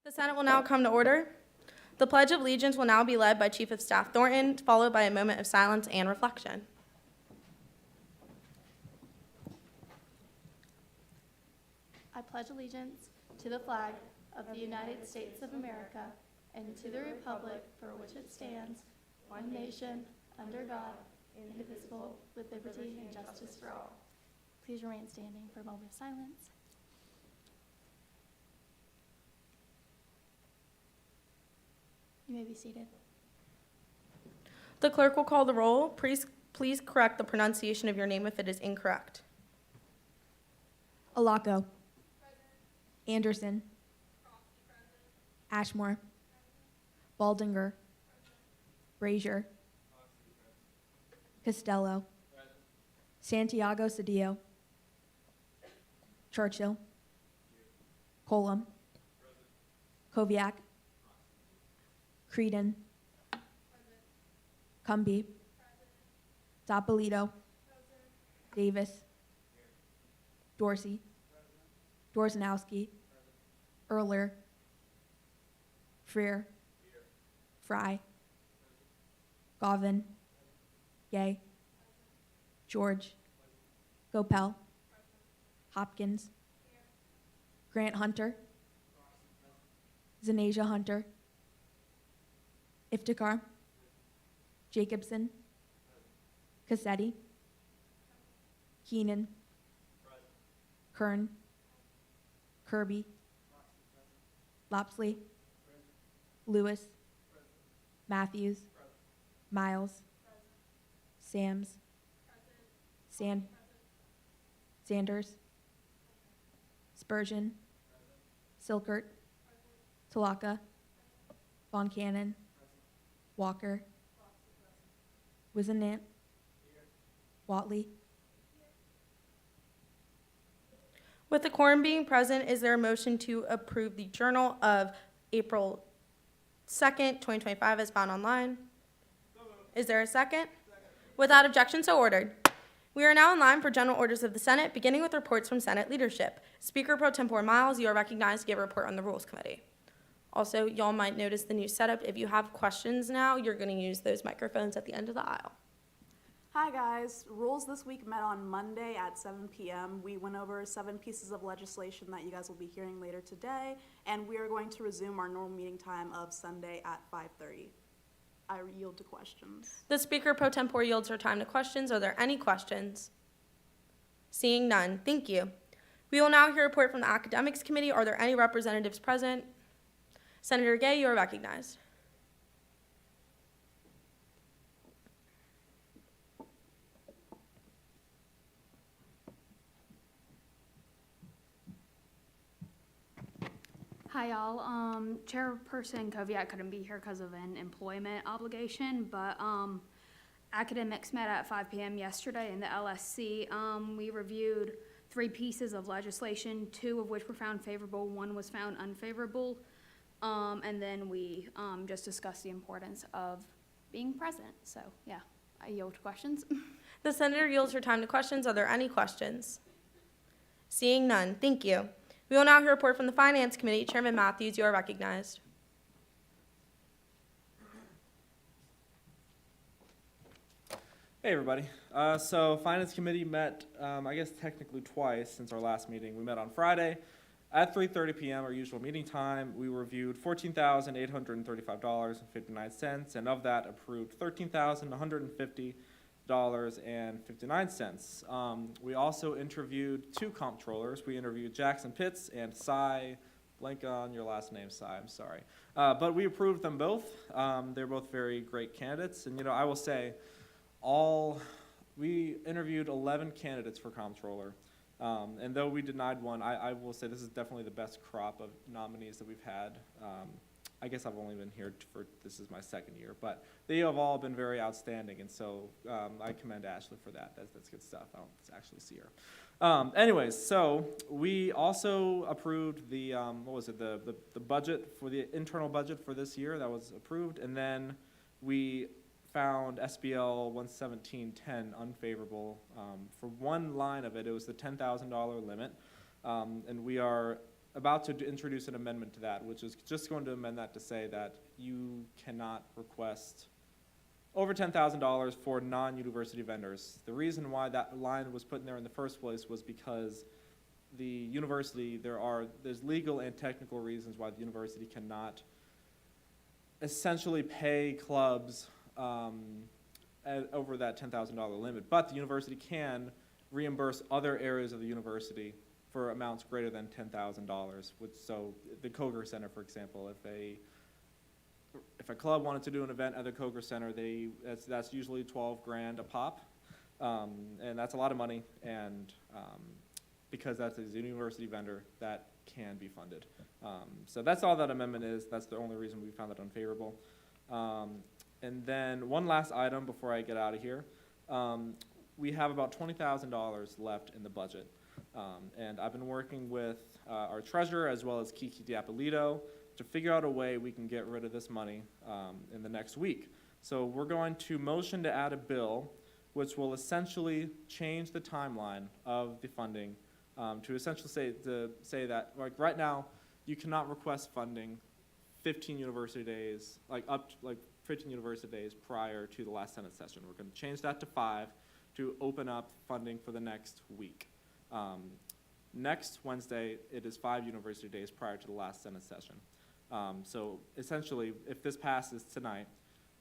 The Senate will now come to order. The Pledge of Allegiance will now be led by Chief of Staff Thornton, followed by a moment of silence and reflection. I pledge allegiance to the flag of the United States of America and to the republic for which it stands, one nation, under God, indivisible, with liberty and justice for all. Please remain standing for a moment of silence. You may be seated. The clerk will call the roll. Please correct the pronunciation of your name if it is incorrect. Alaco. Anderson. Ashmore. Baldinger. Brazier. Costello. Santiago Cedillo. Churchill. Colum. Koviak. Creedon. Cumby. Doppolito. Davis. Dorsey. Dorsanowski. Erler. Freer. Fry. Govan. Gay. George. Gopel. Hopkins. Grant Hunter. Zanasia Hunter. Iftikhar. Jacobson. Cassetti. Keenan. Kern. Kirby. Lopsley. Lewis. Matthews. Miles. Sams. Sanders. Spurgeon. Silkert. Talaka. Von Cannon. Walker. Wizenant. Watley. With the quorum being present, is there a motion to approve the Journal of April 2nd, 2025 as found online? Is there a second? Without objection, so ordered. We are now in line for general orders of the Senate, beginning with reports from Senate leadership. Speaker Pro Tempore Miles, you are recognized to give a report on the Rules Committee. Also, y'all might notice the new setup. If you have questions now, you're going to use those microphones at the end of the aisle. Hi guys, Rules this week met on Monday at 7 p.m. We went over 7 pieces of legislation that you guys will be hearing later today, and we are going to resume our normal meeting time of Sunday at 5:30. I yield to questions. The Speaker Pro Tempore yields her time to questions. Are there any questions? Seeing none, thank you. We will now hear a report from the Academics Committee. Are there any representatives present? Senator Gay, you are recognized. Hi, y'all. Chairperson Koviak couldn't be here because of an employment obligation, but academics met at 5 p.m. yesterday in the LSC. We reviewed 3 pieces of legislation, 2 of which were found favorable, 1 was found unfavorable, and then we just discussed the importance of being present. So, yeah, I yield to questions. The Senator yields her time to questions. Are there any questions? Seeing none, thank you. We will now hear a report from the Finance Committee. Chairman Matthews, you are recognized. Hey everybody. So Finance Committee met, I guess technically twice since our last meeting. We met on Friday at 3:30 p.m., our usual meeting time. We reviewed $14,835.59, and of that approved $13,150.59. We also interviewed 2 comptrollers. We interviewed Jackson Pitts and Cy, blank on your last name, Cy, I'm sorry. But we approved them both. They're both very great candidates, and I will say, we interviewed 11 candidates for comptroller, and though we denied one, I will say this is definitely the best crop of nominees that we've had. I guess I've only been here this is my 2nd year, but they have all been very outstanding, and so I commend Ashley for that. That's good stuff. I don't actually see her. Anyways, so we also approved the the budget for the internal budget for this year. That was approved, and then we found SBL 11710 unfavorable. For one line of it, it was the $10,000 limit, and we are about to introduce an amendment to that, which is just going to amend that to say that you cannot request over $10,000 for non-university vendors. The reason why that line was put in there in the first place was because the university, there's legal and technical reasons why the university cannot essentially pay clubs over that $10,000 limit, but the university can reimburse other areas of the university for amounts greater than $10,000. So the Koger Center, for example, if a club wanted to do an event at the Koger Center, that's usually 12 grand a pop, and that's a lot of money. And because that's a university vendor, that can be funded. So that's all that amendment is. That's the only reason we found that unfavorable. And then one last item before I get out of here. We have about $20,000 left in the budget. And I've been working with our treasurer as well as Kiki Diapolito to figure out a way we can get rid of this money in the next week. So we're going to motion to add a bill which will essentially change the timeline of the funding to essentially say that, like, right now, you cannot request funding 15 university days, up to 15 university days prior to the last Senate session. We're going to change that to 5 to open up funding for the next week. Next Wednesday, it is 5 university days prior to the last Senate session. So essentially, if this passes tonight,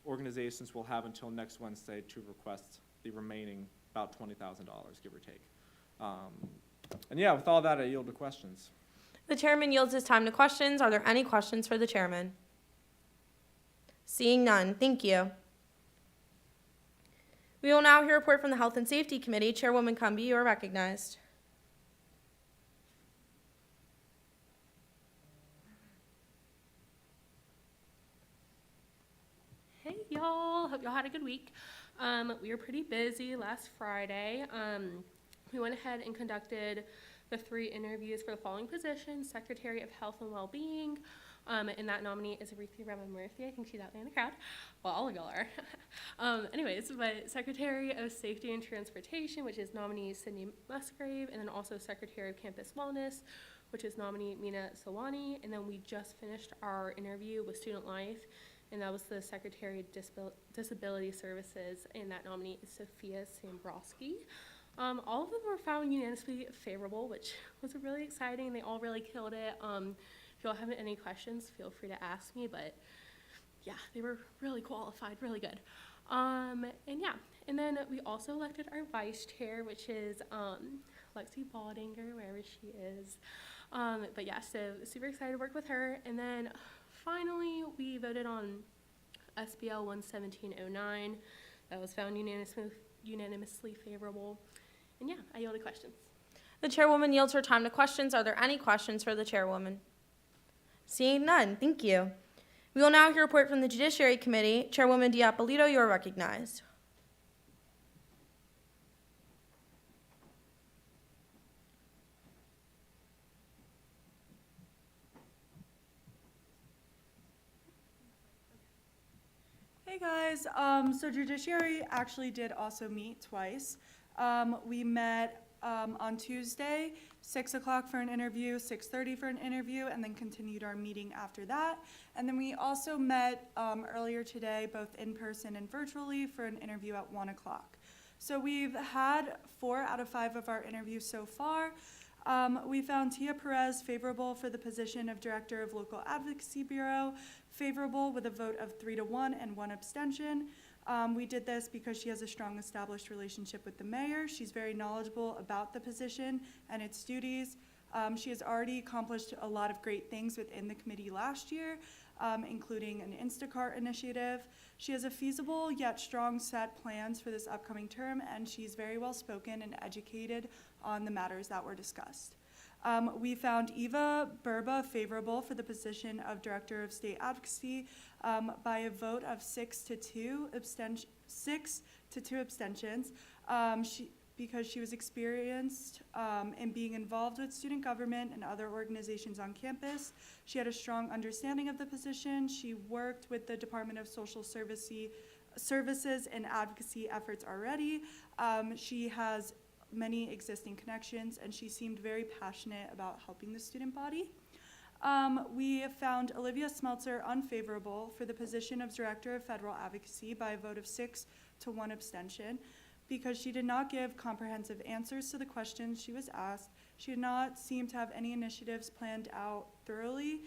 organizations will have until next Wednesday to request the remaining about $20,000, give or take. And yeah, with all that, I yield to questions. The chairman yields his time to questions. Are there any questions for the chairman? Seeing none, thank you. We will now hear a report from the Health and Safety Committee. Chairwoman Cumby, you are recognized. Hey y'all, hope y'all had a good week. We were pretty busy last Friday. We went ahead and conducted the 3 interviews for the following positions: Secretary of Health and Wellbeing, and that nominee is Aretha Rema Murphy. I think she's out there in the crowd. Well, all of y'all are. But Secretary of Safety and Transportation, which is nominee Sydney Musgrave, and then also Secretary of Campus Wellness, which is nominee Mina Sawani. And then we just finished our interview with Student Life, and that was the Secretary of Disability Services, and that nominee is Sophia Sambrowski. All of them were found unanimously favorable, which was really exciting. They all really killed it. If y'all have any questions, feel free to ask me, but yeah, they were really qualified, really good. And then we also elected our vice chair, which is Lexi Baldinger, wherever she is. But yeah, so super excited to work with her. And then finally, we voted on SBL 11709. That was found unanimously favorable. And yeah, I yield to questions. The chairwoman yields her time to questions. Are there any questions for the chairwoman? Seeing none, thank you. We will now hear a report from the Judiciary Committee. Chairwoman Diapolito, you are recognized. Hey guys, so Judiciary actually did also meet twice. We met on Tuesday, 6 o'clock for an interview, 6:30 for an interview, and then continued our meeting after that. And then we also met earlier today, both in person and virtually, for an interview at 1 o'clock. So we've had 4 out of 5 of our interviews so far. We found Tia Perez favorable for the position of Director of Local Advocacy Bureau, favorable with a vote of 3-1 and 1 abstention. We did this because she has a strong established relationship with the mayor. She's very knowledgeable about the position and its duties. She has already accomplished a lot of great things within the committee last year, including an Instacart initiative. She has a feasible yet strong set plans for this upcoming term, and she's very well spoken and educated on the matters that were discussed. We found Eva Burba favorable for the position of Director of State Advocacy by a vote of 6 to 2 abstentions, because she was experienced in being involved with student government and other organizations on campus. She had a strong understanding of the position. She worked with the Department of Social Services and advocacy efforts already. She has many existing connections, and she seemed very passionate about helping the student body. We found Olivia Smeltzer unfavorable for the position of Director of Federal Advocacy by a vote of 6 to 1 abstention because she did not give comprehensive answers to the questions she was asked. She did not seem to have any initiatives planned out thoroughly.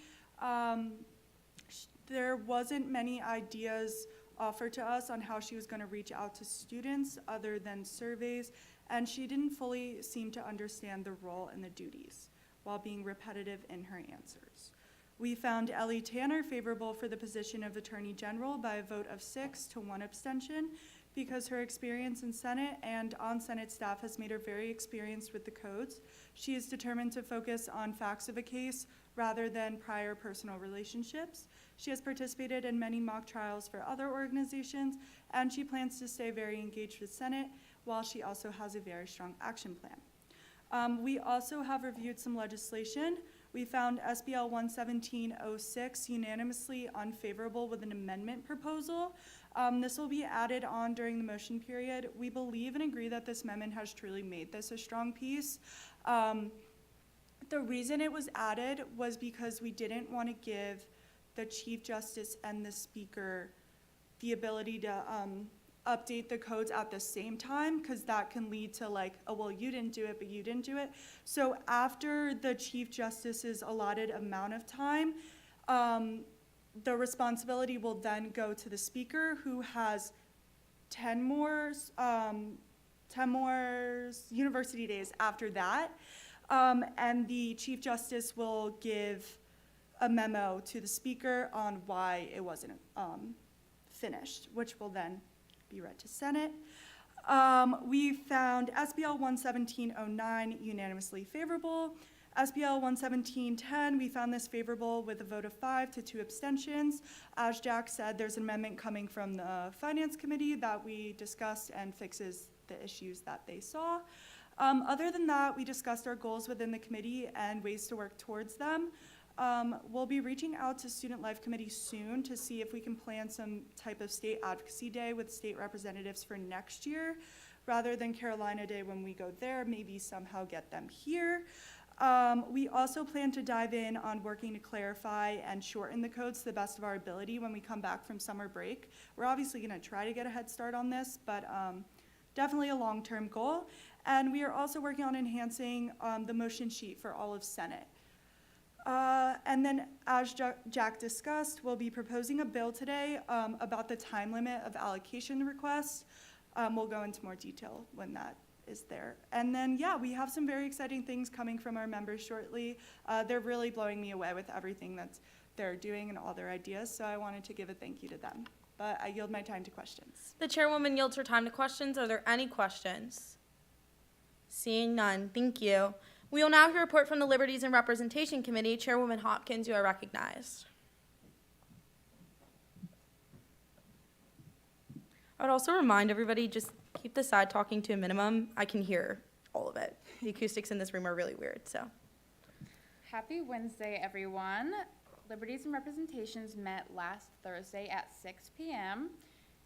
There wasn't many ideas offered to us on how she was going to reach out to students other than surveys, and she didn't fully seem to understand the role and the duties while being repetitive in her answers. We found Ellie Tanner favorable for the position of Attorney General by a vote of 6 to 1 abstention because her experience in Senate and on Senate staff has made her very experienced with the codes. She is determined to focus on facts of a case rather than prior personal relationships. She has participated in many mock trials for other organizations, and she plans to stay very engaged with Senate, while she also has a very strong action plan. We also have reviewed some legislation. We found SBL 11706 unanimously unfavorable with an amendment proposal. This will be added on during the motion period. We believe and agree that this amendment has truly made this a strong piece. The reason it was added was because we didn't want to give the Chief Justice and the Speaker the ability to update the codes at the same time, because that can lead to like, oh, well, you didn't do it, but you didn't do it. So after the Chief Justice's allotted amount of time, the responsibility will then go to the Speaker, who has 10 more university days after that. And the Chief Justice will give a memo to the Speaker on why it wasn't finished, which will then be read to Senate. We found SBL 11709 unanimously favorable. SBL 11710, we found this favorable with a vote of 5 to 2 abstentions. As Jack said, there's an amendment coming from the Finance Committee that we discussed and fixes the issues that they saw. Other than that, we discussed our goals within the committee and ways to work towards them. We'll be reaching out to Student Life Committee soon to see if we can plan some type of state advocacy day with state representatives for next year, rather than Carolina Day when we go there, maybe somehow get them here. We also plan to dive in on working to clarify and shorten the codes to the best of our ability when we come back from summer break. We're obviously going to try to get a head start on this, but definitely a long-term goal. And we are also working on enhancing the motion sheet for all of Senate. And then, as Jack discussed, we'll be proposing a bill today about the time limit of allocation requests. We'll go into more detail when that is there. And then, yeah, we have some very exciting things coming from our members shortly. They're really blowing me away with everything that they're doing and all their ideas, so I wanted to give a thank you to them. But I yield my time to questions. The chairwoman yields her time to questions. Are there any questions? Seeing none, thank you. We will now hear a report from the Liberties and Representation Committee. Chairwoman Hopkins, you are recognized. I would also remind everybody, just keep the side talking to a minimum. I can hear all of it. The acoustics in this room are really weird, so. Happy Wednesday, everyone. Liberties and Representations met last Thursday at 6 p.m.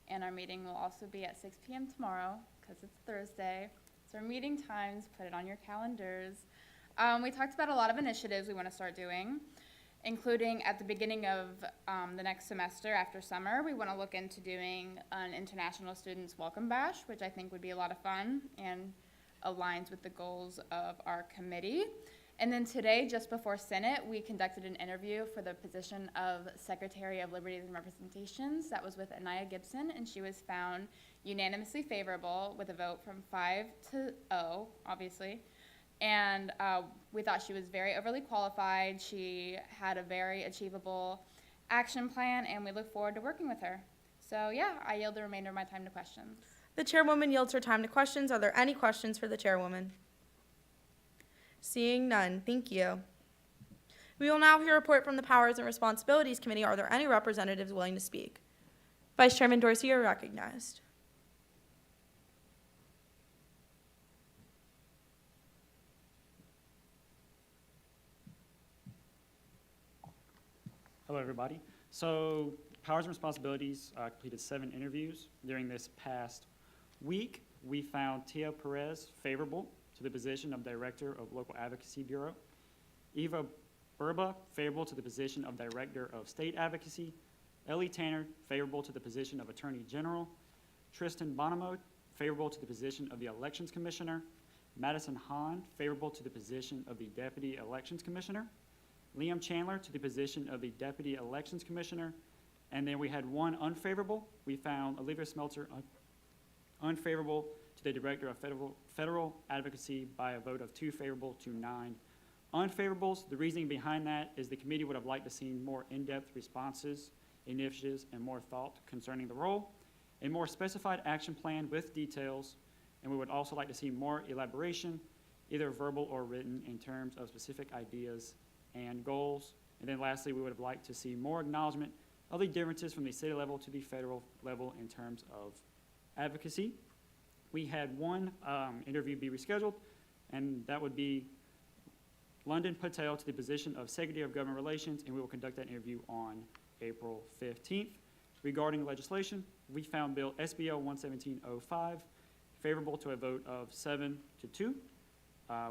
and our meeting will also be at 6 p.m. tomorrow because it's Thursday. So our meeting times, put it on your calendars. We talked about a lot of initiatives we want to start doing, including at the beginning of the next semester after summer, we want to look into doing an International Students Welcome Bash, which I think would be a lot of fun and aligns with the goals of our committee. And then today, just before Senate, we conducted an interview for the position of Secretary of Liberties and Representations. That was with Anaya Gibson, and she was found unanimously favorable with a vote from 5 to 0, obviously. And we thought she was very overly qualified. She had a very achievable action plan, and we look forward to working with her. So yeah, I yield the remainder of my time to questions. The chairwoman yields her time to questions. Are there any questions for the chairwoman? Seeing none, thank you. We will now hear a report from the Powers and Responsibilities Committee. Are there any representatives willing to speak? Vice Chairman Dorsey, you are recognized. Hello, everybody. So, Powers and Responsibilities completed 7 interviews. During this past week, we found Tia Perez favorable to the position of Director of Local Advocacy Bureau. Eva Burba, favorable to the position of Director of State Advocacy. Ellie Tanner, favorable to the position of Attorney General. Tristan Bonamo, favorable to the position of the Elections Commissioner. Madison Hahn, favorable to the position of the Deputy Elections Commissioner. Liam Chandler to the position of the Deputy Elections Commissioner. And then we had one unfavorable. We found Olivia Smeltzer unfavorable to the Director of Federal Advocacy by a vote of 2 favorable to 9 unfavorables. The reasoning behind that is the committee would have liked to see more in-depth responses, initiatives, and more thought concerning the role, a more specified action plan with details, and we would also like to see more elaboration, either verbal or written, in terms of specific ideas and goals. And then lastly, we would have liked to see more acknowledgement of the differences from the city level to the federal level in terms of advocacy. We had one interview be rescheduled, and that would be London Patel to the position of Secretary of Government Relations, and we will conduct that interview on April 15th. Regarding legislation, we found Bill SBL 11705 favorable to a vote of 7 to 2.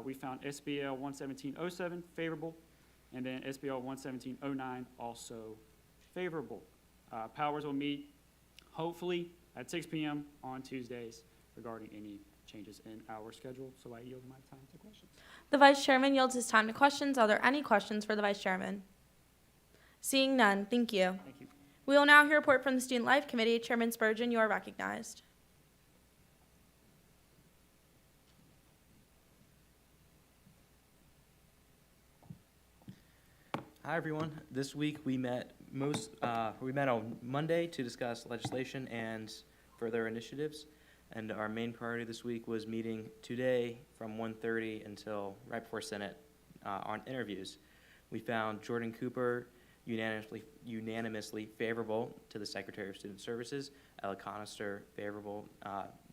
We found SBL 11707 favorable, and then SBL 11709 also favorable. Powers will meet hopefully at 6 p.m. on Tuesdays regarding any changes in our schedule, so I yield my time to questions. The Vice Chairman yields his time to questions. Are there any questions for the Vice Chairman? Seeing none, thank you. Thank you. We will now hear a report from the Student Life Committee. Chairman Spurgeon, you are recognized. Hi, everyone. This week we met on Monday to discuss legislation and further initiatives. And our main priority this week was meeting today from 1:30 until right before Senate on interviews. We found Jordan Cooper unanimously favorable to the Secretary of Student Services, Ella Conister favorable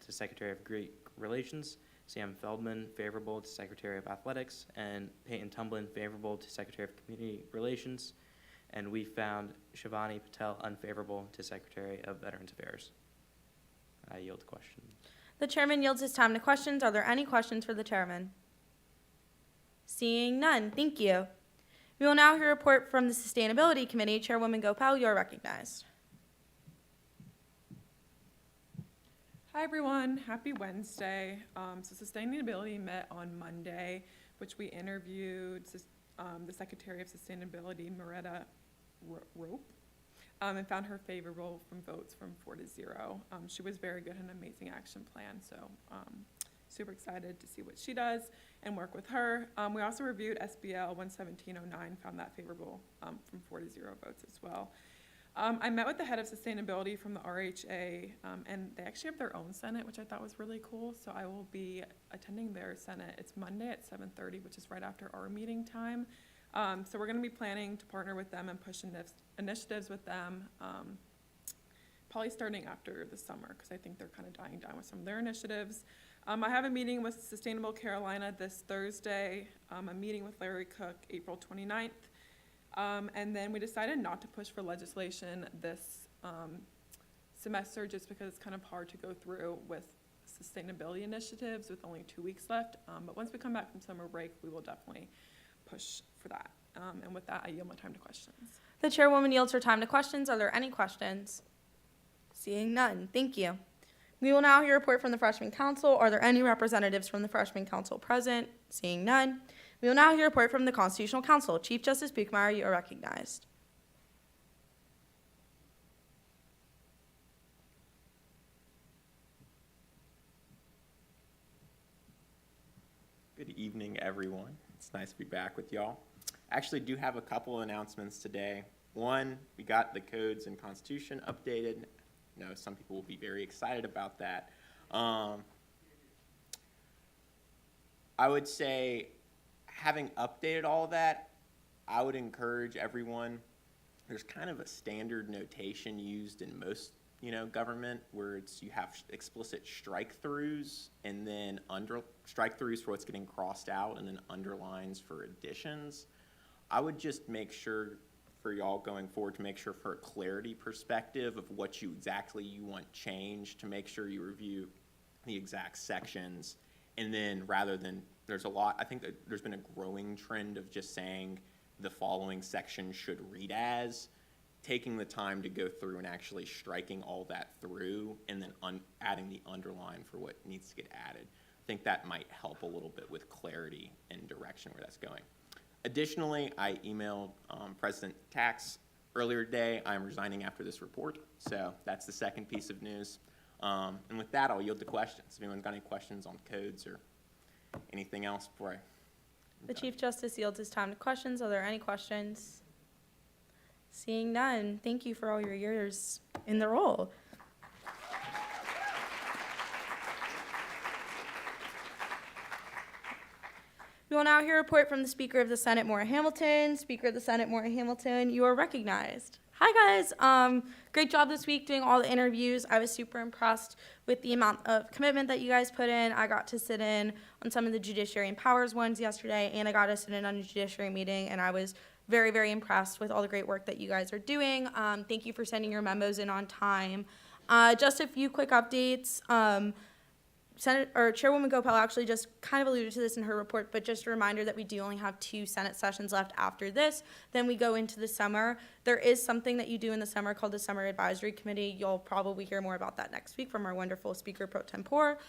to Secretary of Greek Relations, Sam Feldman favorable to Secretary of Athletics, and Peyton Tumblin favorable to Secretary of Community Relations. And we found Shivani Patel unfavorable to Secretary of Veterans Affairs. I yield the question. The Chairman yields his time to questions. Are there any questions for the Chairman? Seeing none, thank you. We will now hear a report from the Sustainability Committee. Chairwoman Gopal, you are recognized. Hi, everyone. Happy Wednesday. So Sustainability met on Monday, which we interviewed the Secretary of Sustainability, Moretta Rope, and found her favorable from votes from 4 to 0. She was very good and an amazing action plan, so super excited to see what she does and work with her. We also reviewed SBL 11709, found that favorable from 4 to 0 votes as well. I met with the head of sustainability from the RHA, and they actually have their own Senate, which I thought was really cool, so I will be attending their Senate. It's Monday at 7:30, which is right after our meeting time. So we're going to be planning to partner with them and push initiatives with them, probably starting after the summer, because I think they're kind of dying down with some of their initiatives. I have a meeting with Sustainable Carolina this Thursday, a meeting with Larry Cook April 29th. And then we decided not to push for legislation this semester just because it's kind of hard to go through with sustainability initiatives with only 2 weeks left. But once we come back from summer break, we will definitely push for that. And with that, I yield my time to questions. The Chairwoman yields her time to questions. Are there any questions? Seeing none, thank you. We will now hear a report from the Freshman Council. Are there any representatives from the Freshman Council present? Seeing none. We will now hear a report from the Constitutional Council. Chief Justice Buchmeyer, you are recognized. Good evening, everyone. It's nice to be back with y'all. I actually do have a couple announcements today. One, we got the codes and Constitution updated. I know some people will be very excited about that. I would say, having updated all of that, I would encourage everyone, there's kind of a standard notation used in most, government where you have explicit strike-throughs and then strike-throughs for what's getting crossed out and then underlines for additions. I would just make sure for y'all going forward to make sure for a clarity perspective of what you want changed, to make sure you review the exact sections. And then rather than, I think that there's been a growing trend of just saying the following section should read as, taking the time to go through and actually striking all that through and then adding the underline for what needs to get added. I think that might help a little bit with clarity and direction where that's going. Additionally, I emailed President Tax earlier today. I'm resigning after this report, so that's the second piece of news. And with that, I'll yield to questions. If anyone's got any questions on codes or anything else before I... The Chief Justice yields his time to questions. Are there any questions? Seeing none, thank you for all your years in the role. We will now hear a report from the Speaker of the Senate, Maura Hamilton. Speaker of the Senate, Maura Hamilton, you are recognized. Hi, guys. Great job this week doing all the interviews. I was super impressed with the amount of commitment that you guys put in. I got to sit in on some of the Judiciary and Powers ones yesterday, and I got to sit in on a Judiciary meeting, and I was very, very impressed with all the great work that you guys are doing. Thank you for sending your memos in on time. Just a few quick updates. Chairwoman Gopal actually just kind of alluded to this in her report, but just a reminder that we do only have 2 Senate sessions left after this. Then we go into the summer. There is something that you do in the summer called the Summer Advisory Committee. You'll probably hear more about that next week from our wonderful Speaker Pro Tempore.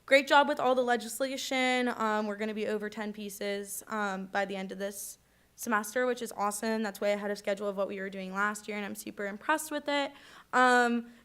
Great job with all the legislation. We're going to be over 10 pieces by the end of this semester, which is awesome. That's way ahead of schedule of what we were doing last year, and I'm super impressed with it.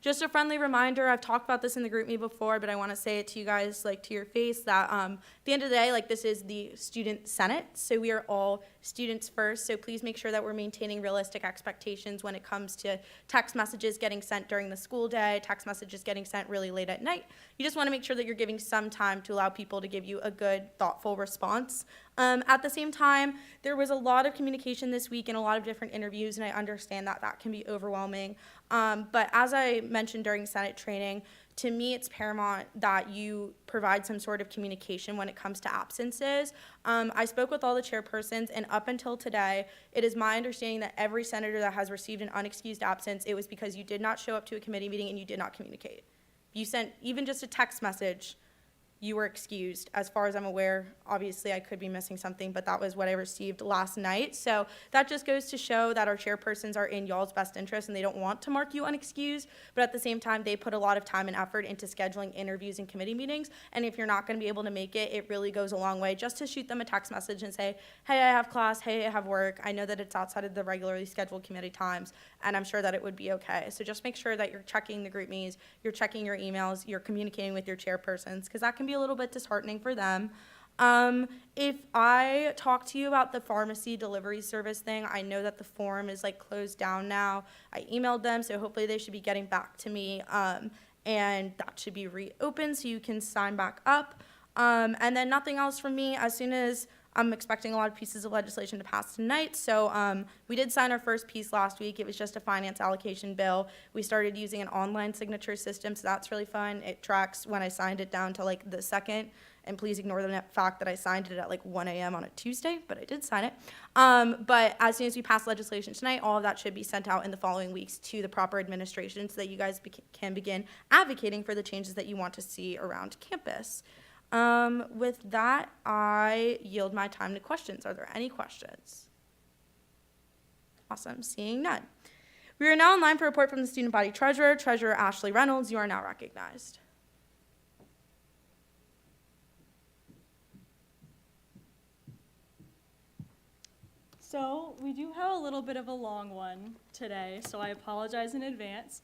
Just a friendly reminder, I've talked about this in the group me before, but I want to say it to you guys, like, to your face, that at the end of the day, like, this is the student senate, so we are all students first, so please make sure that we're maintaining realistic expectations when it comes to text messages getting sent during the school day, text messages getting sent really late at night. You just want to make sure that you're giving some time to allow people to give you a good, thoughtful response. At the same time, there was a lot of communication this week and a lot of different interviews, and I understand that that can be overwhelming. But as I mentioned during Senate training, to me, it's paramount that you provide some sort of communication when it comes to absences. I spoke with all the chairpersons, and up until today, it is my understanding that every senator that has received an unexcused absence, it was because you did not show up to a committee meeting and you did not communicate. You sent even just a text message, you were excused. As far as I'm aware, obviously I could be missing something, but that was what I received last night. So that just goes to show that our chairpersons are in y'all's best interest and they don't want to mark you unexcused, but at the same time, they put a lot of time and effort into scheduling interviews and committee meetings. And if you're not gonna be able to make it, it really goes a long way just to shoot them a text message and say, hey, I have class, hey, I have work. I know that it's outside of the regularly scheduled committee times, and I'm sure that it would be okay. So just make sure that you're checking the group meetings, you're checking your emails, you're communicating with your chairpersons, because that can be a little bit disheartening for them. If I talk to you about the pharmacy delivery service thing, I know that the form is like closed down now. I emailed them, so hopefully they should be getting back to me, and that should be reopened so you can sign back up. And then nothing else from me. As soon as I'm expecting a lot of pieces of legislation to pass tonight. So we did sign our first piece last week. It was just a finance allocation bill. We started using an online signature system, so that's really fun. It tracks when I signed it down to like the second. And please ignore the fact that I signed it at like 1 a.m. on a Tuesday, but I did sign it. But as soon as we pass legislation tonight, all of that should be sent out in the following weeks to the proper administration so that you guys can begin advocating for the changes that you want to see around campus. With that, I yield my time to questions. Are there any questions? Awesome, seeing none. We are now in line for a report from the student body treasurer. Treasurer Ashley Reynolds, you are now recognized. So we do have a little bit of a long one today, so I apologize in advance.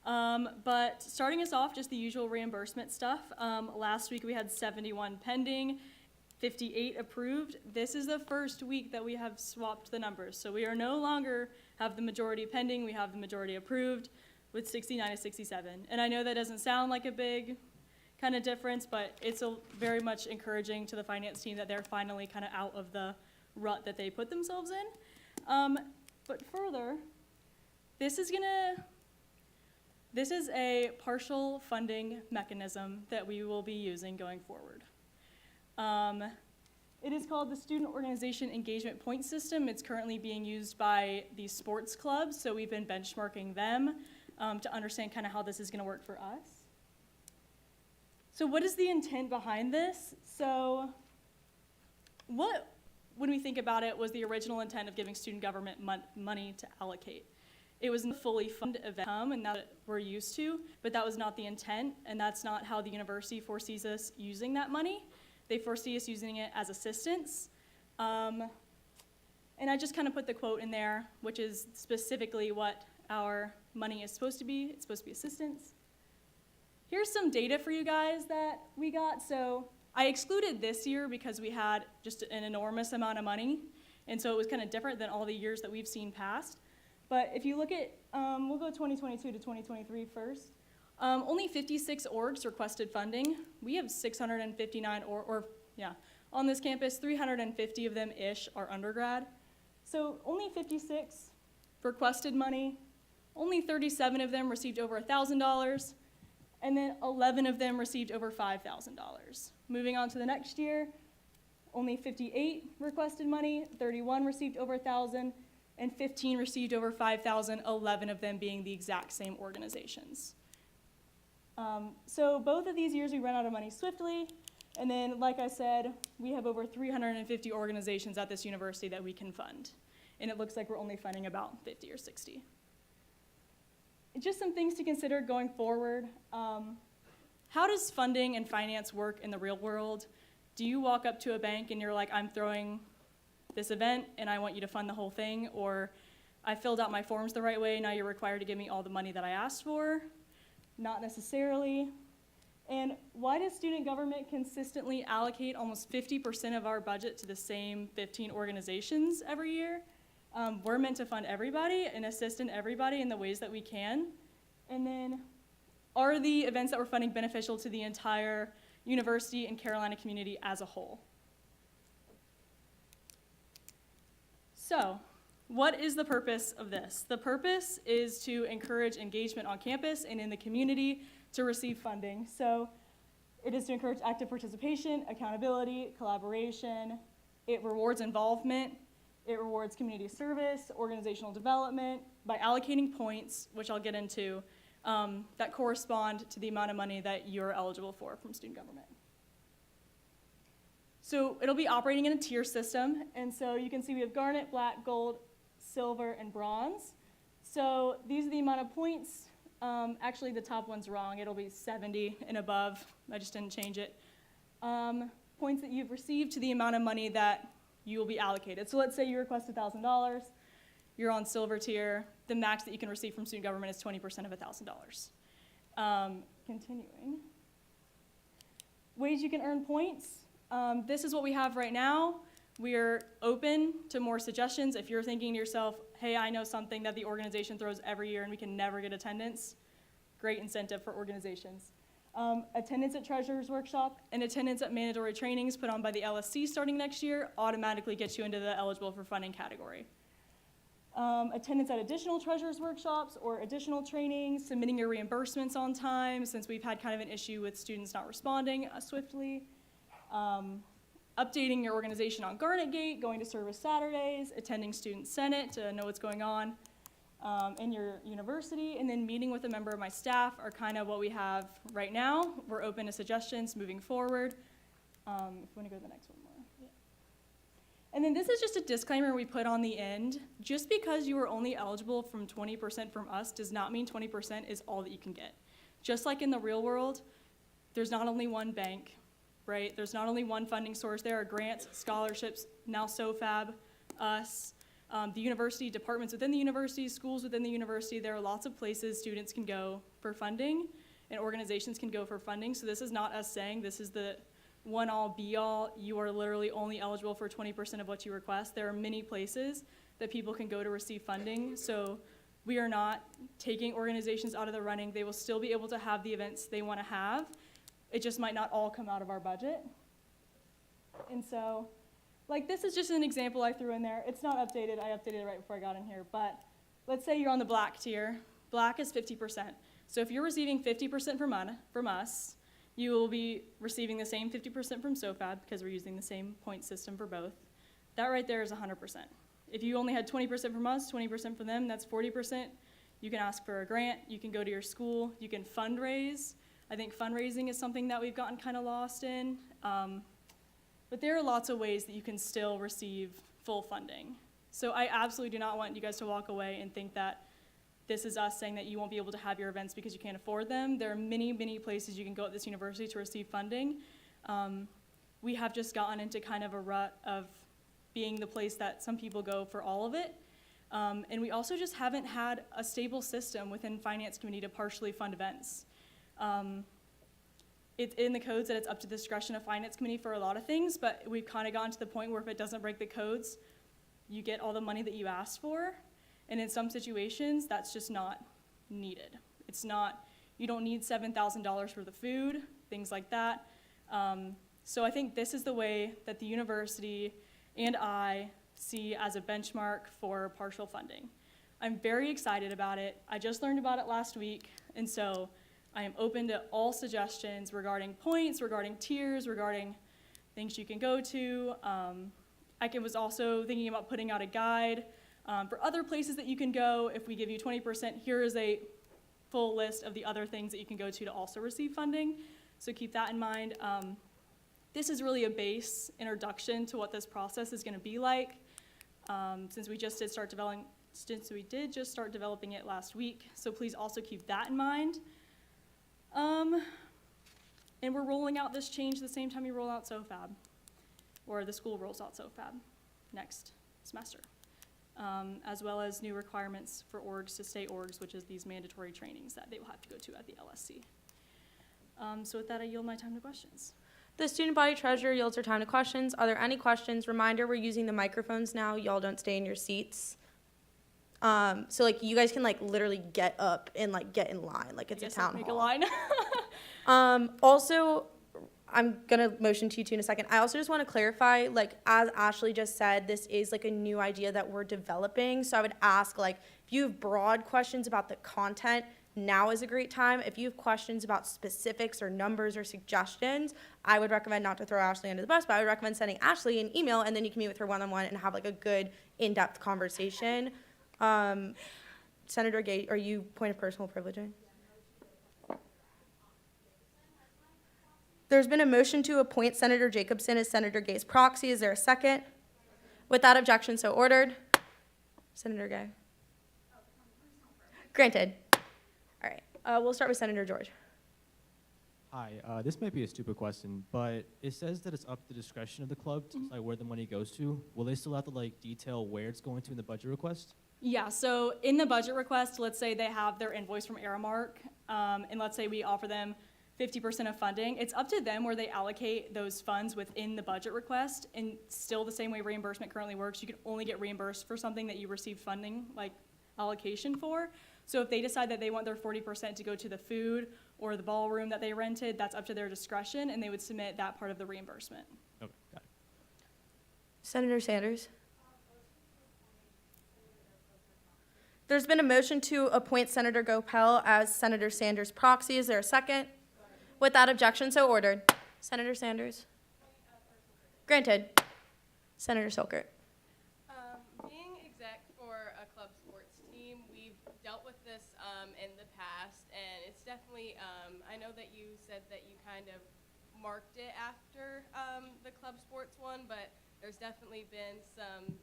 But starting us off, just the usual reimbursement stuff. Last week we had 71 pending, 58 approved. This is the first week that we have swapped the numbers. So we are no longer have the majority pending, we have the majority approved with 69 to 67. And I know that doesn't sound like a big kind of difference, but it's very much encouraging to the finance team that they're finally kind of out of the rut that they put themselves in. But further, this is a partial funding mechanism that we will be using going forward. It is called the Student Organization Engagement Point System. It's currently being used by the sports clubs, so we've been benchmarking them to understand kind of how this is going to work for us. So what is the intent behind this? So what when we think about it, was the original intent of giving student government money to allocate. It was a fully funded event, and that we're used to, but that was not the intent, and that's not how the university foresees us using that money. They foresee us using it as assistance. And I just kind of put the quote in there, which is specifically what our money is supposed to be. It's supposed to be assistance. Here's some data for you guys that we got. So I excluded this year because we had just an enormous amount of money, and so it was kind of different than all the years that we've seen past. But if you look at, we'll go 2022 to 2023 first. Only 56 orgs requested funding. We have 659, on this campus, 350 of them-ish are undergrad. So only 56 requested money. Only 37 of them received over $1,000, and then 11 of them received over $5,000. Moving on to the next year, only 58 requested money, 31 received over $1,000, and 15 received over $5,000, 11 of them being the exact same organizations. So both of these years we ran out of money swiftly, and then, like I said, we have over 350 organizations at this university that we can fund, and it looks like we're only funding about 50 or 60. Just some things to consider going forward. How does funding and finance work in the real world? Do you walk up to a bank and you're like, I'm throwing this event and I want you to fund the whole thing, or I filled out my forms the right way, now you're required to give me all the money that I asked for? Not necessarily. And why does student government consistently allocate almost 50% of our budget to the same 15 organizations every year? We're meant to fund everybody and assist in everybody in the ways that we can. And then, are the events that we're funding beneficial to the entire university and Carolina community as a whole? So, what is the purpose of this? The purpose is to encourage engagement on campus and in the community to receive funding. So, it is to encourage active participation, accountability, collaboration. It rewards involvement. It rewards community service, organizational development by allocating points, which I'll get into, that correspond to the amount of money that you're eligible for from student government. So it'll be operating in a tier system, and so you can see we have garnet, black, gold, silver, and bronze. So these are the amount of points. Actually, the top one's wrong. It'll be 70 and above. I just didn't change it. Points that you've received to the amount of money that you will be allocated. So let's say you request $1,000. You're on silver tier. The max that you can receive from student government is 20% of $1,000. Continuing. Ways you can earn points. This is what we have right now. We're open to more suggestions. If you're thinking to yourself, hey, I know something that the organization throws every year and we can never get attendance, great incentive for organizations. Attendance at Treasurer's Workshop and attendance at mandatory trainings put on by the LSC starting next year automatically gets you into the eligible for funding category. Attendance at additional Treasurer's Workshops or additional trainings, submitting your reimbursements on time, since we've had kind of an issue with students not responding swiftly. Updating your organization on Garnet Gate, going to service Saturdays, attending Student Senate to know what's going on in your university, and then meeting with a member of my staff are kind of what we have right now. We're open to suggestions moving forward. If you want to go to the next one more. Yeah. And then this is just a disclaimer we put on the end. Just because you are only eligible from 20% from us does not mean 20% is all that you can get. Just like in the real world, there's not only one bank, right? There's not only one funding source. There are grants, scholarships, now SOFAB, us, the university, departments within the university, schools within the university. There are lots of places students can go for funding and organizations can go for funding. So this is not us saying this is the one-all, be-all. You are literally only eligible for 20% of what you request. There are many places that people can go to receive funding. So we are not taking organizations out of the running. They will still be able to have the events they want to have. It just might not all come out of our budget. And so, like, this is just an example I threw in there. It's not updated. I updated it right before I got in here. But let's say you're on the black tier. Black is 50%. So if you're receiving 50% from us, you will be receiving the same 50% from SOFAB because we're using the same point system for both. That right there is 100%. If you only had 20% from us, 20% from them, that's 40%. You can ask for a grant. You can go to your school. You can fundraise. I think fundraising is something that we've gotten kind of lost in. But there are lots of ways that you can still receive full funding. So I absolutely do not want you guys to walk away and think that this is us saying that you won't be able to have your events because you can't afford them. There are many, many places you can go at this university to receive funding. We have just gotten into kind of a rut of being the place that some people go for all of it. And we also just haven't had a stable system within Finance Committee to partially fund events. It's in the codes that it's up to the discretion of Finance Committee for a lot of things, but we've kind of gotten to the point where if it doesn't break the codes, you get all the money that you asked for. And in some situations, that's just not needed. It's not, you don't need $7,000 for the food, things like that. So I think this is the way that the university and I see as a benchmark for partial funding. I'm very excited about it. I just learned about it last week, and so I am open to all suggestions regarding points, regarding tiers, regarding things you can go to. I was also thinking about putting out a guide for other places that you can go. If we give you 20%, here is a full list of the other things that you can go to also receive funding. So keep that in mind. This is really a base introduction to what this process is going to be like. Since we just did start developing it last week. So please also keep that in mind. And we're rolling out this change the same time you roll out SOFAB, or the school rolls out SOFAB next semester, as well as new requirements for orgs to stay orgs, which is these mandatory trainings that they will have to go to at the LSC. So with that, I yield my time to questions. The student body treasurer yields her time to questions. Are there any questions? Reminder, we're using the microphones now. Y'all don't stay in your seats. So like you guys can like literally get up and like get in line like it's a town Make hall. a line. Also, I'm gonna motion to you two in a second. I also just want to clarify, like as Ashley just said, this is like a new idea that we're developing. So I would ask, like, if you have broad questions about the content, now is a great time. If you have questions about specifics or numbers or suggestions, I would recommend not to throw Ashley under the bus, but I would recommend sending Ashley an email and then you can meet with her one-on-one and have like a good in-depth conversation. Senator Gay, are you point of personal privileging? There's been a motion to appoint Senator Jacobson as Senator Gay's proxy. Is there a second? Without objection, so ordered. Senator Gay. Granted. All right, we'll start with Senator George. Hi, this might be a stupid question, but it says that it's up to the discretion of the club to decide where the money goes to. Will they still have to like detail where it's going to in the budget request? Yeah, so in the budget request, let's say they have their invoice from Aramark, and let's say we offer them 50% of funding. It's up to them where they allocate those funds within the budget request, and still the same way reimbursement currently works, you can only get reimbursed for something that you received funding, like allocation for. So if they decide that they want their 40% to go to the food or the ballroom that they rented, that's up to their discretion, and they would submit that part of the reimbursement. Okay, got it. Senator Sanders. There's been a motion to appoint Senator Gopel as Senator Sanders' proxy. Is there a second? Without objection, so ordered. Senator Sanders. Granted. Senator Silkert. Being exec for a club sports team, we've dealt with this in the past, and it's definitely, I know that you said that you kind of marked it after the club sports one, but there's definitely been some,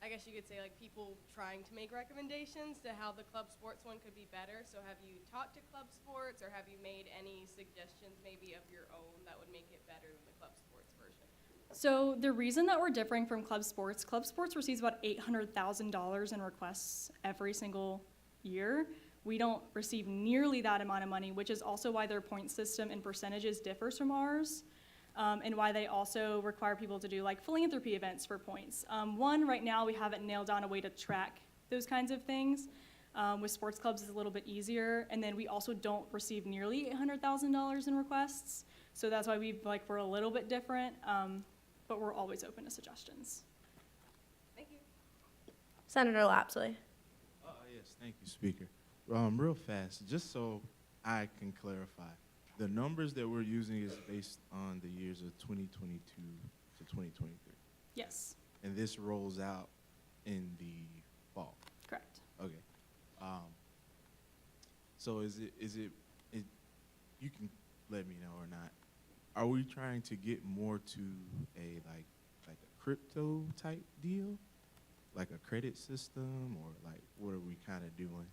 I guess you could say, like, people trying to make recommendations to how the club sports one could be better. So have you talked to club sports, or have you made any suggestions maybe of your own that would make it better than the club sports version? So the reason that we're differing from Club Sports receives about $800,000 in requests every single year. We don't receive nearly that amount of money, which is also why their point system and percentages differs from ours. And why they also require people to do like philanthropy events for points. One, right now we haven't nailed down a way to track those kinds of things. With sports clubs it's a little bit easier. And then we also don't receive nearly $800,000 in requests. So that's why we're a little bit different, but we're always open to suggestions. Thank you. Senator Lapsley. Yes, thank you, Speaker. Real fast, just so I can clarify. The numbers that we're using is based on the years of 2022 to 2023. Yes. And this rolls out in the fall. Correct. Okay. So is it, you can let me know or not, are we trying to get more to a like a crypto type deal, like a credit system, or like what are we kind of doing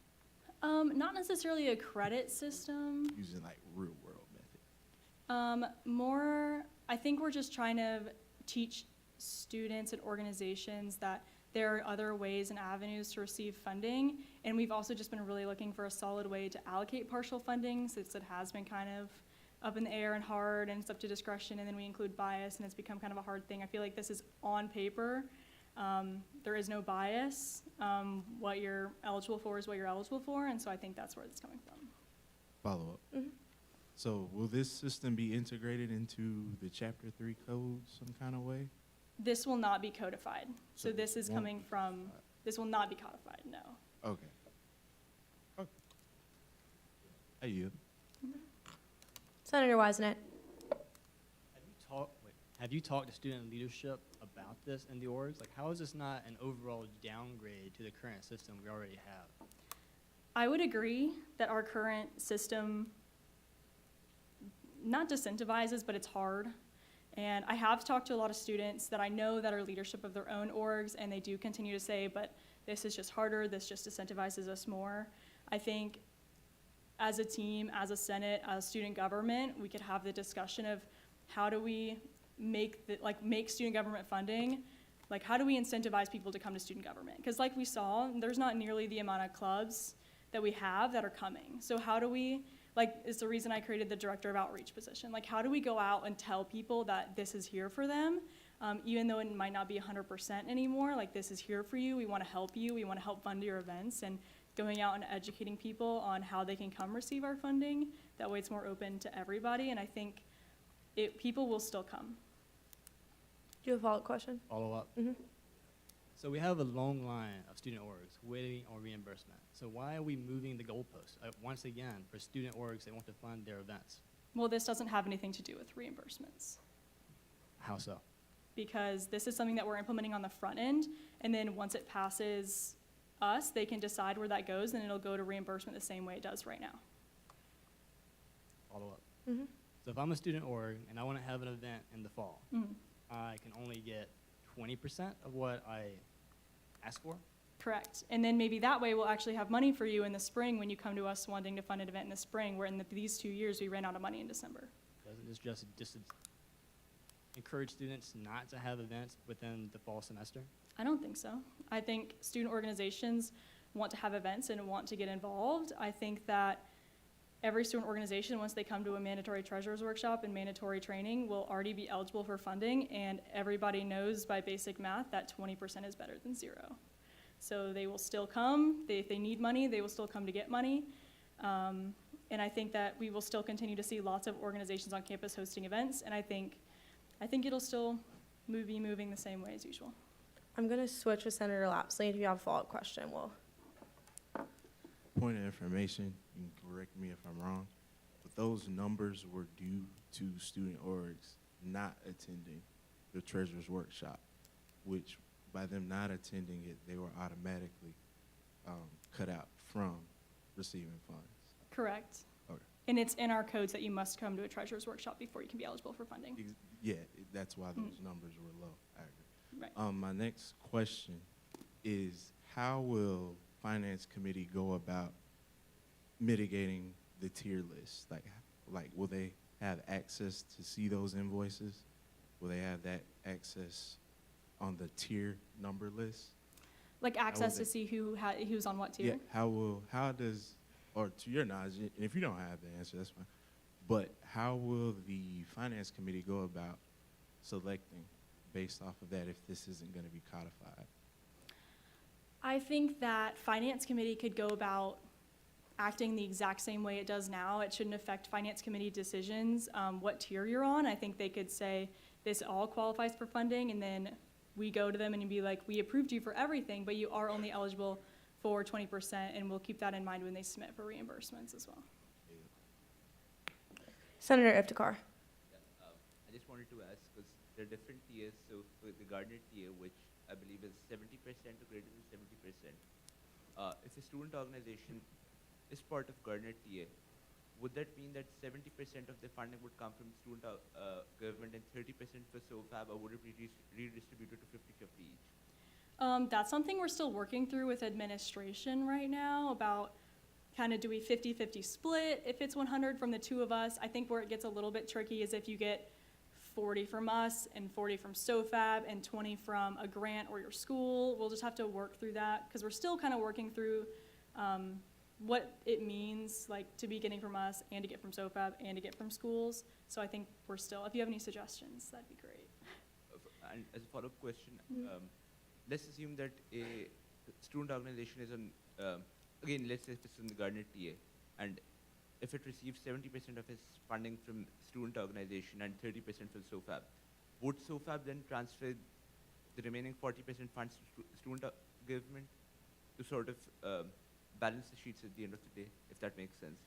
Not necessarily a credit system. using like real world method? More, I think we're just trying to teach students and organizations that there are other ways and avenues to receive funding. And we've also just been really looking for a solid way to allocate partial funding, since it has been kind of up in the air and hard, and it's up to discretion, and then we include bias, and it's become kind of a hard thing. I feel like this is on paper. There is no bias. What you're eligible for is what you're eligible for, and so I think that's where it's coming from. Follow up. Mhm. So will this system be integrated into the Chapter 3 code some kind of way? This will not be codified. So So this is won't coming be from, codified. this will not be codified, no. Okay. Okay. Hey, you. Senator Wisenet. Have you talked to student leadership about this in the orgs? Like, how is this not an overall downgrade to the current system we already have? I would agree that our current system not disincentivizes, but it's hard. And I have talked to a lot of students that I know that are leadership of their own orgs, and they do continue to say, but this is just harder, this just disincentivizes us more. I think as a team, as a Senate, as student government, we could have the discussion of how do we make student government funding, like how do we incentivize people to come to student government? Because like we saw, there's not nearly the amount of clubs that we have that are coming. So how do we, like, it's the reason I created the director of outreach position. Like, how do we go out and tell people that this is here for them, even though it might not be 100% anymore? Like, this is here for you. We want to help you. We want to help fund your events, and going out and educating people on how they can come receive our funding. That way, it's more open to everybody, and I think people will still come. Do you have a follow-up question? Follow up. Mhm. So we have a long line of student orgs waiting on reimbursement. So why are we moving the goalpost once again for student orgs that want to fund their events? Well, this doesn't have anything to do with reimbursements, How so? because this is something that we're implementing on the front end, and then once it passes us, they can decide where that goes, and it'll go to reimbursement the same way it does right now. Follow up. Mhm. So if I'm a student org and I want to have an event in the fall, Mhm. I can only get 20% of what I ask for? Correct. And then maybe that way we'll actually have money for you in the spring when you come to us wanting to fund an event in the spring, where in these 2 years we ran out of money in December. Doesn't this just encourage students not to have events within the fall semester? I don't think so. I think student organizations want to have events and want to get involved. I think that every student organization, once they come to a mandatory treasurers workshop and mandatory training, will already be eligible for funding, and everybody knows by basic math that 20% is better than 0. So they will still come. If they need money, they will still come to get money. And I think that we will still continue to see lots of organizations on campus hosting events, and I think it'll still be moving the same way as usual. I'm going to switch with Senator Lapsley. If you have a follow-up question, we'll. Point of information, you can correct me if I'm wrong, but those numbers were due to student orgs not attending the treasurer's workshop, which by them not attending it, they were automatically cut out from receiving funds. Correct. Okay. And it's in our codes that you must come to a treasurer's workshop before you can be eligible for funding. Yeah, that's why those numbers were low. I agree. Right. My next question is, how will Finance Committee go about mitigating the tier list? Like, will they have access to see those invoices? Will they have that access on the tier number list? Like access they- to see who's on what tier? Yeah, how does, or to your knowledge, and if you don't have the answer, that's fine, but how will the Finance Committee go about selecting based off of that if this isn't going to be codified? I think that Finance Committee could go about acting the exact same way it does now. It shouldn't affect Finance Committee decisions, what tier you're on. I think they could say this all qualifies for funding, and then we go to them and be like, we approved you for everything, but you are only eligible for 20%, and we'll keep that in mind when they submit for reimbursements as well. Senator Iftikhar. I just wanted to ask, because there are different tiers, so for the Gardner tier, which I believe is 70% or greater than 70%, if a student organization is part of Gardner tier, would that mean that 70% of the funding would come from student government and 30% for SOFAB, or would it be redistributed to 50-50 each? That's something we're still working through with administration right now about kind of do we 50-50 split if it's 100 from the two of us. I think where it gets a little bit tricky is if you get 40 from us and 40 from SOFAB and 20 from a grant or your school. We'll just have to work through that because we're still kind of working through what it means like to be getting from us and to get from SOFAB and to get from schools. So I think we're still, if you have any suggestions, that'd be great. And as a follow-up question, let's assume that a student organization is on, again, let's say if it's in the Gardner TA, and if it receives 70% of its funding from student organization and 30% from SOFAB, would SOFAB then transfer the remaining 40% funds to student government to sort of balance the sheets at the end of the day, if that makes sense?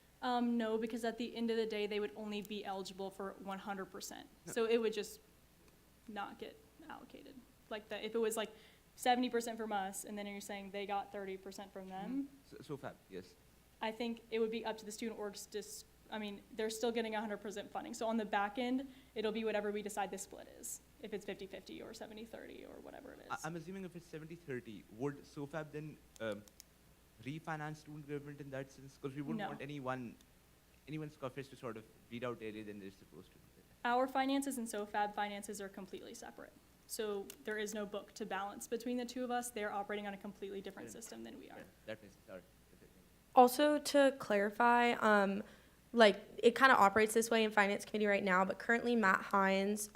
No, because at the end of the day, they would only be eligible for 100%. So it would just not get allocated. Like that, if it was like 70% from us, and then you're saying they got 30% from them, SOFAB, yes. I think it would be up to the student orgs I mean, they're still getting 100% funding. So on the back end, it'll be whatever we decide the split is, if it's 50-50 or 70-30 or whatever it is. I'm assuming if it's 70-30, would SOFAB then refinance student government in that sense? Because we wouldn't No. want anyone's coffers to sort of bleed out earlier than they're supposed to. Our finances and SOFAB finances are completely separate. So there is no book to balance between the two of us. They're operating on a completely different system than we are. That makes sense. All right. That's it. Also, to clarify, like, it kind of operates this way in Finance Committee right now, but currently Matt Hines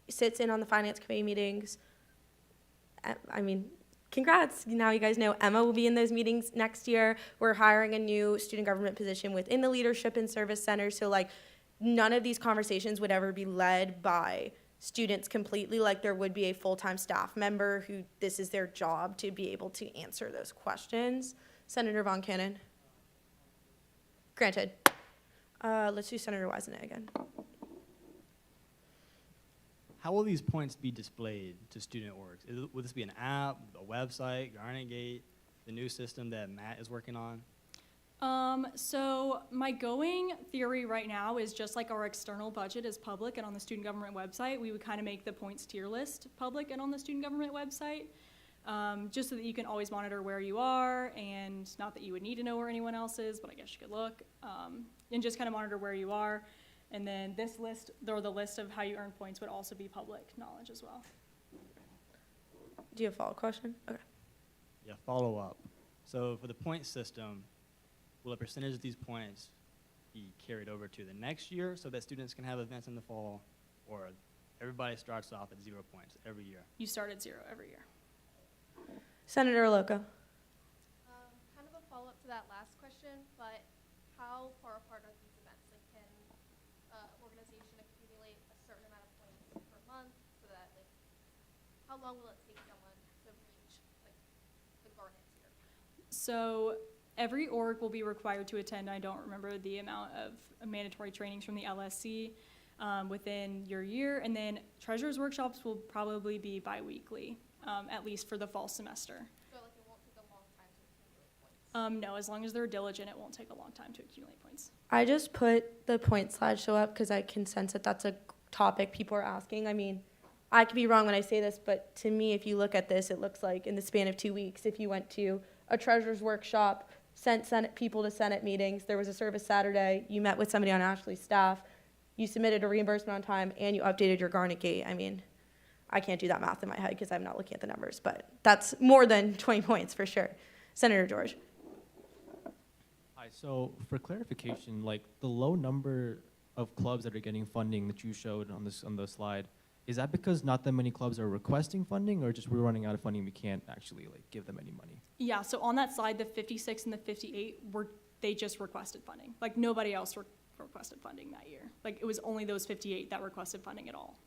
sits in on the Finance Committee meetings. I mean, congrats. Now you guys know Emma will be in those meetings next year. We're hiring a new student government position within the Leadership and Service Center. So, like, none of these conversations would ever be led by students completely. Like, there would be a full-time staff member who this is their job to be able to answer those questions. Senator Von Cannon. Granted. Let's do Senator Wisenet again. How will these points be displayed to student orgs? Will this be an app, a website, Garnet Gate, the new system that Matt is working on? So my going theory right now is just like our external budget is public and on the student government website, we would kind of make the points tier list public and on the student government website, just so that you can always monitor where you are, and not that you would need to know where anyone else is, but I guess you could look, and just kind of monitor where you are. And then this list, or the list of how you earn points, would also be public knowledge as well. Do you have a follow-up question? Okay. Yeah, follow up. So for the point system, will a percentage of these points be carried over to the next year so that students can have events in the fall, or everybody starts off at 0 points every year? You start at 0 every year. Senator Aloka. Kind of a follow-up to that last question, but how far apart are these events? Like, can organization accumulate a certain amount of points per month so that, like, how long will it take someone to reach, like, the Garnet tier? So every org will be required to attend, I don't remember the amount of mandatory trainings from the LSC within your year, and then treasurer's workshops will probably be bi-weekly, at least for the fall semester. So, like, it won't take a long time to accumulate points? No, as long as they're diligent, it won't take a long time to accumulate points. I just put the point slideshow up because I can sense that that's a topic people are asking. I mean, I could be wrong when I say this, but to me, if you look at this, it looks like in the span of 2 weeks, if you went to a treasurer's workshop, sent Senate people to Senate meetings, there was a service Saturday, you met with somebody on Ashley's staff, you submitted a reimbursement on time, and you updated your Garnet Gate. I mean, I can't do that math in my head because I'm not looking at the numbers, but that's more than 20 points for sure. Senator George. Hi, so for clarification, like the low number of clubs that are getting funding that you showed on the slide, is that because not that many clubs are requesting funding, or just we're running out of funding, we can't actually like give them any money? Yeah, so on that slide, the 56 and the 58 they just requested funding. Like, nobody else requested funding that year. Like, it was only those 58 that requested funding at all.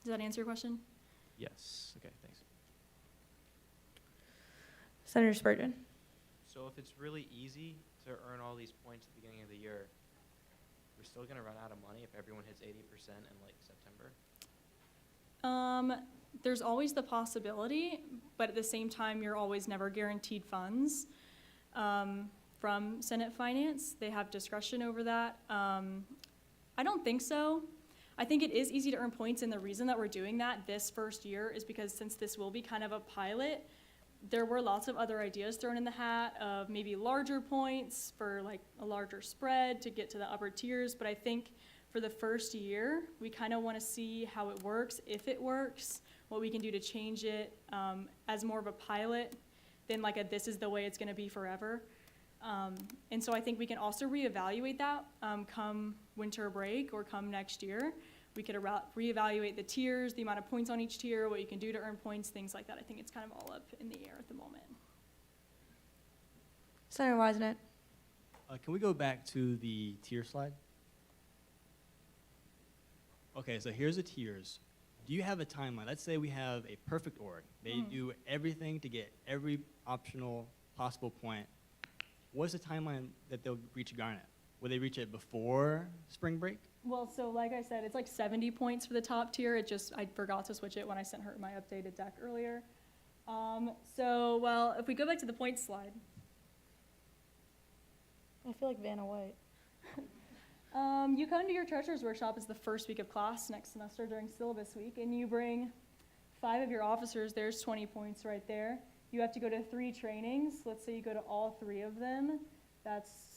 Does that answer your question? Yes. Okay, thanks. Senator Spurgeon. So if it's really easy to earn all these points at the beginning of the year, we're still gonna run out of money if everyone hits 80% in like September? There's always the possibility, but at the same time, you're always never guaranteed funds. from Senate Finance. They have discretion over that. I don't think so. I think it is easy to earn points, and the reason that we're doing that this first year is because since this will be kind of a pilot, there were lots of other ideas thrown in the hat of maybe larger points for like a larger spread to get to the upper tiers, but I think for the first year, we kind of want to see how it works, if it works, what we can do to change it as more of a pilot than like a this is the way it's going to be forever. And so I think we can also reevaluate that come winter break or come next year. We could reevaluate the tiers, the amount of points on each tier, what you can do to earn points, things like that. I think it's kind of all up in the air at the moment. Senator Weisenett. Can we go back to the tier slide? Okay, so here's the tiers. Do you have a timeline? Let's say we have a perfect org. They do everything to get every optional possible point. What's the timeline that they'll reach Garnet? Will they reach it before spring break? Well, so like I said, it's like 70 points for the top tier. I forgot to switch it when I sent her my updated deck earlier. Well, if we go back to the points slide. I feel like Vanna White. You come to your treasurer's workshop as the first week of class next semester during syllabus week, and you bring 5 of your officers. There's 20 points right there. You have to go to 3 trainings. Let's say you go to all 3 of them. That's,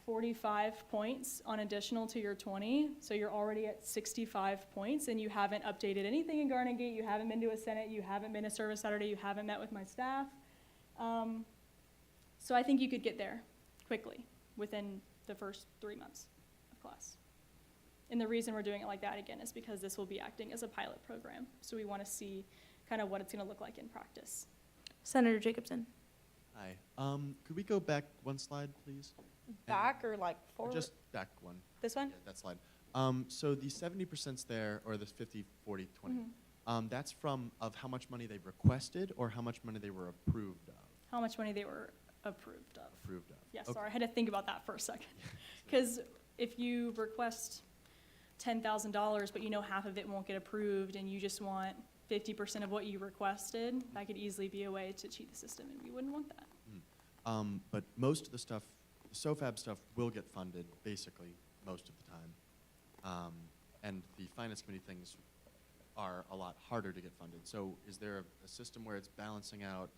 45 points on additional to your 20. So you're already at 65 points, and you haven't updated anything in Garnet Gate. You haven't been to a Senate. You haven't been to Service Saturday. You haven't met with my staff. So I think you could get there quickly within the first 3 months of class. And the reason we're doing it like that, again, is because this will be acting as a pilot program. So we want to see kind of what it's going to look like in practice. Senator Jacobson. Hi. Could we go back one slide, please? Back or like Or forward? just back one. This one? Yeah, that slide. So the 70%'s there, or the 50, 40, 20, that's from of how much money they requested or how much money they were approved of? How much money they were approved of. Approved of. Yeah, Okay. sorry, I had to think about that for a second. Because if you request $10,000, but you know half of it won't get approved, and you just want 50% of what you requested, that could easily be a way to cheat the system, and we wouldn't want that. But most of the stuff, the SOFAB stuff will get funded, basically, most of the time. And the Finance Committee things are a lot harder to get funded. So is there a system where it's balancing out,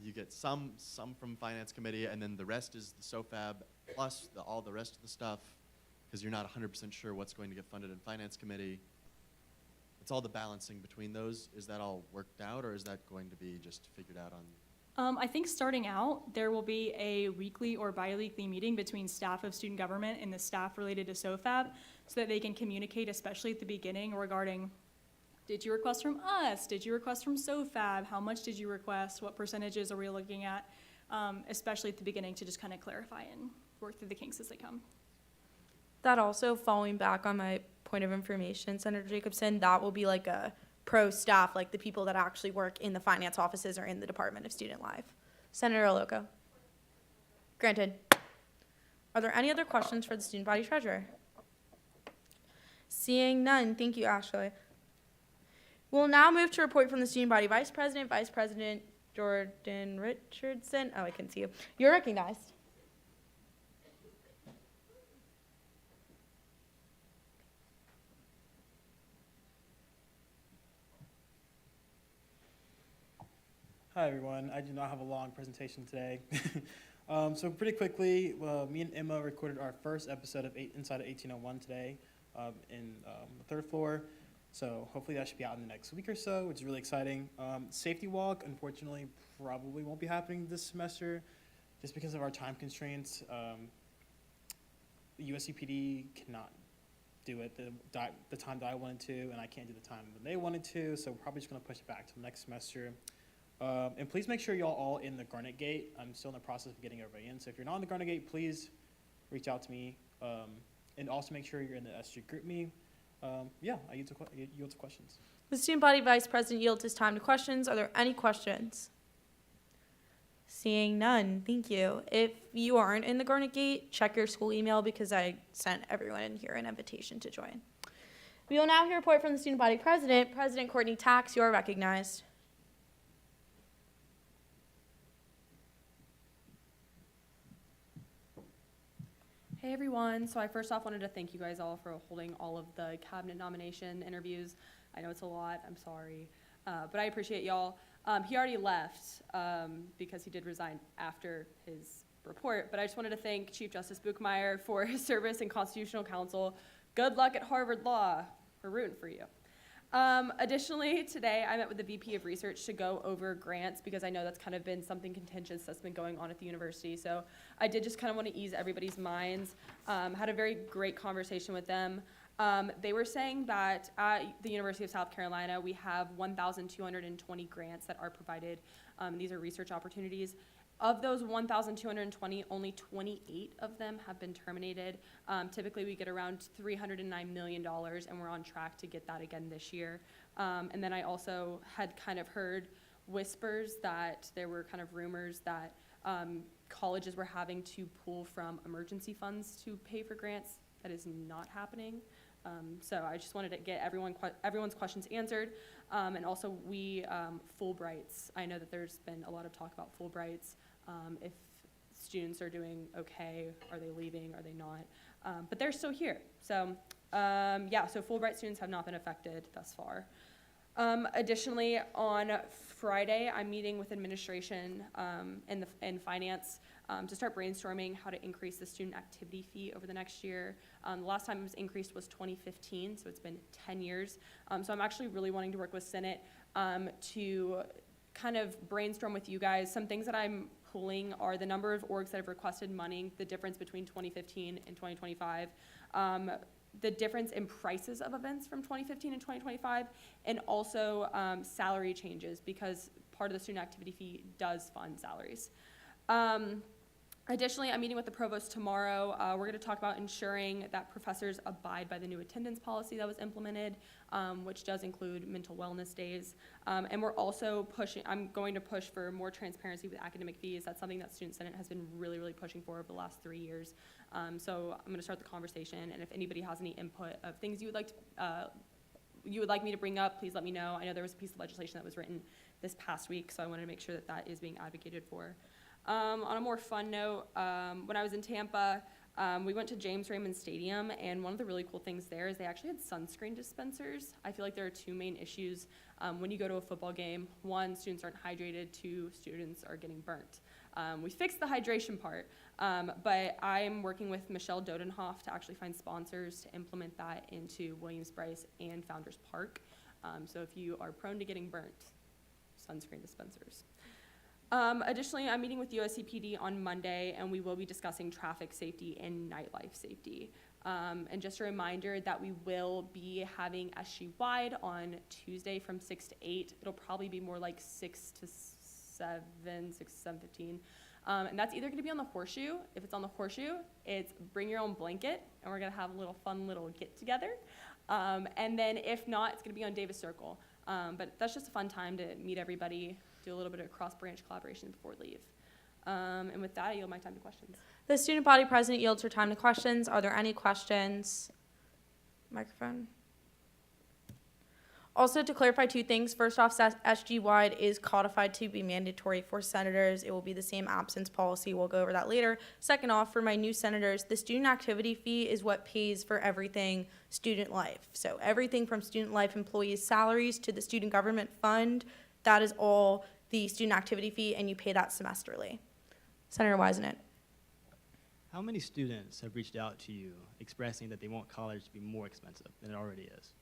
you get some from Finance Committee, and then the rest is the SOFAB, plus all the rest of the stuff, because you're not 100% sure what's going to get funded in Finance Committee? It's all the balancing between those. Is that all worked out, or is that going to be just figured out on? I think starting out, there will be a weekly or bi-weekly meeting between staff of student government and the staff related to SOFAB so that they can communicate, especially at the beginning, regarding, did you request from us? Did you request from SOFAB? How much did you request? What percentages are we looking at? Especially at the beginning, to just kind of clarify and work through the kinks as they come. That also, following back on my point of information, Senator Jacobson, that will be like a pro staff, like the people that actually work in the finance offices or in the Department of Student Life. Senator Oloco. Granted. Are there any other questions for the student body treasurer? Seeing none, thank you, Ashley. We'll now move to report from the student body vice president, Vice President Jordan Richardson. Oh, I couldn't see you. You're recognized. Hi, everyone. I do not have a long presentation today. So pretty quickly, me and Emma recorded our first episode of Inside of 1801 today in the 3rd floor. So hopefully that should be out in the next week or so, which is really exciting. Safety walk, unfortunately, probably won't be happening this semester just because of our time constraints. USCPD cannot do it the time that I wanted to, and I can't do the time when they wanted to, so we're probably just going to push it back to next semester. And please make sure y'all all in the Garnet Gate. I'm still in the process of getting everybody in, so if you're not in the Garnet Gate, please reach out to me. And also make sure you're in the SG group me. Yeah, I yield to questions. The student body vice president yields his time to questions. Are there any questions? Seeing none, thank you. If you aren't in the Garnet Gate, check your school email because I sent everyone in here an invitation to join. We will now hear a report from the student body president. President Courtney Tax, you are recognized. Hey everyone, so I first off wanted to thank you guys all for holding all of the cabinet nomination interviews. I know it's a lot, I'm sorry, but I appreciate y'all. He already left because he did resign after his report, but I just wanted to thank Chief Justice Buchmeyer for his service in Constitutional Council. Good luck at Harvard Law, we're rooting for you. Additionally, today I met with the VP of Research to go over grants because I know that's kind of been something contentious that's been going on at the university. So I did just kind of want to ease everybody's minds. Had a very great conversation with them. They were saying that at the University of South Carolina, we have 1,220 grants that are provided. These are research opportunities. Of those 1,220, only 28 of them have been terminated. Typically, we get around $309 million, and we're on track to get that again this year. And then I also had kind of heard whispers that there were kind of rumors that colleges were having to pull from emergency funds to pay for grants. That is not happening. So I just wanted to get everyone's questions answered. And also Fulbrights. I know that there's been a lot of talk about Fulbrights. If students are doing okay, are they leaving, are they not? But they're still here. So yeah, so Fulbright students have not been affected thus far. Additionally, on Friday, I'm meeting with administration and finance to start brainstorming how to increase the student activity fee over the next year. The last time it was increased was 2015, so it's been 10 years. So I'm actually really wanting to work with Senate to kind of brainstorm with you guys. Some things that I'm pulling are the number of orgs that have requested money, the difference between 2015 and 2025, the difference in prices of events from 2015 and 2025, and also salary changes because part of the student activity fee does fund salaries. Additionally, I'm meeting with the provost tomorrow. We're going to talk about ensuring that professors abide by the new attendance policy that was implemented, which does include mental wellness days. And we're also I'm going to push for more transparency with academic fees. That's something that Student Senate has been really, really pushing for over the last 3 years. So I'm going to start the conversation, and if anybody has any input of things you would like me to bring up, please let me know. I know there was a piece of legislation that was written this past week, so I wanted to make sure that that is being advocated for. On a more fun note, when I was in Tampa, we went to James Raymond Stadium, and one of the really cool things there is they actually had sunscreen dispensers. I feel like there are two main issues when you go to a football game. One, students aren't hydrated. Two, students are getting burnt. We fixed the hydration part, but I'm working with Michelle Dodenhoff to actually find sponsors to implement that into Williams-Brice and Founders Park. So if you are prone to getting burnt, sunscreen dispensers. Additionally, I'm meeting with USCPD on Monday, and we will be discussing traffic safety and nightlife safety. And just a reminder that we will be having SG-wide on Tuesday from 6 to 8. It'll probably be more like 6 to 7:15. And that's either going to be on the Horseshoe. If it's on the Horseshoe, it's bring your own blanket, and we're going to have a fun little get-together. And then if not, it's going to be on Davis Circle. But that's just a fun time to meet everybody, do a little bit of cross-branch collaboration before we leave. And with that, I yield my time to questions. The student body president yields her time to questions. Are there any questions? Microphone. Also, to clarify two things, first off, SG-wide is codified to be mandatory for senators. It will be the same absence policy. We'll go over that later. Second off, for my new senators, the student activity fee is what pays for everything student life. So everything from student life employees' salaries to the student government fund, that is all the student activity fee, and you pay that semesterly. Senator Wisenet. How many students have reached out to you expressing that they want college to be more expensive than it already is?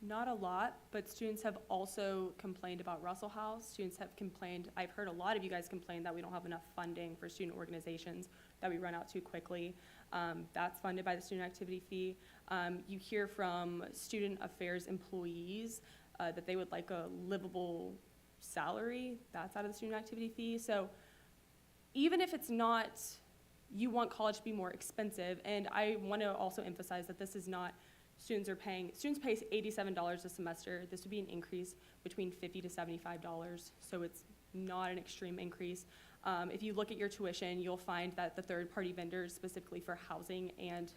Not a lot, but students have also complained about Russell House. Students have complained, I've heard a lot of you guys complain that we don't have enough funding for student organizations, that we run out too quickly. That's funded by the student activity fee. You hear from student affairs employees that they would like a livable salary. That's out of the student activity fee. So even if it's not, you want college to be more expensive, and I want to also emphasize that this is not, students pay $87 a semester. This would be an increase between $50 to $75, so it's not an extreme increase. If you look at your tuition, you'll find that the third-party vendors, specifically for housing and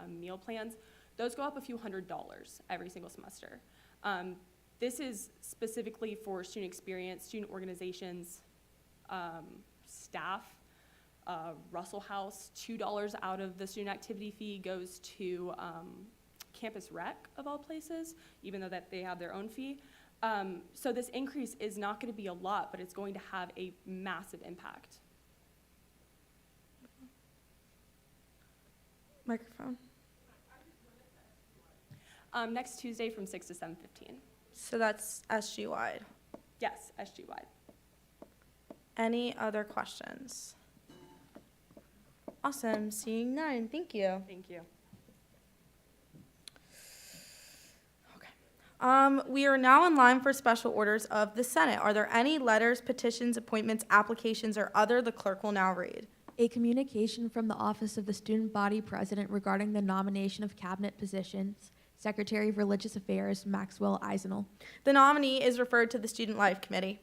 meal plans, those go up a few $100s every single semester. This is specifically for student experience, student organizations, staff. Russell House, $2 out of the student activity fee goes to Campus Rec, of all places, even though that they have their own fee. So this increase is not going to be a lot, but it's going to have a massive impact. Microphone. Next Tuesday from 6 to 7:15. So that's SG wide. Yes, SG wide. Any other questions? Awesome, seeing none, thank you. Thank you. We are now in line for special orders of the Senate. Are there any letters, petitions, appointments, applications, or other the clerk will now read? A communication from the Office of the Student Body President regarding the nomination of cabinet positions. Secretary of Religious Affairs, Maxwell Eisenel. The nominee is referred to the Student Life Committee.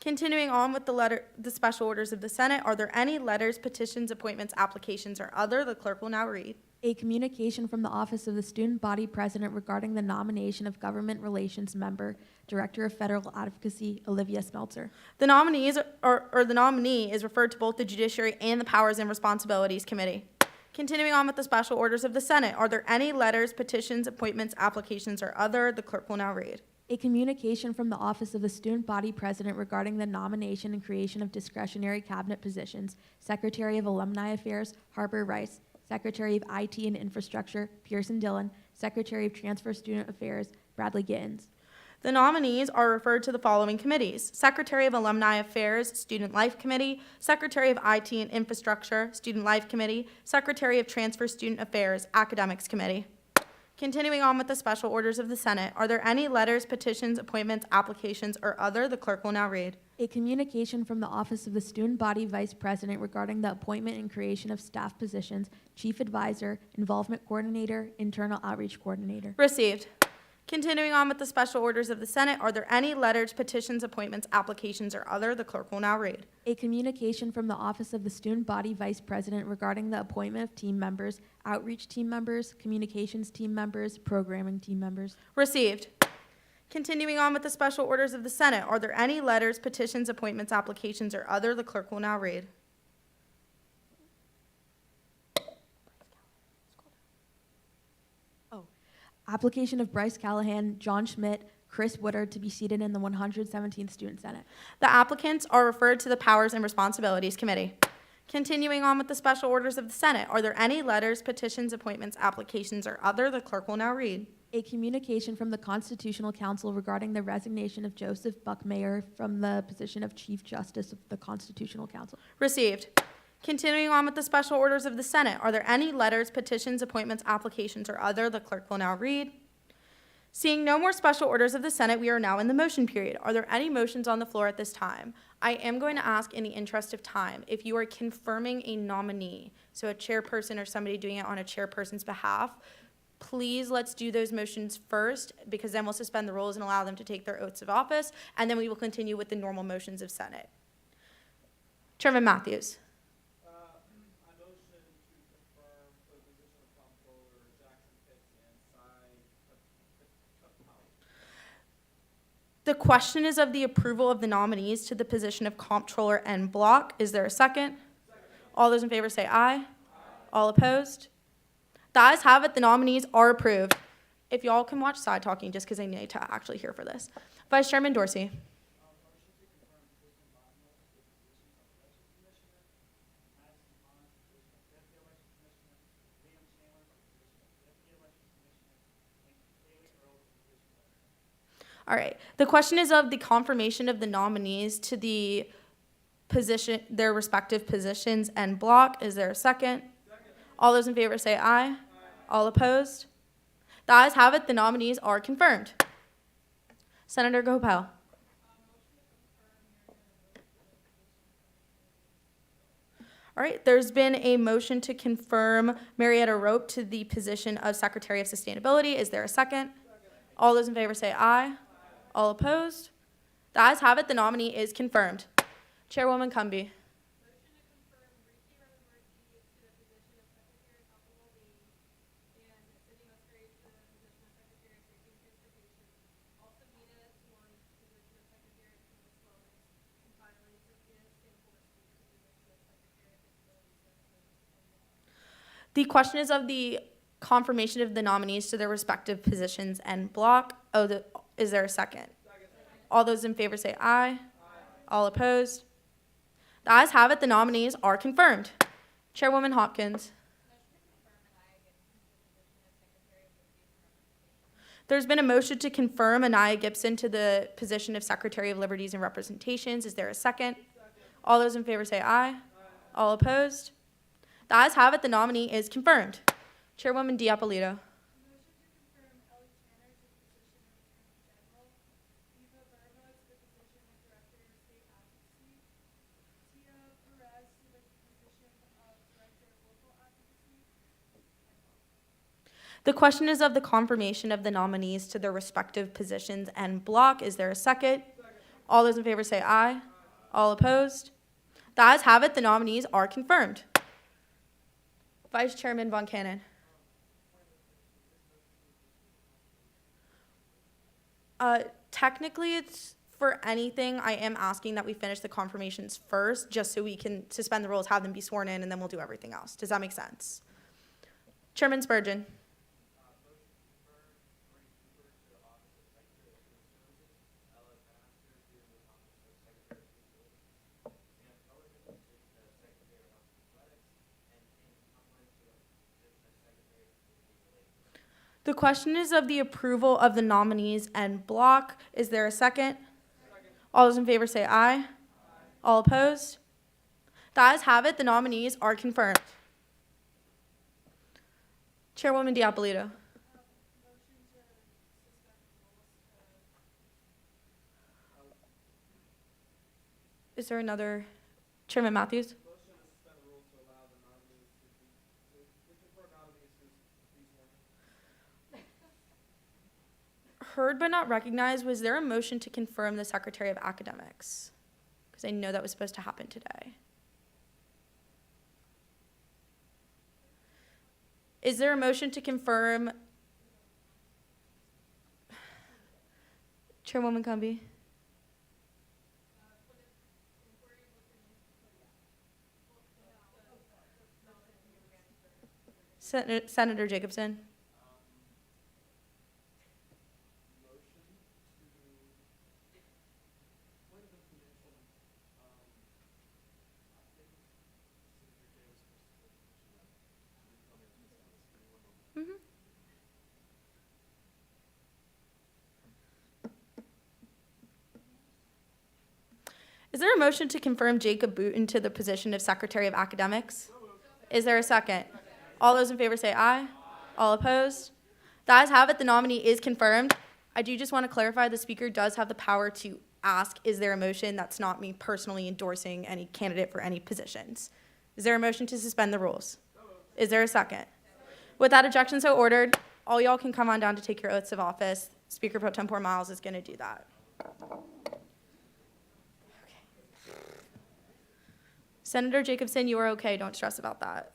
Continuing on with the special orders of the Senate, are there any letters, petitions, appointments, applications, or other the clerk will now read? A communication from the Office of the Student Body President regarding the nomination of Government Relations Member, Director of Federal Advocacy, Olivia Smeltzer. The nominees or the nominee is referred to both the Judiciary and the Powers and Responsibilities Committee. Continuing on with the special orders of the Senate, are there any letters, petitions, appointments, applications, or other the clerk will now read? A communication from the Office of the Student Body President regarding the nomination and creation of discretionary cabinet positions, Secretary of Alumni Affairs, Harper Rice, Secretary of IT and Infrastructure, Pearson Dillon, Secretary of Transfer Student Affairs, Bradley Gittens. The nominees are referred to the following committees: Secretary of Alumni Affairs, Student Life Committee; Secretary of IT and Infrastructure, Student Life Committee; Secretary of Transfer Student Affairs, Academics Committee. Continuing on with the special orders of the Senate, are there any letters, petitions, appointments, applications, or other the clerk will now read? A communication from the Office of the Student Body Vice President regarding the appointment and creation of staff positions, Chief Advisor, Involvement Coordinator, Internal Outreach Coordinator. Received. Continuing on with the special orders of the Senate, are there any letters, petitions, appointments, applications, or other the clerk will now read? A communication from the Office of the Student Body Vice President regarding the appointment of team members, outreach team members, communications team members, programming team members. Received. Continuing on with the special orders of the Senate, are there any letters, petitions, appointments, applications, or other the clerk will now read? Application of Bryce Callahan, John Schmidt, Chris Woodard to be seated in the 117th Student Senate. The applicants are referred to the Powers and Responsibilities Committee. Continuing on with the special orders of the Senate, are there any letters, petitions, appointments, applications, or other the clerk will now read? A communication from the Constitutional Council regarding the resignation of Joseph Buckmayer from the position of Chief Justice of the Constitutional Council. Received. Continuing on with the special orders of the Senate, are there any letters, petitions, appointments, applications, or other the clerk will now read? Seeing no more special orders of the Senate, we are now in the motion period. Are there any motions on the floor at this time? I am going to ask, in the interest of time, if you are confirming a nominee, so a chairperson or somebody doing it on a chairperson's behalf, please let's do those motions first, because then we'll suspend the rules and allow them to take their oaths of office, and then we will continue with the normal motions of Senate. Chairman Matthews. The question is of the approval of the nominees to the position of Comptroller and Block. Is there a second? All those in favor say aye. All opposed? The ayes have it. The nominees are approved. If y'all can watch side talking, just because I need to actually hear for this. Vice Chairman Dorsey. All right. The question is of the confirmation of the nominees to the position, their respective positions and block. Is there a second? All those in favor say aye. All opposed? The ayes have it. The nominees are confirmed. Senator Gopal. All right, there's been a motion to confirm Marietta Rope to the position of Secretary of Sustainability. Is there a second? All those in favor say aye. All opposed? The ayes have it. The nominee is confirmed. Chairwoman Cumby. The question is of the confirmation of the nominees to their respective positions and block. Is there a second? All those in favor say aye. All opposed? The ayes have it. The nominees are confirmed. Chairwoman Hopkins. There's been a motion to confirm Anaya Gibson to the position of Secretary of Liberties and Representations. Is there a second? All those in favor say aye. All opposed? The ayes have it. The nominee is confirmed. Chairwoman Diapolito. The question is of the confirmation of the nominees to their respective positions and block. Is there a second? All those in favor say aye. All opposed? The ayes have it. The nominees are confirmed. Vice Chairman Von Cannon. Technically, it's for anything. I am asking that we finish the confirmations first, just so we can suspend the rules, have them be sworn in, and then we'll do everything else. Does that make sense? Chairman Spurgeon. The question is of the approval of the nominees and block. Is there a second? All those in favor say aye. All opposed? The ayes have it. The nominees are confirmed. Chairwoman Diapolito. Is there another? Chairman Matthews? Heard but not recognized. Was there a motion to confirm the Secretary of Academics? Because I know that was supposed to happen today. Is there a motion to confirm? Chairwoman Cumby? Senator Jacobson? Is there a motion to confirm Jacob Booten to the position of Secretary of Academics? Is there a second? All those in favor say aye. All opposed? The ayes have it. The nominee is confirmed. I do just want to clarify the speaker does have the power to ask, is there a motion? That's not me personally endorsing any candidate for any positions. Is there a motion to suspend the rules? Is there a second? Without objection so ordered, all y'all can come on down to take your oaths of office. Speaker Pro Tempore Miles is going to do that. Senator Jacobson, you are okay. Don't stress about that.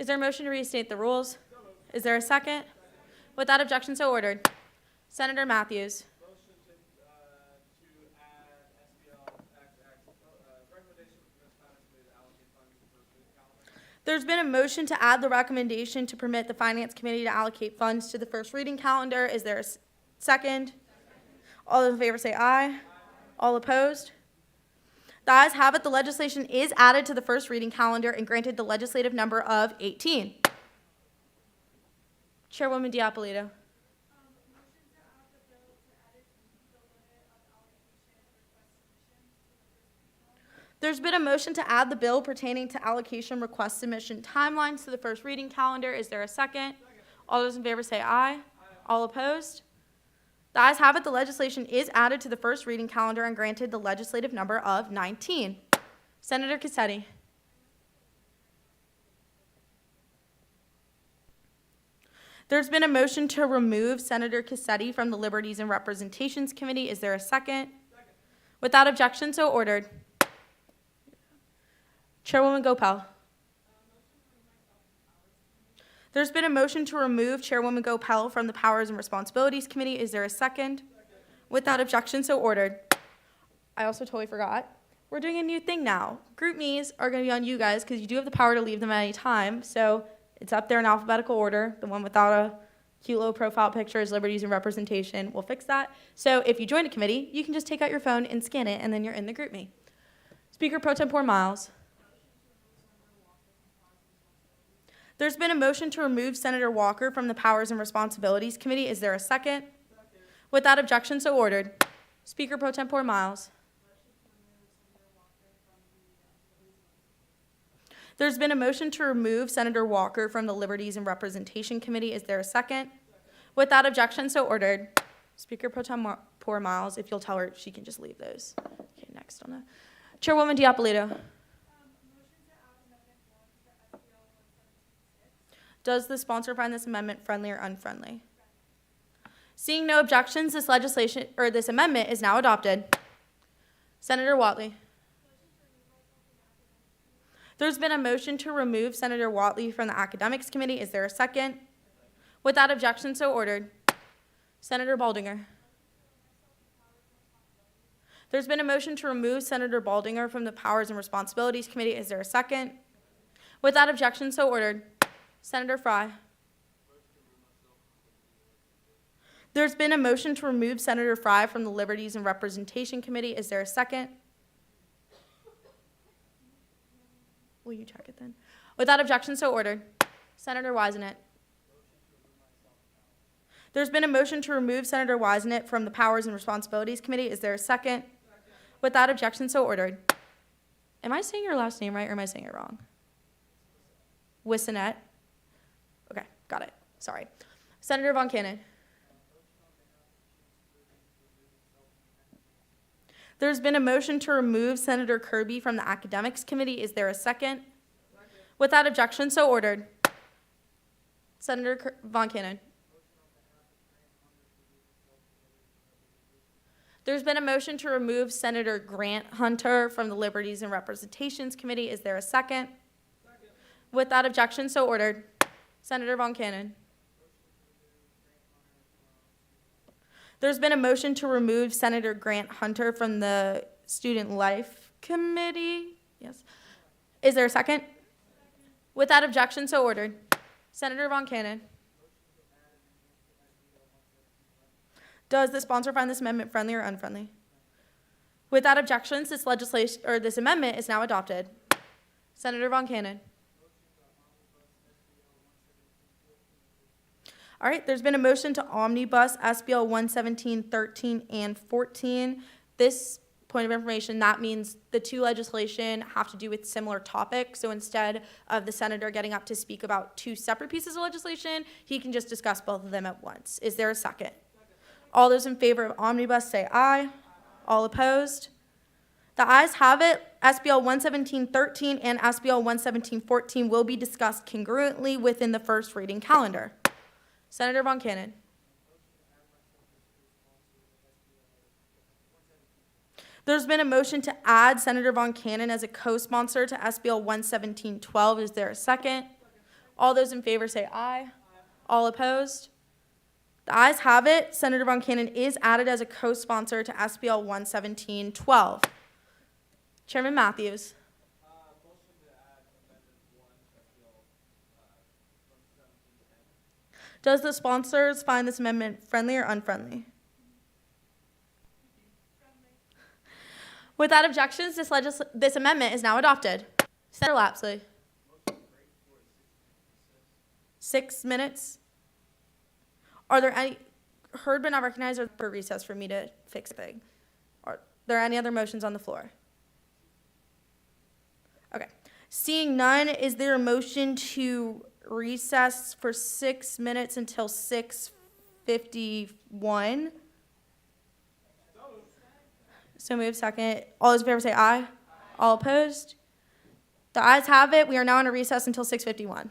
Is there a motion to restate the rules? Is there a second? Without objection, so ordered. Senator Matthews. There's been a motion to add the recommendation to permit the Finance Committee to allocate funds to the first reading calendar. Is there a second? All those in favor say aye. All opposed? The ayes have it. The legislation is added to the first reading calendar and granted the legislative number of 18. Chairwoman Diapolito. There's been a motion to add the bill pertaining to allocation request submission timelines to the first reading calendar. Is there a second? All those in favor say aye. All opposed? The ayes have it. The legislation is added to the first reading calendar and granted the legislative number of 19. Senator Cassetti. There's been a motion to remove Senator Cassetti from the Liberties and Representations Committee. Is there a second? Without objection, so ordered. Chairwoman Gopal. There's been a motion to remove Chairwoman Gopal from the Powers and Responsibilities Committee. Is there a second? Without objection, so ordered. I also totally forgot. We're doing a new thing now. Group me's are going to be on you guys because you do have the power to leave them at any time. So it's up there in alphabetical order. The one without a cute little profile picture is Liberties and Representation. We'll fix that. So if you join a committee, you can just take out your phone and scan it, and then you're in the group me. Speaker Pro Tempore Miles. There's been a motion to remove Senator Walker from the Powers and Responsibilities Committee. Is there a second? Without objection, so ordered. Speaker Pro Tempore Miles. There's been a motion to remove Senator Walker from the Liberties and Representation Committee. Is there a second? Without objection, so ordered. Speaker Pro Tempore Miles, if you'll tell her she can just leave those. Okay, next on the Chairwoman Diapolito. Does the sponsor find this amendment friendly or unfriendly? Seeing no objections, this amendment is now adopted. Senator Whatley. There's been a motion to remove Senator Whatley from the Academics Committee. Is there a second? Without objection, so ordered. Senator Baldinger. There's been a motion to remove Senator Baldinger from the Powers and Responsibilities Committee. Is there a second? Without objection, so ordered. Senator Fry. There's been a motion to remove Senator Fry from the Liberties and Representation Committee. Is there a second? Will you check it then? Without objection, so ordered. Senator Wisenet. There's been a motion to remove Senator Wisenet from the Powers and Responsibilities Committee. Is there a second? Without objection, so ordered. Am I saying your last name right or am I saying it wrong? Wisenet. Okay, got it. Sorry. Senator Von Cannon. There's been a motion to remove Senator Kirby from the Academics Committee. Is there a second? Without objection, so ordered. Senator Von Cannon. There's been a motion to remove Senator Grant Hunter from the Liberties and Representations Committee. Is there a second? Without objection, so ordered. Senator Von Cannon. There's been a motion to remove Senator Grant Hunter from the Student Life Committee. Yes. Is there a second? Without objection, so ordered. Senator Von Cannon. Does the sponsor find this amendment friendly or unfriendly? Without objections, this amendment is now adopted. Senator Von Cannon. All right, there's been a motion to omnibus SBL 117, 13, and 14. This point of information, that means the two legislation have to do with similar topics. So instead of the senator getting up to speak about two separate pieces of legislation, he can just discuss both of them at once. Is there a second? All those in favor of omnibus say aye. All opposed? The ayes have it. SBL 117-13 and SBL 117-14 will be discussed congruently within the first reading calendar. Senator Von Cannon. There's been a motion to add Senator Von Cannon as a co-sponsor to SBL 117-12. Is there a second? All those in favor say aye. All opposed? The ayes have it. Senator Von Cannon is added as a co-sponsor to SBL 11712. Chairman Matthews. Does the sponsors find this amendment friendly or unfriendly? Without objections, this amendment is now adopted. Senator Lapsley. 6 minutes. Are there any, heard but not recognized, or for recess for me to fix a thing? Are there any other motions on the floor? Okay. Seeing none, is there a motion to recess for 6 minutes until 6:51? So move, second. All those in favor say aye. All opposed? The ayes have it. We are now in a recess until 6:51.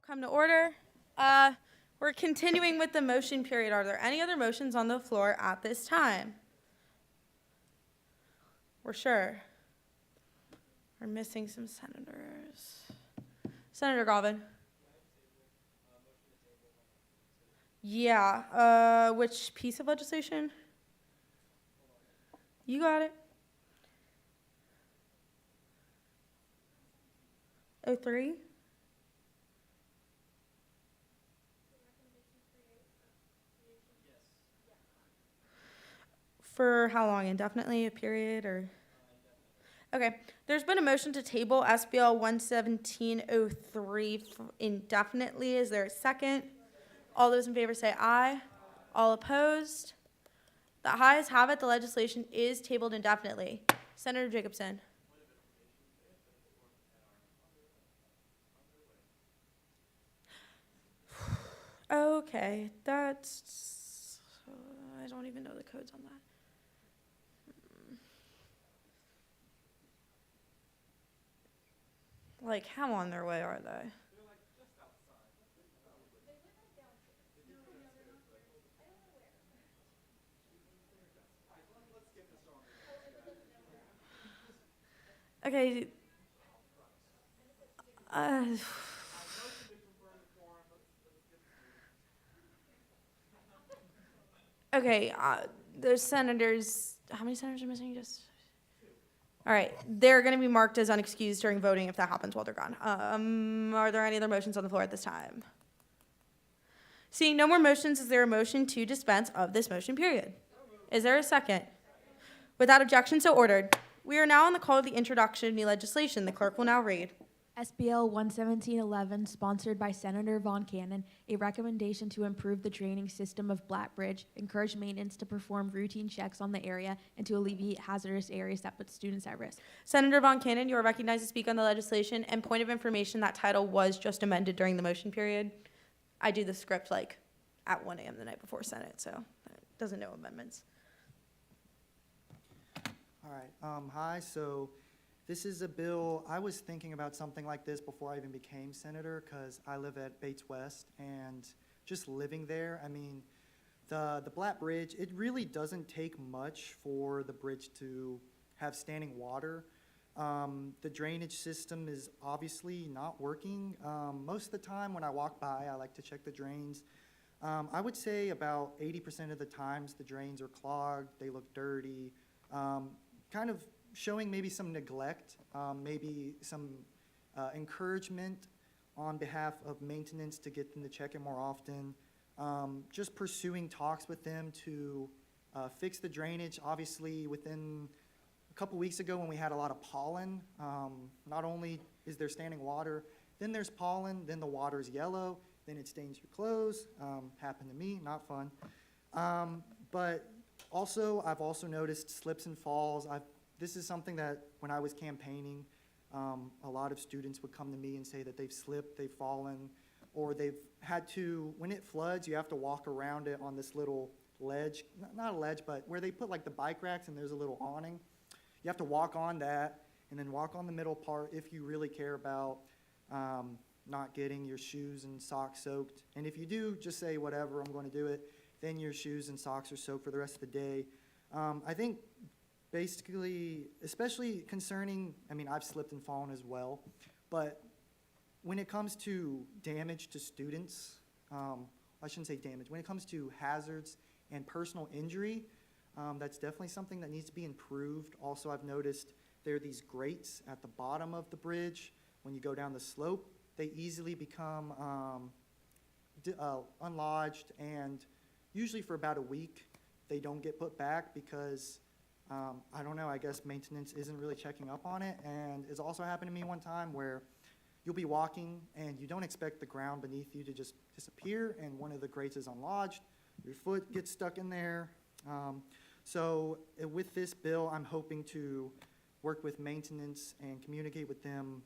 Come to order. We're continuing with the motion period. Are there any other motions on the floor at this time? We're sure. We're missing some senators. Senator Galvin. Yeah, which piece of legislation? You got it. 03? For how long? Indefinitely, a period, or? Okay, there's been a motion to table SBL 11703 indefinitely. Is there a second? All those in favor say aye. All opposed? The ayes have it. The legislation is tabled indefinitely. Senator Jacobson. Okay, that's, I don't even know the codes on that. Like, how on their way are they? Okay. Okay, those senators, how many senators are missing? Just. All right, they're going to be marked as unexcused during voting if that happens while they're gone. Are there any other motions on the floor at this time? Seeing no more motions, is there a motion to dispense of this motion period? Is there a second? Without objection, so ordered. We are now on the call of the introduction of new legislation. The clerk will now read. SBL 11711, sponsored by Senator Von Cannon, a recommendation to improve the draining system of Black Bridge, encourage maintenance to perform routine checks on the area, and to alleviate hazardous areas that put students at risk. Senator Von Cannon, you are recognized to speak on the legislation. And point of information, that title was just amended during the motion period. I do the script like at 1 a.m. the night before Senate, so it doesn't know amendments. All right, hi, so this is a bill, I was thinking about something like this before I even became senator, because I live at Bates West, and just living there, I mean, the Black Bridge, it really doesn't take much for the bridge to have standing water. The drainage system is obviously not working. Most of the time when I walk by, I like to check the drains. I would say about 80% of the times the drains are clogged, they look dirty, kind of showing maybe some neglect, maybe some encouragement on behalf of maintenance to get them to check it more often. Just pursuing talks with them to fix the drainage. Obviously, within a couple weeks ago when we had a lot of pollen, not only is there standing water, then there's pollen, then the water's yellow, then it stains your clothes. Happened to me, not fun. But also, I've also noticed slips and falls. This is something that when I was campaigning, a lot of students would come to me and say that they've slipped, they've fallen, or they've had to, when it floods, you have to walk around it on this little ledge, not a ledge, but where they put like the bike racks and there's a little awning. You have to walk on that and then walk on the middle part if you really care about not getting your shoes and socks soaked. And if you do, just say whatever, I'm going to do it, then your shoes and socks are soaked for the rest of the day. I think basically, especially concerning, I mean, I've slipped and fallen as well, but when it comes to damage to students, I shouldn't say damage, when it comes to hazards and personal injury, that's definitely something that needs to be improved. Also, I've noticed there are these grates at the bottom of the bridge. When you go down the slope, they easily become unlodged, and usually for about a week, they don't get put back because I don't know, I guess maintenance isn't really checking up on it. And it's also happened to me one time where you'll be walking and you don't expect the ground beneath you to just disappear, and one of the grates is unlodged, your foot gets stuck in there. So with this bill, I'm hoping to work with maintenance and communicate with them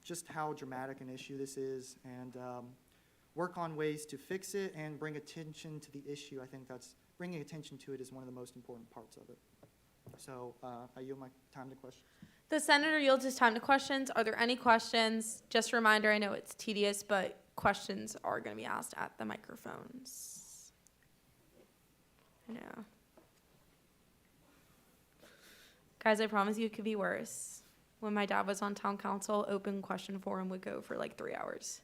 just how dramatic an issue this is, and work on ways to fix it and bring attention to the issue. I think that's bringing attention to it is one of the most important parts of it. So I yield my time to questions. The senator yields his time to questions. Are there any questions? Just a reminder, I know it's tedious, but questions are going to be asked at the microphones. I know. Guys, I promise you it could be worse. When my dad was on town council, open question forum would go for like 3 hours.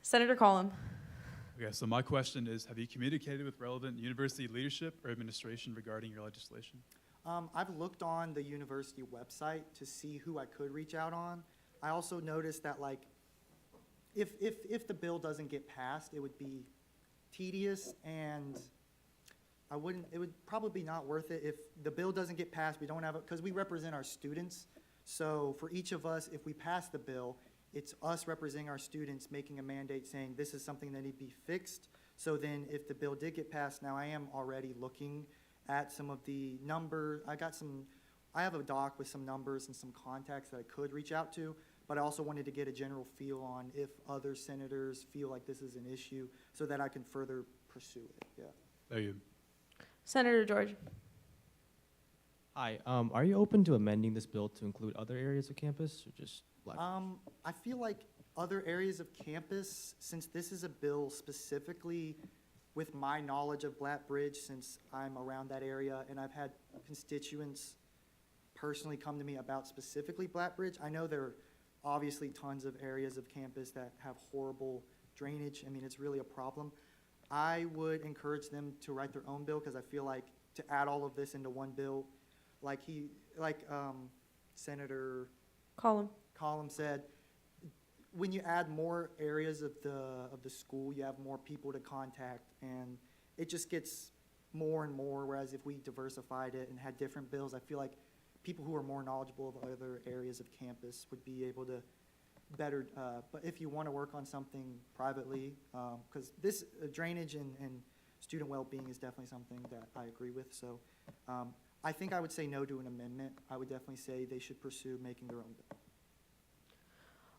Senator Collum. Okay, so my question is, have you communicated with relevant university leadership or administration regarding your legislation? I've looked on the university website to see who I could reach out on. I also noticed that, like, if the bill doesn't get passed, it would be tedious, and it would probably be not worth it. If the bill doesn't get passed, we don't have it, because we represent our students. So for each of us, if we pass the bill, it's us representing our students, making a mandate saying this is something that need to be fixed. So then if the bill did get passed, now I am already looking at some of the numbers. I have a doc with some numbers and some contacts that I could reach out to, but I also wanted to get a general feel on if other senators feel like this is an issue so that I can further pursue it, yeah. Thank you. Senator George. Hi, are you open to amending this bill to include other areas of campus or just Black? I feel like other areas of campus, since this is a bill specifically with my knowledge of Blackbridge, since I'm around that area, and I've had constituents personally come to me about specifically Blackbridge. I know there are obviously tons of areas of campus that have horrible drainage. I mean, it's really a problem. I would encourage them to write their own bill, because I feel like to add all of this into one bill, like Senator Collum said, when you add more areas of the school, you have more people to contact, and it just gets more and more, whereas if we diversified it and had different bills, I feel like people who are more knowledgeable of other areas of campus would be able to better, but if you want to work on something privately, because this drainage and student well-being is definitely something that I agree with, so I think I would say no to an amendment. I would definitely say they should pursue making their own bill.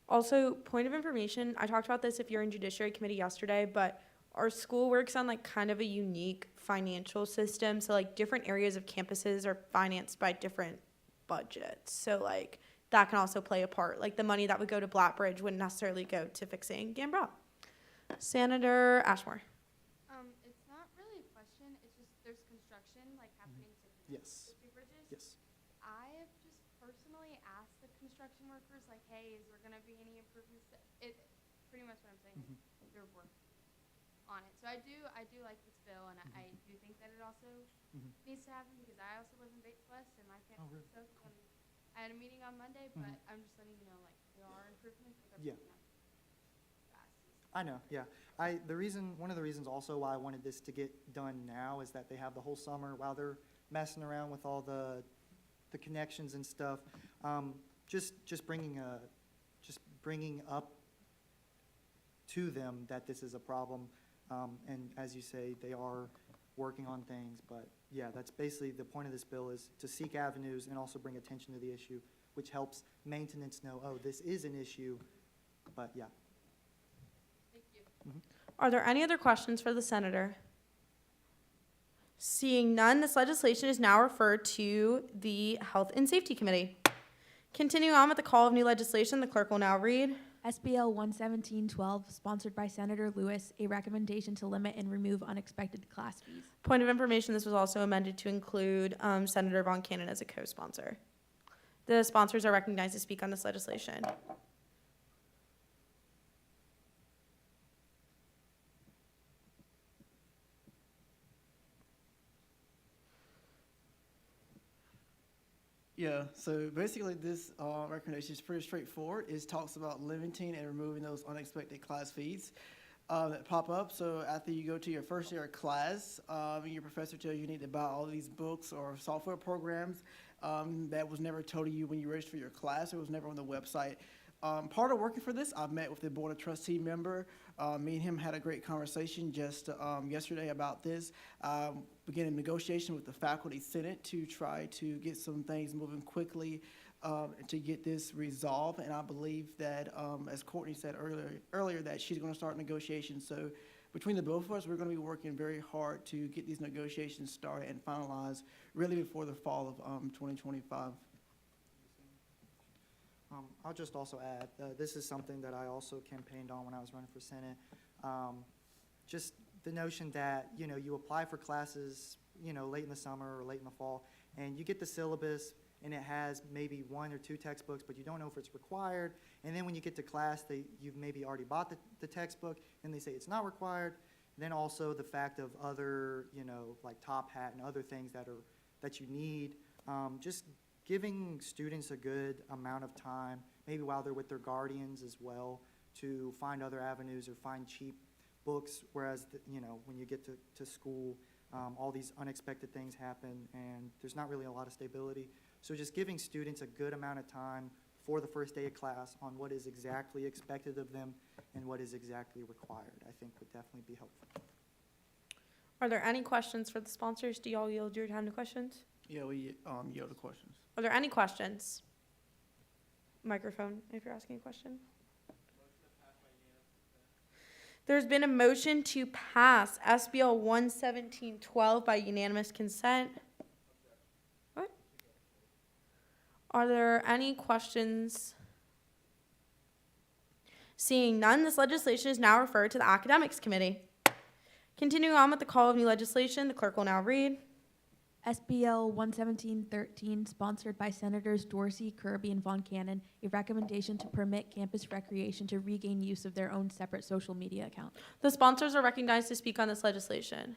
Also, point of information, I talked about this if you're in Judiciary Committee yesterday, but our school works on like kind of a unique financial system. So like different areas of campuses are financed by different budgets. So like that can also play a part. Like the money that would go to Blackbridge wouldn't necessarily go to fixing Gambrel. Senator Ashmore. It's not really a question, it's just there's construction like happening to Yes. the two bridges. Yes. I have just personally asked the construction workers, like, hey, is there gonna be any improvements? It, pretty much what I'm saying is your work on it. So I do like this bill, and I do think that it also needs to happen, because I also live in Bates West, and my campus is soaked. And I had a meeting on Monday, but I'm just letting you know, like, there are improvements, but they're Yeah. not fast. I know, yeah. One of the reasons also why I wanted this to get done now is that they have the whole summer while they're messing around with all the connections and stuff. Just bringing up to them that this is a problem. And as you say, they are working on things. But yeah, that's basically the point of this bill, is to seek avenues and also bring attention to the issue, which helps maintenance know, oh, this is an issue. But yeah. Thank you. Are there any other questions for the senator? Seeing none, this legislation is now referred to the Health and Safety Committee. Continuing on with the call of new legislation, the clerk will now read. SBL 11712, sponsored by Senator Lewis, a recommendation to limit and remove unexpected class fees. Point of information, this was also amended to include Senator Von Cannon as a co-sponsor. The sponsors are recognized to speak on this legislation. Yeah, so basically this recommendation is pretty straightforward. It talks about limiting and removing those unexpected class fees that pop up. So after you go to your first year of class, and your professor tells you need to buy all these books or software programs that was never told to you when you registered for your class. It was never on the website. Part of working for this, I've met with the Board of Trustee member. Me and him had a great conversation just yesterday about this. Beginning a negotiation with the Faculty Senate to try to get some things moving quickly to get this resolved. And I believe that, as Courtney said earlier, that she's going to start negotiations. So between the both of us, we're going to be working very hard to get these negotiations started and finalized really before the fall of 2025. I'll just also add, this is something that I also campaigned on when I was running for Senate. Just the notion that, you know, you apply for classes, you know, late in the summer or late in the fall, and you get the syllabus, and it has maybe 1 or 2 textbooks, but you don't know if it's required. And then when you get to class, you've maybe already bought the textbook, and they say it's not required. Then also the fact of other, you know, like Top Hat and other things that you need. Just giving students a good amount of time, maybe while they're with their guardians as well, to find other avenues or find cheap books, whereas, you know, when you get to school, all these unexpected things happen, and there's not really a lot of stability. So just giving students a good amount of time for the first day of class on what is exactly expected of them and what is exactly required, I think would definitely be helpful. Are there any questions for the sponsors? Do y'all yield your time to questions? Yeah, we yield to questions. Are there any questions? Microphone, if you're asking a question. There's been a motion to pass SBL 11712 by unanimous consent. What? Are there any questions? Seeing none, this legislation is now referred to the Academics Committee. Continuing on with the call of new legislation, the clerk will now read. SBL 11713, sponsored by Senators Dorsey, Kirby, and Von Cannon, a recommendation to permit campus recreation to regain use of their own separate social media account. The sponsors are recognized to speak on this legislation.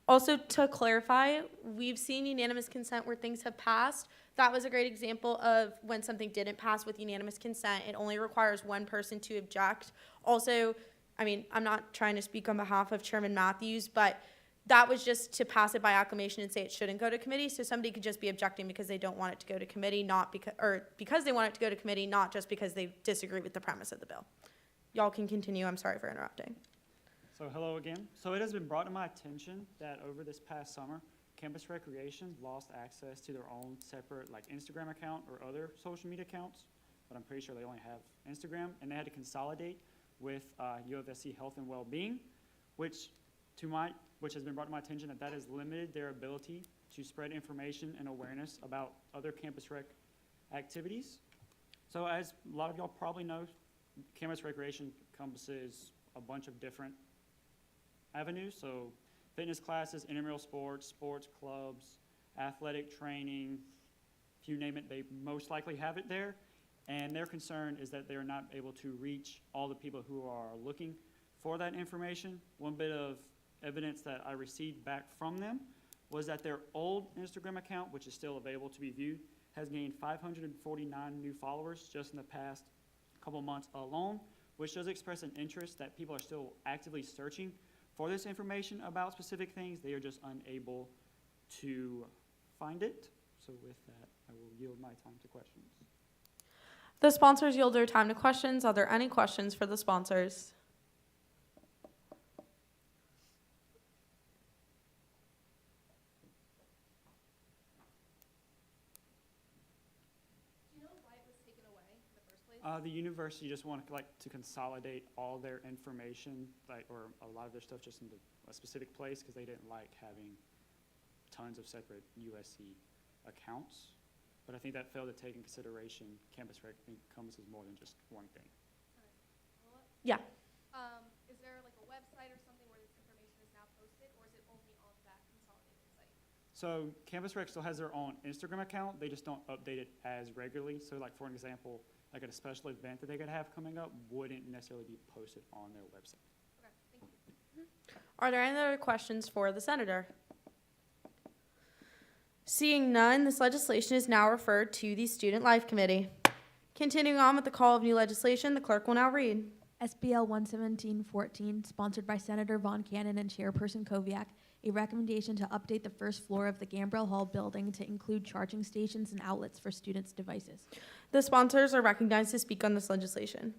Also, to clarify, we've seen unanimous consent where things have passed. That was a great example of when something didn't pass with unanimous consent. It only requires one person to object. Also, I mean, I'm not trying to speak on behalf of Chairman Matthews, but that was just to pass it by acclamation and say it shouldn't go to committee. So somebody could just be objecting because they don't want it to go to committee, not because they want it to go to committee, not just because they disagree with the premise of the bill. Y'all can continue. I'm sorry for interrupting. So hello again. So it has been brought to my attention that over this past summer, Campus Recreation lost access to their own separate like Instagram account or other social media accounts, but I'm pretty sure they only have Instagram, and they had to consolidate with U of SC Health and Wellbeing, which has been brought to my attention that has limited their ability to spread information and awareness about other campus rec activities. So as a lot of y'all probably know, campus recreation encompasses a bunch of different avenues. So fitness classes, intramural sports, sports clubs, athletic training, if you name it, they most likely have it there. And their concern is that they're not able to reach all the people who are looking for that information. One bit of evidence that I received back from them was that their old Instagram account, which is still available to be viewed, has gained 549 new followers just in the past couple months alone, which does express an interest that people are still actively searching for this information about specific things. They are just unable to find it. So with that, I will yield my time to questions. The sponsors yield their time to questions. Are there any questions for the sponsors? The university just wanted to consolidate all their information, or a lot of their stuff, just into a specific place because they didn't like having tons of separate USC accounts. But I think that failed to take in consideration campus rec encompasses more than just one thing. Yeah. Is there like a website or something where this information is now posted, or is it only on that consolidated site? So campus rec still has their own Instagram account. They just don't update it as regularly. So like for an example, like at a special event that they could have coming up wouldn't necessarily be posted on their website. Okay, thank you. Are there any other questions for the senator? Seeing none, this legislation is now referred to the Student Life Committee. Continuing on with the call of new legislation, the clerk will now read. SBL 11714, sponsored by Senator Von Cannon and Chairperson Koviak, a recommendation to update the first floor of the Gambrell Hall building to include charging stations and outlets for students' devices. The sponsors are recognized to speak on this legislation.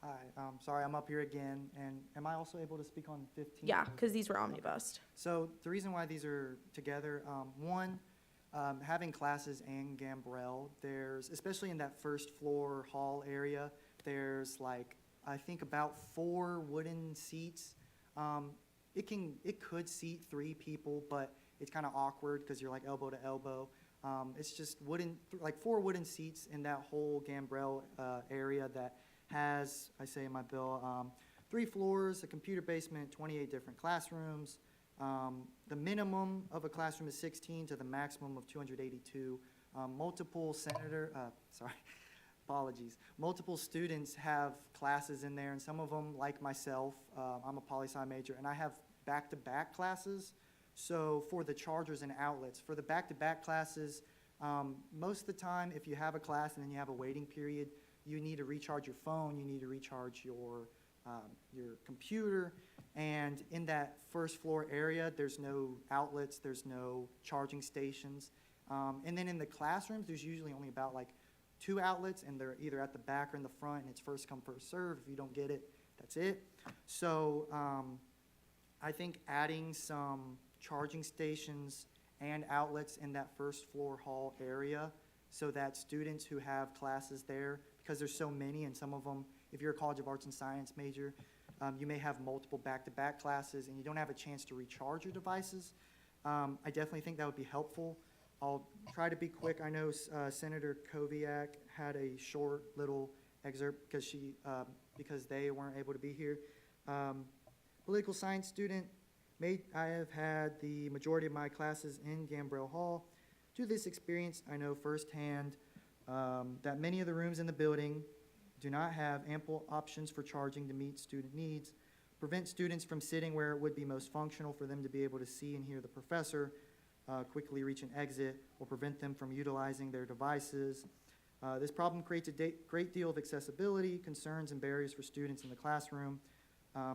Hi, sorry, I'm up here again, and am I also able to speak on 15? Yeah, because these were omnibus. So the reason why these are together, one, having classes in Gambrell, there's, especially in that first floor hall area, there's like, I think about 4 wooden seats. It could seat 3 people, but it's kind of awkward because you're like elbow to elbow. It's just wooden, like 4 wooden seats in that whole Gambrell area that has, I say in my bill, 3 floors, a computer basement, 28 different classrooms. The minimum of a classroom is 16 to the maximum of 282. Multiple multiple students have classes in there, and some of them, like myself, I'm a poli-sci major, and I have back-to-back classes. So for the chargers and outlets, for the back-to-back classes, most of the time, if you have a class and then you have a waiting period, you need to recharge your phone, you need to recharge your computer, and in that first floor area, there's no outlets, there's no charging stations. And then in the classrooms, there's usually only about like 2 outlets, and they're either at the back or in the front, and it's first come, first serve. If you don't get it, that's it. So I think adding some charging stations and outlets in that first floor hall area so that students who have classes there, because there's so many, and some of them, if you're a College of Arts and Science major, you may have multiple back-to-back classes and you don't have a chance to recharge your devices. I definitely think that would be helpful. I'll try to be quick. I know Senator Koviak had a short little excerpt because they weren't able to be here. Political science student, I have had the majority of my classes in Gambrell Hall. Due to this experience, I know firsthand that many of the rooms in the building do not have ample options for charging to meet student needs, prevent students from sitting where it would be most functional for them to be able to see and hear the professor, quickly reach an exit, or prevent them from utilizing their devices. This problem creates a great deal of accessibility, concerns, and barriers for students in the classroom,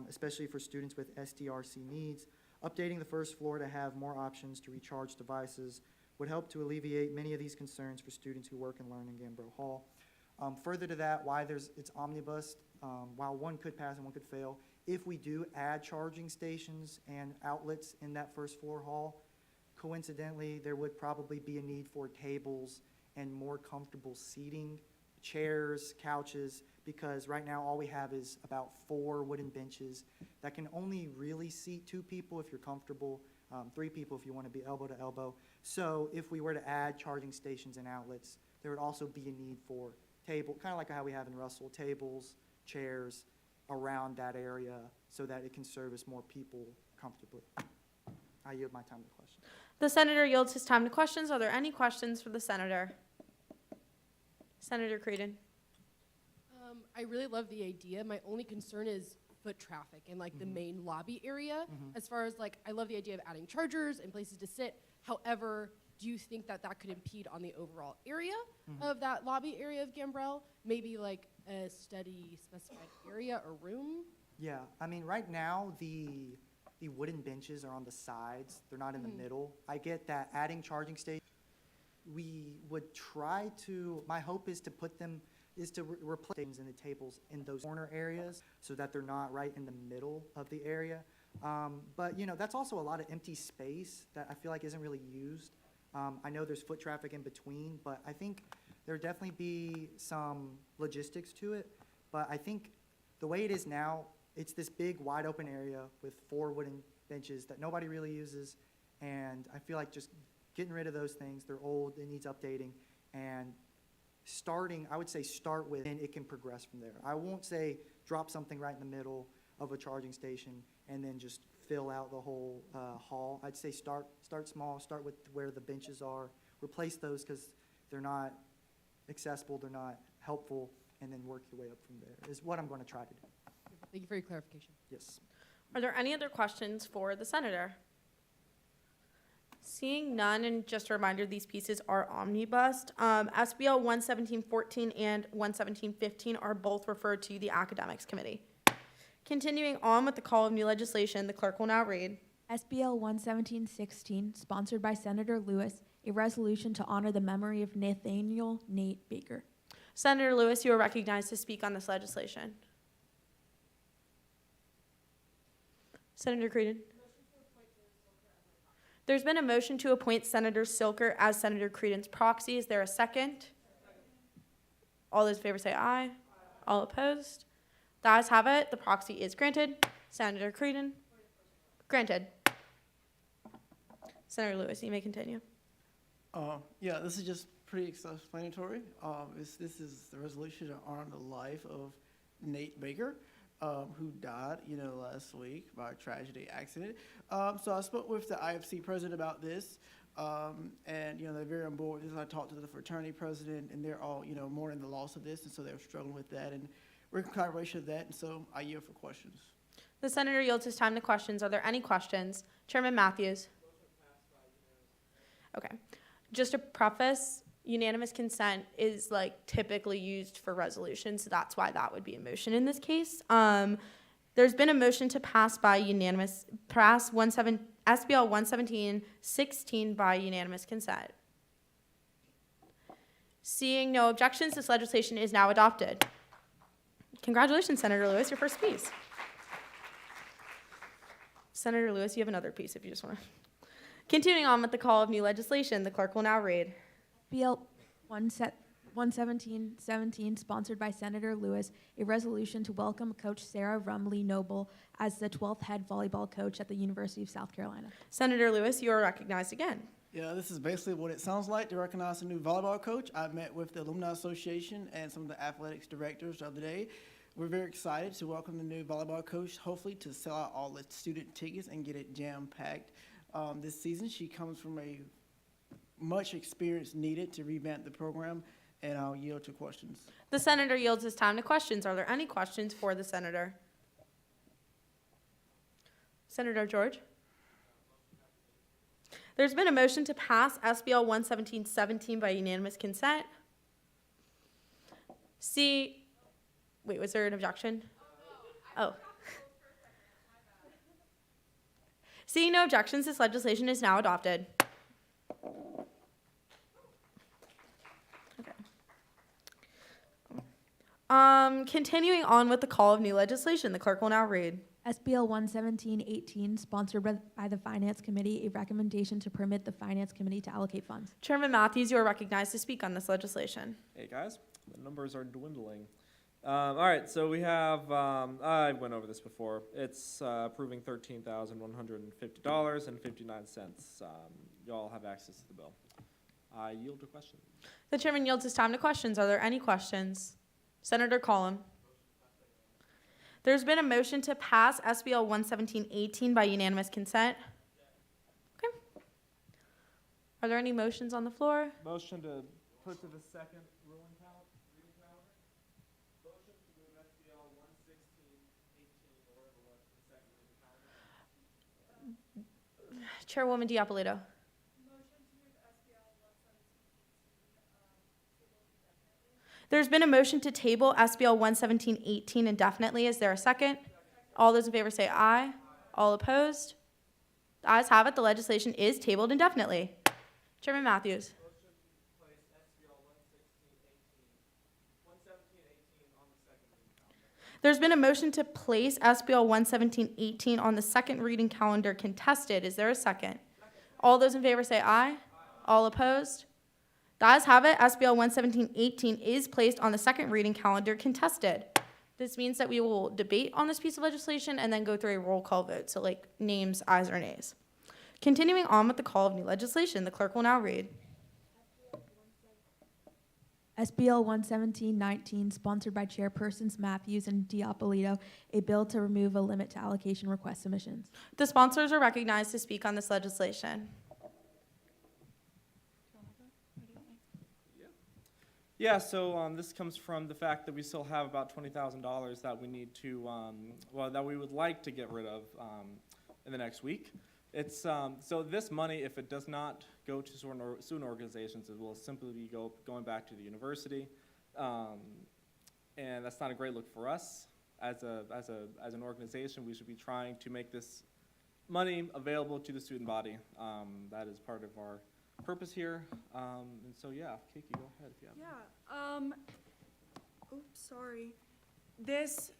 especially for students with SDRC needs. Updating the first floor to have more options to recharge devices would help to alleviate many of these concerns for students who work and learn in Gambrell Hall. Further to that, why it's omnibus, while one could pass and one could fail, if we do add charging stations and outlets in that first floor hall, coincidentally, there would probably be a need for tables and more comfortable seating, chairs, couches, because right now all we have is about 4 wooden benches that can only really seat 2 people if you're comfortable, 3 people if you want to be elbow to elbow. So if we were to add charging stations and outlets, there would also be a need for table, kind of like how we have in Russell, tables, chairs around that area so that it can service more people comfortably. I yield my time to questions. The senator yields his time to questions. Are there any questions for the senator? Senator Creedon. I really love the idea. My only concern is foot traffic in like the main lobby area. As far as like, I love the idea of adding chargers and places to sit. However, do you think that that could impede on the overall area of that lobby area of Gambrell? Maybe like a study specified area or room? Yeah, I mean, right now, the wooden benches are on the sides. They're not in the middle. I get that adding charging stations, we would try to, my hope is to put them, is to replace things in the tables in those corner areas so that they're not right in the middle of the area. But, you know, that's also a lot of empty space that I feel like isn't really used. I know there's foot traffic in between, but I think there would definitely be some logistics to it. But I think the way it is now, it's this big, wide open area with 4 wooden benches that nobody really uses. And I feel like just getting rid of those things, they're old, it needs updating. And I would say start with, and it can progress from there. I won't say drop something right in the middle of a charging station and then just fill out the whole hall. I'd say start small, start with where the benches are, replace those because they're not accessible, they're not helpful, and then work your way up from there is what I'm going to try to do. Thank you for your clarification. Yes. Are there any other questions for the senator? Seeing none, and just a reminder, these pieces are omnibus. SBL 11714 and 11715 are both referred to the Academics Committee. Continuing on with the call of new legislation, the clerk will now read. SBL 11716, sponsored by Senator Lewis, a resolution to honor the memory of Nathaniel Nate Baker. Senator Lewis, you are recognized to speak on this legislation. Senator Creedon. There's been a motion to appoint Senator Silker as Senator Creedon's proxy. Is there a second? All those in favor say aye. All opposed? The ayes have it. The proxy is granted. Senator Creedon. Granted. Senator Lewis, you may continue. Yeah, this is just pretty self-explanatory. This is the resolution to honor the life of Nate Baker, who died, last week by a tragedy accident. So I spoke with the IFC president about this, and, they're very on board with this. I talked to the fraternity president, and they're all, mourning the loss of this, and so they're struggling with that, and we're in collaboration with that, and so I yield for questions. The senator yields his time to questions. Are there any questions? Chairman Matthews. Okay. Just to preface, unanimous consent is typically used for resolutions, so that's why that would be a motion in this case. There's been a motion to pass SBL 117-16 by unanimous consent. Seeing no objections, this legislation is now adopted. Congratulations, Senator Lewis, your first piece. Senator Lewis, you have another piece if you just want to. Continuing on with the call of new legislation, the clerk will now read. Bill 11717, sponsored by Senator Lewis, a resolution to welcome Coach Sarah Rumley Noble as the 12th head volleyball coach at the University of South Carolina. Senator Lewis, you are recognized again. Yeah, this is basically what it sounds like to recognize a new volleyball coach. I met with the Alumni Association and some of the athletics directors the other day. We're very excited to welcome the new volleyball coach, hopefully to sell out all the student tickets and get it jam-packed this season. She comes from a much experience needed to revamp the program, and I'll yield to questions. The senator yields his time to questions. Are there any questions for the senator? Senator George? There's been a motion to pass SBL 117-17 by unanimous consent. Wait, was there an objection? Oh. Seeing no objections, this legislation is now adopted. Okay. Continuing on with the call of new legislation, the clerk will now read. SBL 11718, sponsored by the Finance Committee, a recommendation to permit the Finance Committee to allocate funds. Chairman Matthews, you are recognized to speak on this legislation. Hey guys, the numbers are dwindling. All right, so we have, I went over this before. It's approving $13,150.59. Y'all have access to the bill. I yield to questions. The chairman yields his time to questions. Are there any questions? Senator Collum. There's been a motion to pass SBL 117-18 by unanimous consent. Okay. Are there any motions on the floor? Motion to put to the second reading calendar. Motion to move SBL 116-18 or whatever was the second reading calendar. Chairwoman Diapolito. There's been a motion to table SBL 117-18 indefinitely. Is there a second? All those in favor say aye. All opposed? The ayes have it. The legislation is tabled indefinitely. Chairman Matthews. There's been a motion to place SBL 117-18 on the second reading calendar contested. Is there a second? All those in favor say aye. All opposed? The ayes have it. SBL 117-18 is placed on the second reading calendar contested. This means that we will debate on this piece of legislation and then go through a roll call vote, so names, ayes, or nays. Continuing on with the call of new legislation, the clerk will now read. SBL 11719, sponsored by Chairpersons Matthews and Diapolito, a bill to remove a limit to allocation request submissions. The sponsors are recognized to speak on this legislation. Yeah, so this comes from the fact that we still have about $20,000 that we need to, that we would like to get rid of in the next week. It's so this money, if it does not go to student organizations, it will simply be going back to the university, and that's not a great look for us as an organization. We should be trying to make this money available to the student body. That is part of our purpose here, and so yeah, Kiki, go ahead if you have. Oops, sorry. This,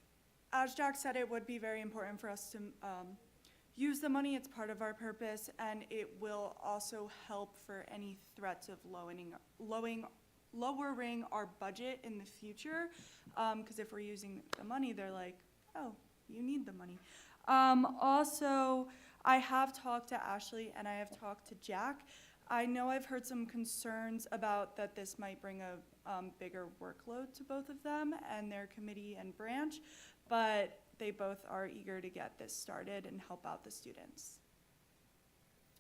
as Jack said, it would be very important for us to use the money. It's part of our purpose, and it will also help for any threats of lowering our budget in the future. Because if we're using the money, they're like, oh, you need the money. Also, I have talked to Ashley and I have talked to Jack. I know I've heard some concerns about that this might bring a bigger workload to both of them and their committee and branch, but they both are eager to get this started and help out the students.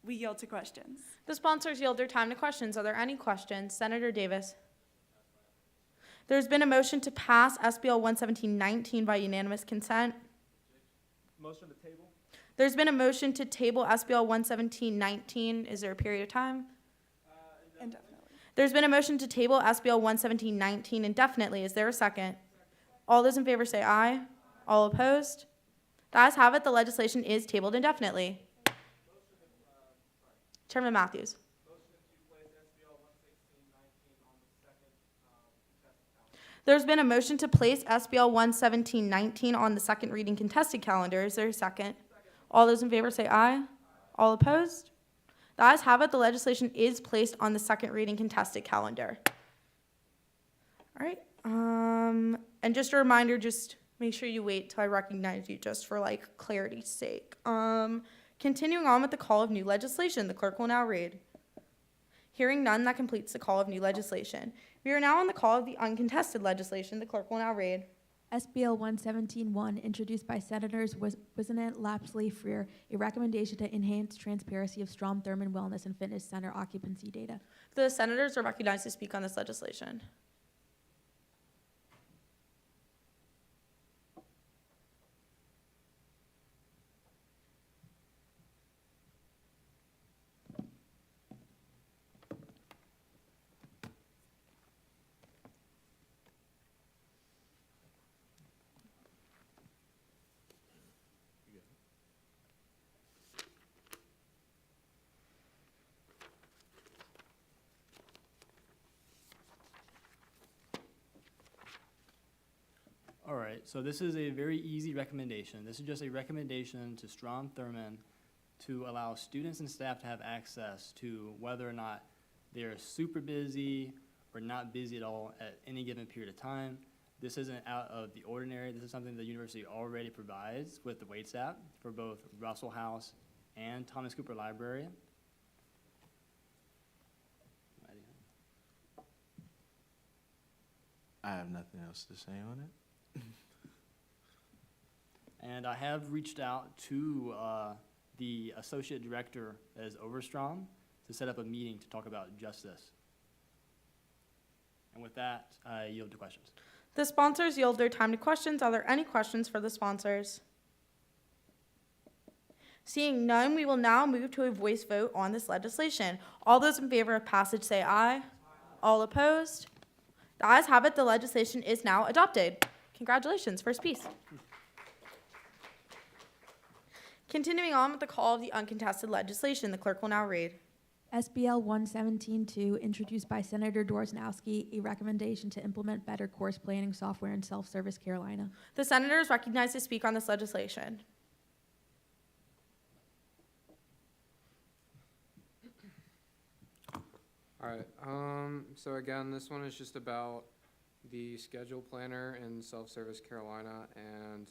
We yield to questions. The sponsors yield their time to questions. Are there any questions? Senator Davis. There's been a motion to pass SBL 117-19 by unanimous consent. Motion to table? There's been a motion to table SBL 117-19. Is there a period of time? Indefinitely. There's been a motion to table SBL 117-19 indefinitely. Is there a second? All those in favor say aye. All opposed? The ayes have it. The legislation is tabled indefinitely. Chairman Matthews. There's been a motion to place SBL 117-19 on the second reading contested calendar. Is there a second? All those in favor say aye. All opposed? The ayes have it. The legislation is placed on the second reading contested calendar. All right. And just a reminder, just make sure you wait till I recognize you, just for like clarity's sake. Continuing on with the call of new legislation, the clerk will now read. Hearing none, that completes the call of new legislation. We are now on the call of the uncontested legislation. The clerk will now read. SBL 117-1, introduced by Senators Wisenant, Lapsley, Freer, a recommendation to enhance transparency of Strom Thurmond Wellness and Fitness Center occupancy data. The senators are recognized to speak on this legislation. All right, so this is a very easy recommendation. This is just a recommendation to Strom Thurmond to allow students and staff to have access to whether or not they're super busy or not busy at all at any given period of time. This isn't out of the ordinary. This is something the university already provides with the Waits app for both Russell House and Thomas Cooper Library. I have nothing else to say on it. And I have reached out to the associate director as Overstrom to set up a meeting to talk about just this. And with that, I yield to questions. The sponsors yield their time to questions. Are there any questions for the sponsors? Seeing none, we will now move to a voice vote on this legislation. All those in favor of passage say aye. All opposed? The ayes have it. The legislation is now adopted. Congratulations, first piece. Continuing on with the call of the uncontested legislation, the clerk will now read. SBL 117-2, introduced by Senator Dorsnowski, a recommendation to implement better course planning software in Self-Service Carolina. The senator is recognized to speak on this legislation. All right, so again, this one is just about the schedule planner in Self-Service Carolina and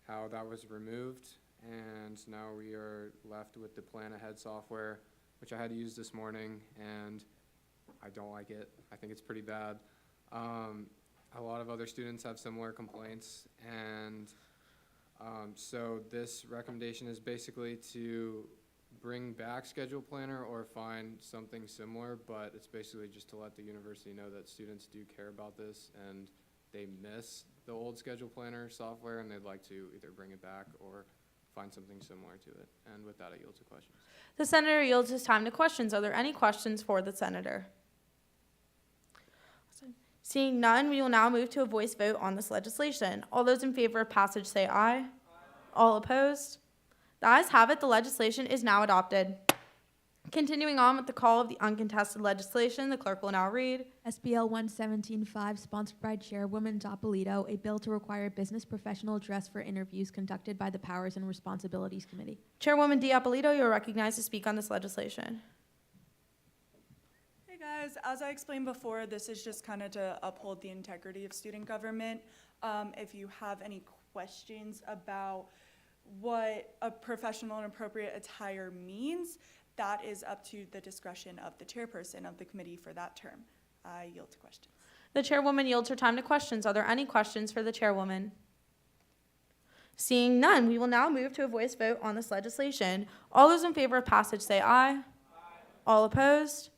how that was removed. And now we are left with the Plan Ahead software, which I had to use this morning, and I don't like it. I think it's pretty bad. A lot of other students have similar complaints, and so this recommendation is basically to bring back Schedule Planner or find something similar, but it's basically just to let the university know that students do care about this and they miss the old Schedule Planner software, and they'd like to either bring it back or find something similar to it. And with that, I yield to questions. The senator yields his time to questions. Are there any questions for the senator? Seeing none, we will now move to a voice vote on this legislation. All those in favor of passage say aye. All opposed? The ayes have it. The legislation is now adopted. Continuing on with the call of the uncontested legislation, the clerk will now read. SBL 117-5, sponsored by Chairwoman Doppolito, a bill to require business professional dress for interviews conducted by the Powers and Responsibilities Committee. Chairwoman Doppolito, you are recognized to speak on this legislation. Hey guys, as I explained before, this is just kind of to uphold the integrity of student government. If you have any questions about what a professional and appropriate attire means, that is up to the discretion of the chairperson of the committee for that term. I yield to questions. The chairwoman yields her time to questions. Are there any questions for the chairwoman? Seeing none, we will now move to a voice vote on this legislation. All those in favor of passage say aye. All opposed?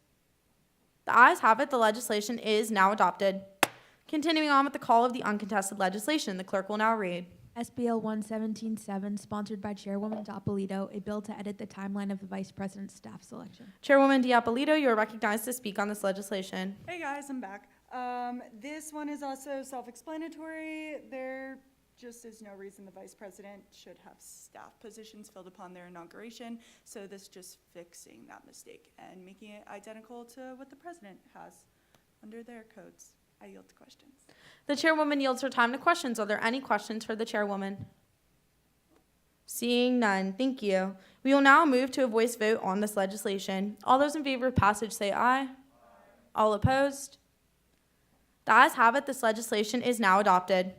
The ayes have it. The legislation is now adopted. Continuing on with the call of the uncontested legislation, the clerk will now read. SBL 117-7, sponsored by Chairwoman Doppolito, a bill to edit the timeline of the Vice President's staff selection. Chairwoman Diapolito, you are recognized to speak on this legislation. Hey guys, I'm back. This one is also self-explanatory. There just is no reason the vice president should have staff positions filled upon their inauguration. So this just fixing that mistake and making it identical to what the president has under their codes. I yield to questions. The chairwoman yields her time to questions. Are there any questions for the chairwoman? Seeing none, thank you. We will now move to a voice vote on this legislation. All those in favor of passage say aye. All opposed? The ayes have it. This legislation is now adopted.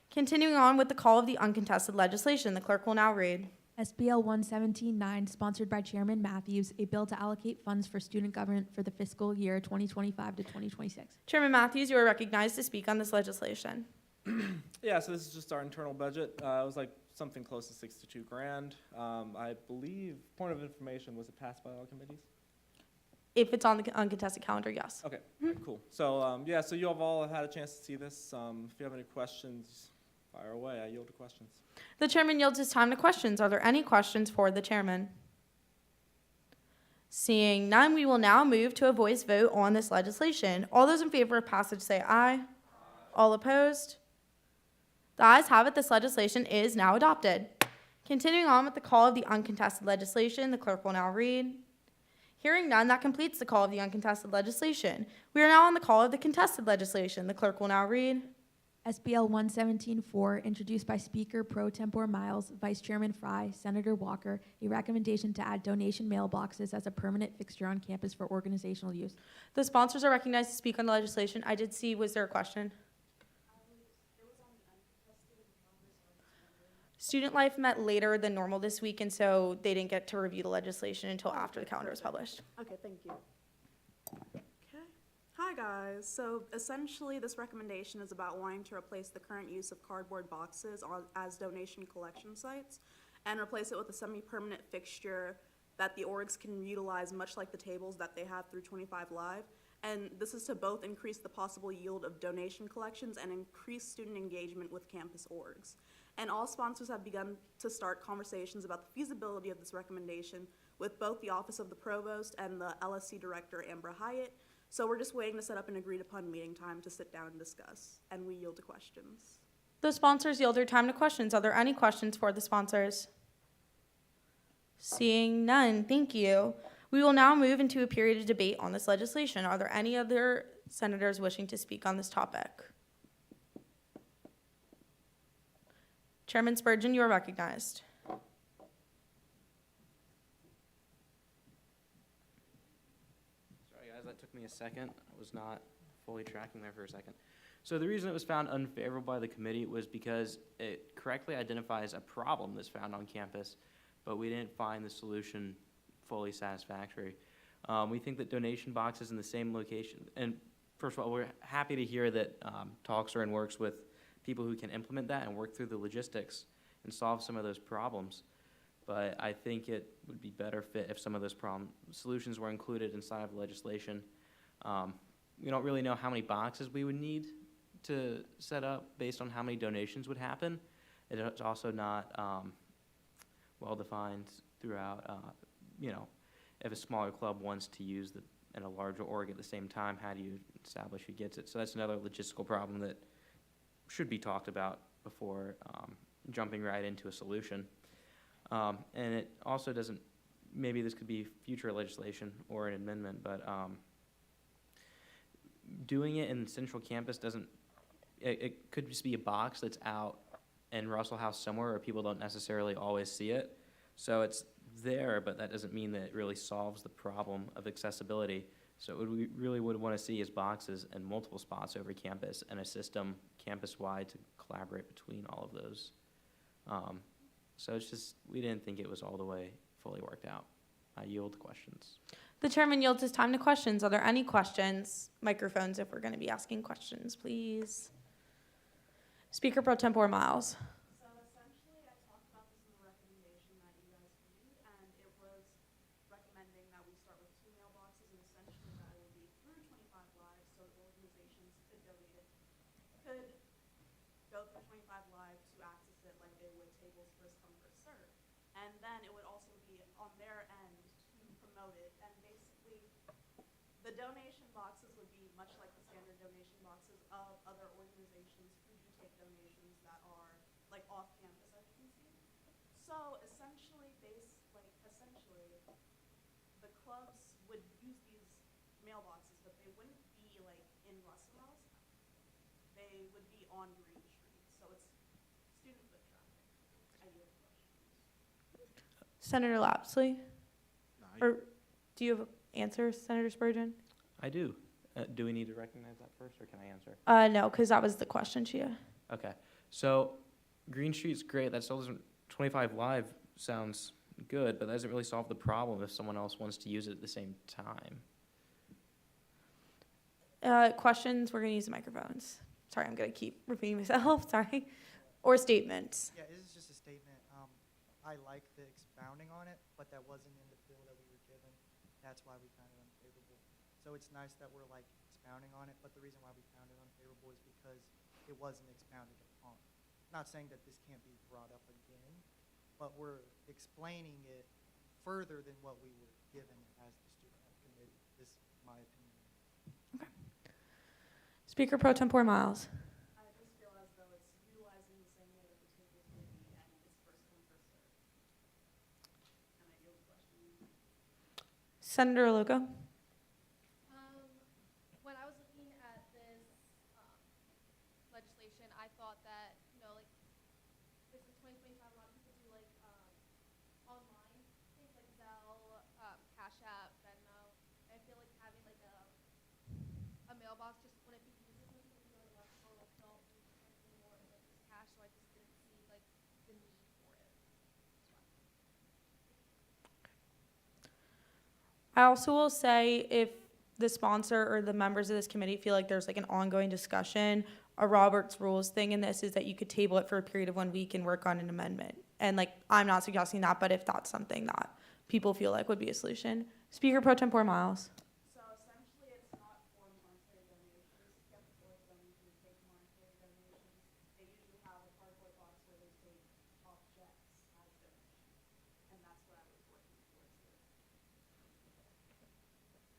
Continuing on with the call of the uncontested legislation, the clerk will now read. SBL 117-9, sponsored by Chairman Matthews, a bill to allocate funds for student government for the fiscal year 2025 to 2026. Chairman Matthews, you are recognized to speak on this legislation. Yeah, so this is just our internal budget. It was like something close to 62 grand. I believe, point of information, was it passed by all committees? If it's on the uncontested calendar, yes. Okay, alright, cool. So, yeah, so you have all had a chance to see this. If you have any questions, fire away. I yield to questions. The chairman yields his time to questions. Are there any questions for the chairman? Seeing none, we will now move to a voice vote on this legislation. All those in favor of passage say aye. All opposed? The ayes have it. This legislation is now adopted. Continuing on with the call of the uncontested legislation, the clerk will now read. Hearing none, that completes the call of the uncontested legislation. We are now on the call of the contested legislation. The clerk will now read. SBL 117-4, introduced by Speaker Pro Tempore Miles, Vice Chairman Fry, Senator Walker, a recommendation to add donation mailboxes as a permanent fixture on campus for organizational use. The sponsors are recognized to speak on the legislation. I did see, was there a question? Student Life met later than normal this week, and so they didn't get to review the legislation until after the calendar was published. Okay, thank you. Okay. Hi, guys. So essentially, this recommendation is about wanting to replace the current use of cardboard boxes as donation collection sites and replace it with a semi-permanent fixture that the orgs can utilize, much like the tables that they have through 25 Live. And this is to both increase the possible yield of donation collections and increase student engagement with campus orgs. And all sponsors have begun to start conversations about the feasibility of this recommendation with both the Office of the Provost and the LSC Director, Ambra Hyatt. So we're just waiting to set up an agreed-upon meeting time to sit down and discuss, and we yield to questions. The sponsors yield their time to questions. Are there any questions for the sponsors? Seeing none, thank you. We will now move into a period of debate on this legislation. Are there any other senators wishing to speak on this topic? Chairman Spurgeon, you are recognized. Sorry, guys, that took me a second. I was not fully tracking there for a second. So the reason it was found unfavorable by the committee was because it correctly identifies a problem that's found on campus, but we didn't find the solution fully satisfactory. We think that donation boxes in the same location, and first of all, we're happy to hear that talks are in works with people who can implement that and work through the logistics and solve some of those problems. But I think it would be better fit if some of those solutions were included inside of legislation. We don't really know how many boxes we would need to set up based on how many donations would happen. It's also not well-defined throughout, if a smaller club wants to use and a larger org at the same time, how do you establish who gets it? So that's another logistical problem that should be talked about before jumping right into a solution. And it also doesn't, maybe this could be future legislation or an amendment, but doing it in central campus it could just be a box that's out in Russell House somewhere where people don't necessarily always see it. So it's there, but that doesn't mean that it really solves the problem of accessibility. So what we really would want to see is boxes in multiple spots over campus and a system campus-wide to collaborate between all of those. So it's just, we didn't think it was all the way fully worked out. I yield questions. The chairman yields his time to questions. Are there any questions? Microphones if we're going to be asking questions, please. Speaker Pro Tempore Miles. So essentially, I talked about this in the recommendation that you guys viewed, and it was recommending that we start with 2 mailboxes, and essentially that it would be through 25 Live, so organizations could donate it, could go through 25 Live to access it like they would tables first come, first serve. And then it would also be on their end to promote it, and basically, the donation boxes would be much like the standard donation boxes of other organizations who do take donations that are like off campus, as you can see. So essentially, the clubs would use these mailboxes, but they wouldn't be like in Russell House. They would be on Green Street, so it's student foot traffic. I yield the question. Senator Lapsley? Or do you have answers, Senator Spurgeon? I do. Do we need to recognize that first, or can I answer? No, because that was the question, Chia. Okay, so Green Street's great. That still doesn't, 25 Live sounds good, but that doesn't really solve the problem if someone else wants to use it at the same time. Questions, we're going to use the microphones. Sorry, I'm going to keep repeating myself, sorry. Or statements. Yeah, this is just a statement. I like the expounding on it, but that wasn't in the bill that we were given. That's why we found it unfavorable. So it's nice that we're like expounding on it, but the reason why we found it unfavorable is because it wasn't expounded upon. Not saying that this can't be brought up again, but we're explaining it further than what we were given as the student rep committee. This is my opinion. Speaker Pro Tempore Miles. I just feel as though it's utilizing the same way that the tables would be, and it's first come, first served. And I yield the question. Senator Aluko? When I was looking at this legislation, I thought that, like, this is 2025, a lot of people do, like, online things like Zelle, Cash App, Venmo. I feel like having, like, a mailbox just wouldn't be easy. Some people can go to Russell, don't need something more than just cash, so I just didn't see, like, the need for it. I also will say if the sponsor or the members of this committee feel like there's like an ongoing discussion, a Robert's Rules thing in this is that you could table it for a period of 1 week and work on an amendment. And like, I'm not suggesting that, but if that's something that people feel like would be a solution. Speaker Pro Tempore Miles. So essentially, it's not for monetary donations. Skeptical of them who take monetary donations. They usually have a cardboard box where they take objects as donations, and that's what I was working towards here.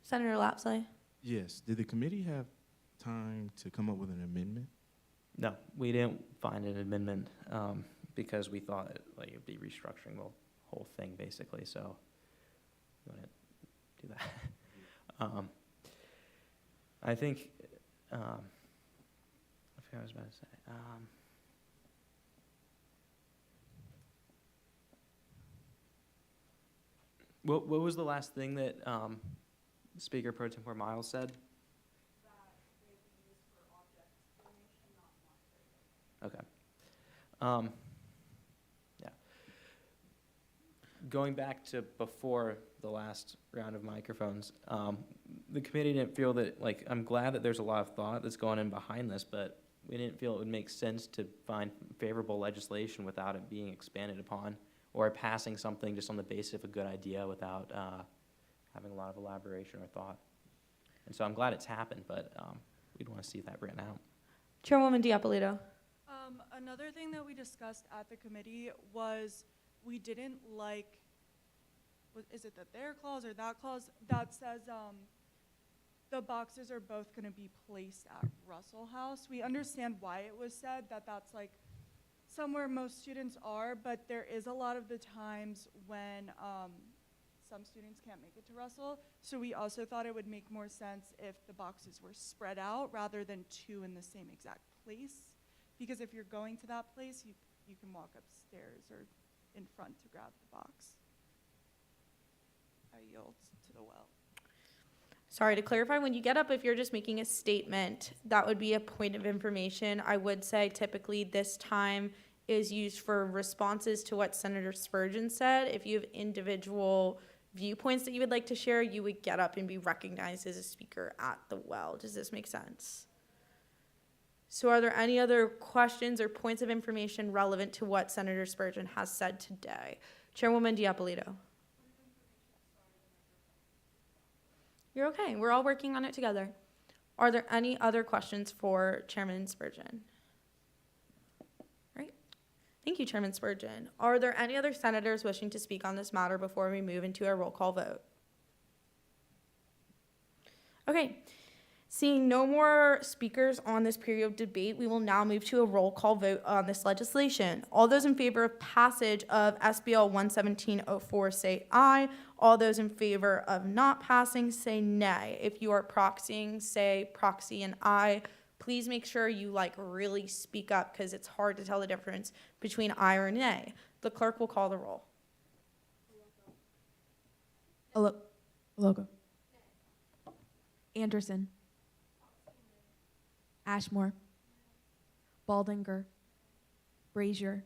Senator Lapsley. Yes. Did the committee have time to come up with an amendment? No, we didn't find an amendment because we thought like it'd be restructuring the whole thing basically. So you want to do that? I think I forgot what I was about to say. What was the last thing that Speaker Pro Tempore Miles said? Okay. Yeah. Going back to before the last round of microphones, the committee didn't feel that, like, I'm glad that there's a lot of thought that's going in behind this, but we didn't feel it would make sense to find favorable legislation without it being expanded upon, or passing something just on the basis of a good idea without having a lot of elaboration or thought. And so I'm glad it's happened, but we'd want to see that written out. Chairwoman Diapolito. Another thing that we discussed at the committee was we didn't like, is it that their clause or that clause that says the boxes are both going to be placed at Russell House. We understand why it was said that that's like somewhere most students are, but there is a lot of the times when some students can't make it to Russell. So we also thought it would make more sense if the boxes were spread out rather than 2 in the same exact place. Because if you're going to that place, you can walk upstairs or in front to grab the box. I yield to the well. Sorry, to clarify, when you get up, if you're just making a statement, that would be a point of information. I would say typically this time is used for responses to what Senator Spurgeon said. If you have individual viewpoints that you would like to share, you would get up and be recognized as a speaker at the well. Does this make sense? So are there any other questions or points of information relevant to what Senator Spurgeon has said today? Chairwoman Diapolito. You're okay. We're all working on it together. Are there any other questions for Chairman Spurgeon? Right. Thank you, Chairman Spurgeon. Are there any other senators wishing to speak on this matter before we move into a roll call vote? Okay. Seeing no more speakers on this period of debate, we will now move to a roll call vote on this legislation. All those in favor of passage of SBL 11704 say aye. All those in favor of not passing say nay. If you are proxying, say proxy and aye. Please make sure you really speak up because it's hard to tell the difference between aye or nay. The clerk will call the roll. Alogo. Anderson. Ashmore. Baldinger. Brazier.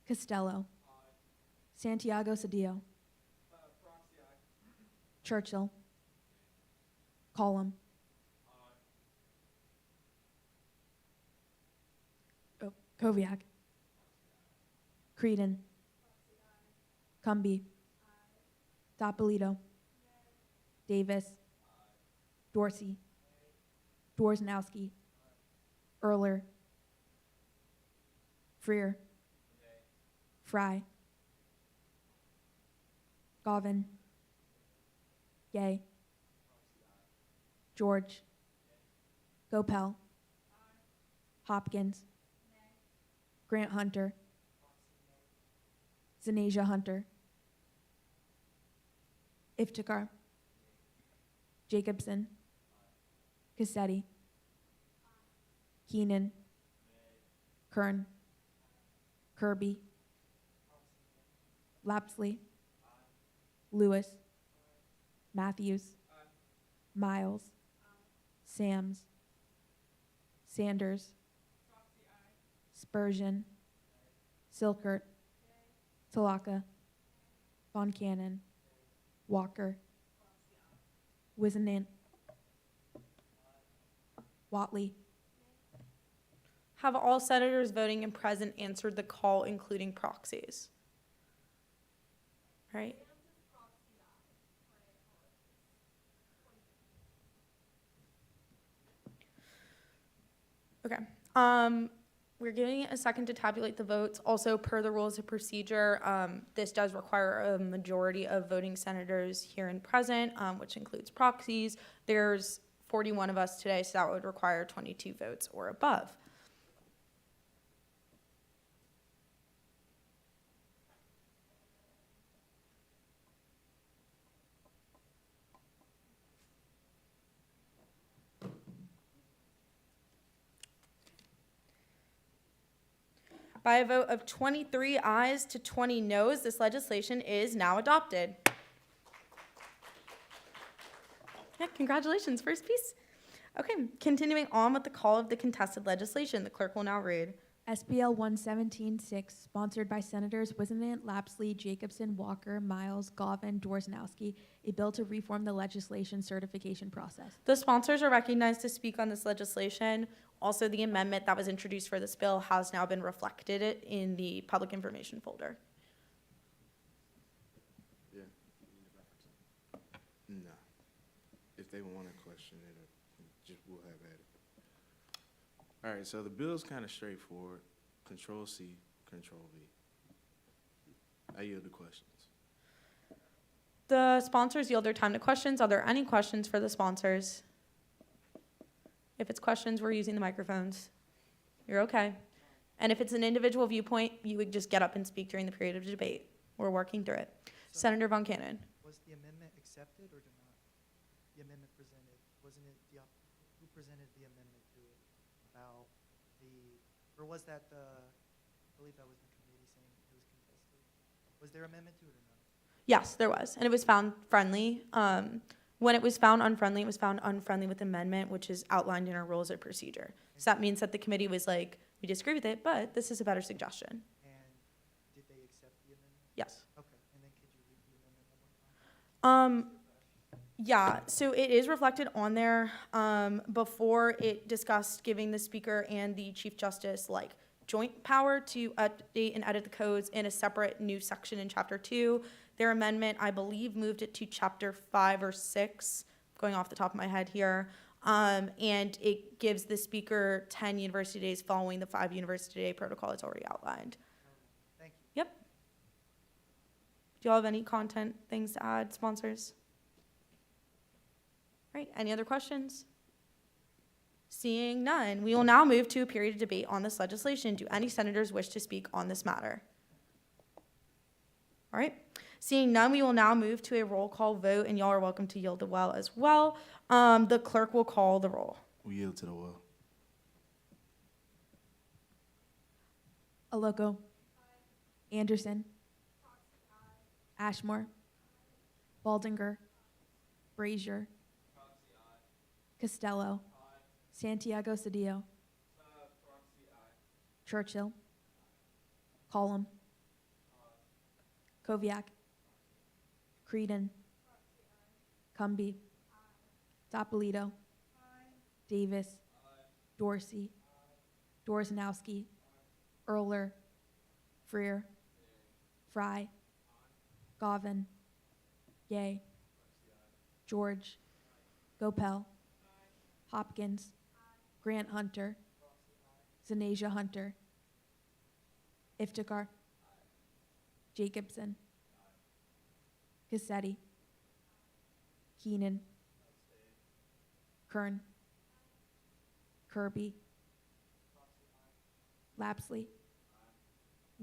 Costello. Santiago Cedillo. Churchill. Column. Koviak. Creedon. Cumby. Doppolito. Davis. Dorsey. Dworzhnowski. Erler. Freer. Fry. Govan. Gay. George. Gopel. Hopkins. Grant Hunter. Zanasia Hunter. Iftikhar. Jacobson. Cassetti. Keenan. Kern. Kirby. Lapsley. Lewis. Matthews. Miles. Sams. Sanders. Spurgeon. Silkert. Talaka. Von Cannon. Walker. Wisenant. Watley. Have all senators voting and present answered the call, including proxies? Right? Okay. We're giving it a second to tabulate the votes. Also, per the rules of procedure, this does require a majority of voting senators here and present, which includes proxies. There's 41 of us today, so that would require 22 votes or above. By a vote of 23 ayes to 20 noes, this legislation is now adopted. Yeah, congratulations, first piece. Okay, continuing on with the call of the contested legislation, the clerk will now read. SBL 117-6, sponsored by Senators Wisenant, Lapsley, Jacobson, Walker, Miles, Govan, Dworzhnowski, a bill to reform the legislation certification process. The sponsors are recognized to speak on this legislation. Also, the amendment that was introduced for this bill has now been reflected in the public information folder. Yeah. No. If they want to question it, we'll have at it. All right, so the bill's kind of straightforward. Control C, Control V. I yield to questions. The sponsors yield their time to questions. Are there any questions for the sponsors? If it's questions, we're using the microphones. You're okay. And if it's an individual viewpoint, you would just get up and speak during the period of debate. We're working through it. So Senator Von Cannon. Was the amendment accepted or denied? The amendment presented, wasn't it who presented the amendment to it? About or was that I believe that was the committee saying it was contested. Was there amendment to it or not? Yes, there was, and it was found friendly. When it was found unfriendly, it was found unfriendly with amendment, which is outlined in our rules of procedure. So that means that the committee was like, we disagree with it, but this is a better suggestion. And did they accept the amendment? Yes. Okay, and then could you read Yeah, so it is reflected on there. Before it discussed giving the speaker and the chief justice like joint power to update and edit the codes in a separate new section in chapter 2. Their amendment, I believe, moved it to chapter 5 or 6, going off the top of my head here. And it gives the speaker 10 university days following the 5 university day protocol that's already outlined. Thank you. Yep. Do y'all have any content things to add, sponsors? Right, any other questions? Seeing none, we will now move to a period of debate on this legislation. Do any senators wish to speak on this matter? All right, seeing none, we will now move to a roll call vote, and y'all are welcome to yield the well as well. The clerk will call the roll. We yield to the will. Aloko. Anderson. Ashmore. Baldinger. Brazier. Costello. Santiago Cedillo. Churchill. Column. Koviak. Creedon. Cumby. Doppolito. Davis. Dorsey. Dorosnowski. Erler. Freer. Fry. Govan. Yay. George. Gopel. Hopkins. Grant Hunter. Zanasia Hunter. Iftikhar. Jacobson. Cassetti. Keenan. Kern. Kirby. Lapsley.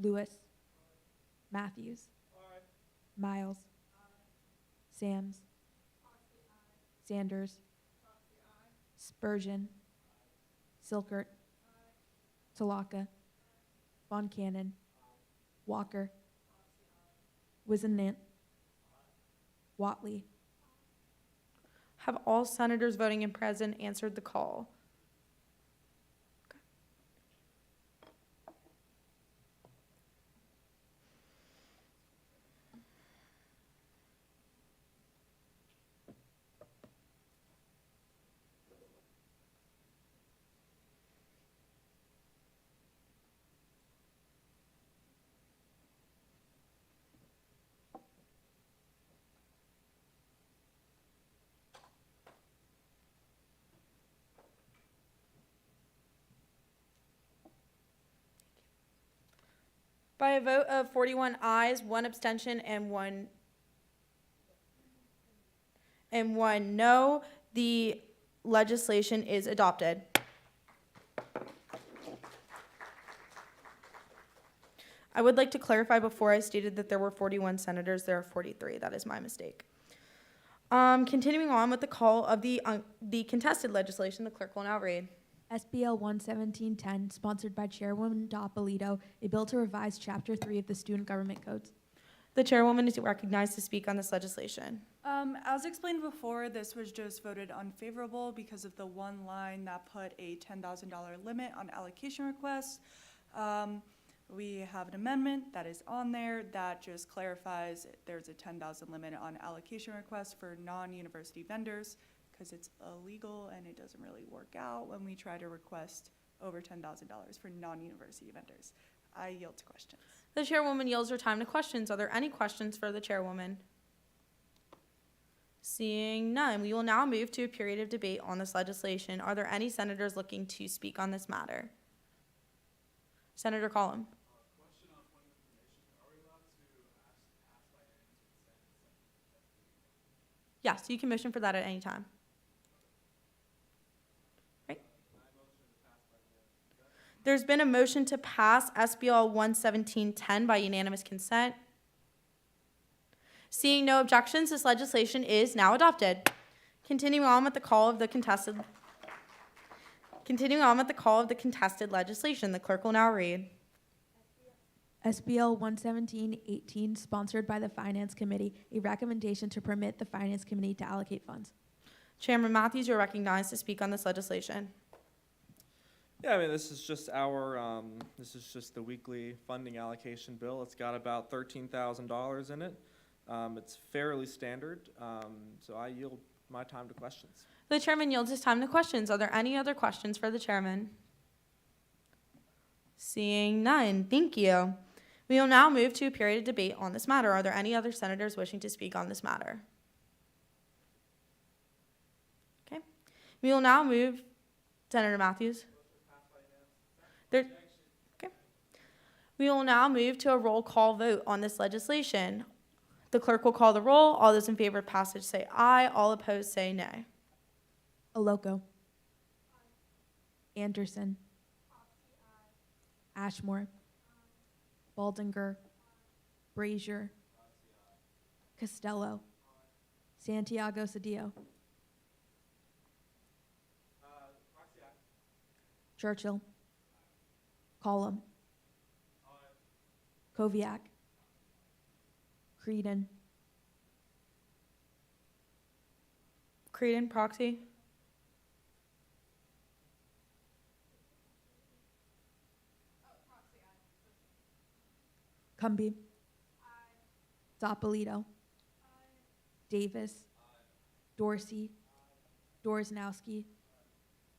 Lewis. Matthews. Miles. Sams. Sanders. Spurgeon. Silkert. Talaka. Von Cannon. Walker. Wizenant. Watley. Have all senators voting in present answered the call? By a vote of 41 ayes, 1 abstention, and one no, the legislation is adopted. I would like to clarify before I stated that there were 41 senators, there are 43. That is my mistake. Continuing on with the call of the contested legislation, the clerk will now read. SBL 11710, sponsored by Chairwoman Doppolito, a bill to revise Chapter 3 of the Student Government Codes. The chairwoman is recognized to speak on this legislation. As explained before, this was just voted unfavorable because of the one line that put a $10,000 limit on allocation requests. We have an amendment that is on there that just clarifies there's a 10,000 limit on allocation requests for non-university vendors, because it's illegal and it doesn't really work out when we try to request over $10,000 for non-university vendors. I yield to questions. The chairwoman yields her time to questions. Are there any questions for the chairwoman? Seeing none, we will now move to a period of debate on this legislation. Are there any senators looking to speak on this matter? Senator Collum. Yes, you can motion for that at any time. Right. There's been a motion to pass SBL 11710 by unanimous consent. Seeing no objections, this legislation is now adopted. Continuing on with the call of the contested legislation, the clerk will now read. SBL 11718, sponsored by the Finance Committee, a recommendation to permit the Finance Committee to allocate funds. Chairman Matthews, you're recognized to speak on this legislation. Yeah, I mean, this is just the weekly funding allocation bill. It's got about $13,000 in it. It's fairly standard, so I yield my time to questions. The chairman yields his time to questions. Are there any other questions for the chairman? Seeing none, thank you. We will now move to a period of debate on this matter. Are there any other senators wishing to speak on this matter? Okay. We will now move, Senator Matthews. Okay. We will now move to a roll call vote on this legislation. The clerk will call the roll. All those in favor of passage say aye. All opposed say nay. Oloco. Anderson. Ashmore. Baldinger. Brazier. Costello. Santiago Cedillo. Churchill. Collum. Koviak. Creedon. Creedon, proxy. Cumby. Doppolito. Davis. Dorsey. Dorsnowski.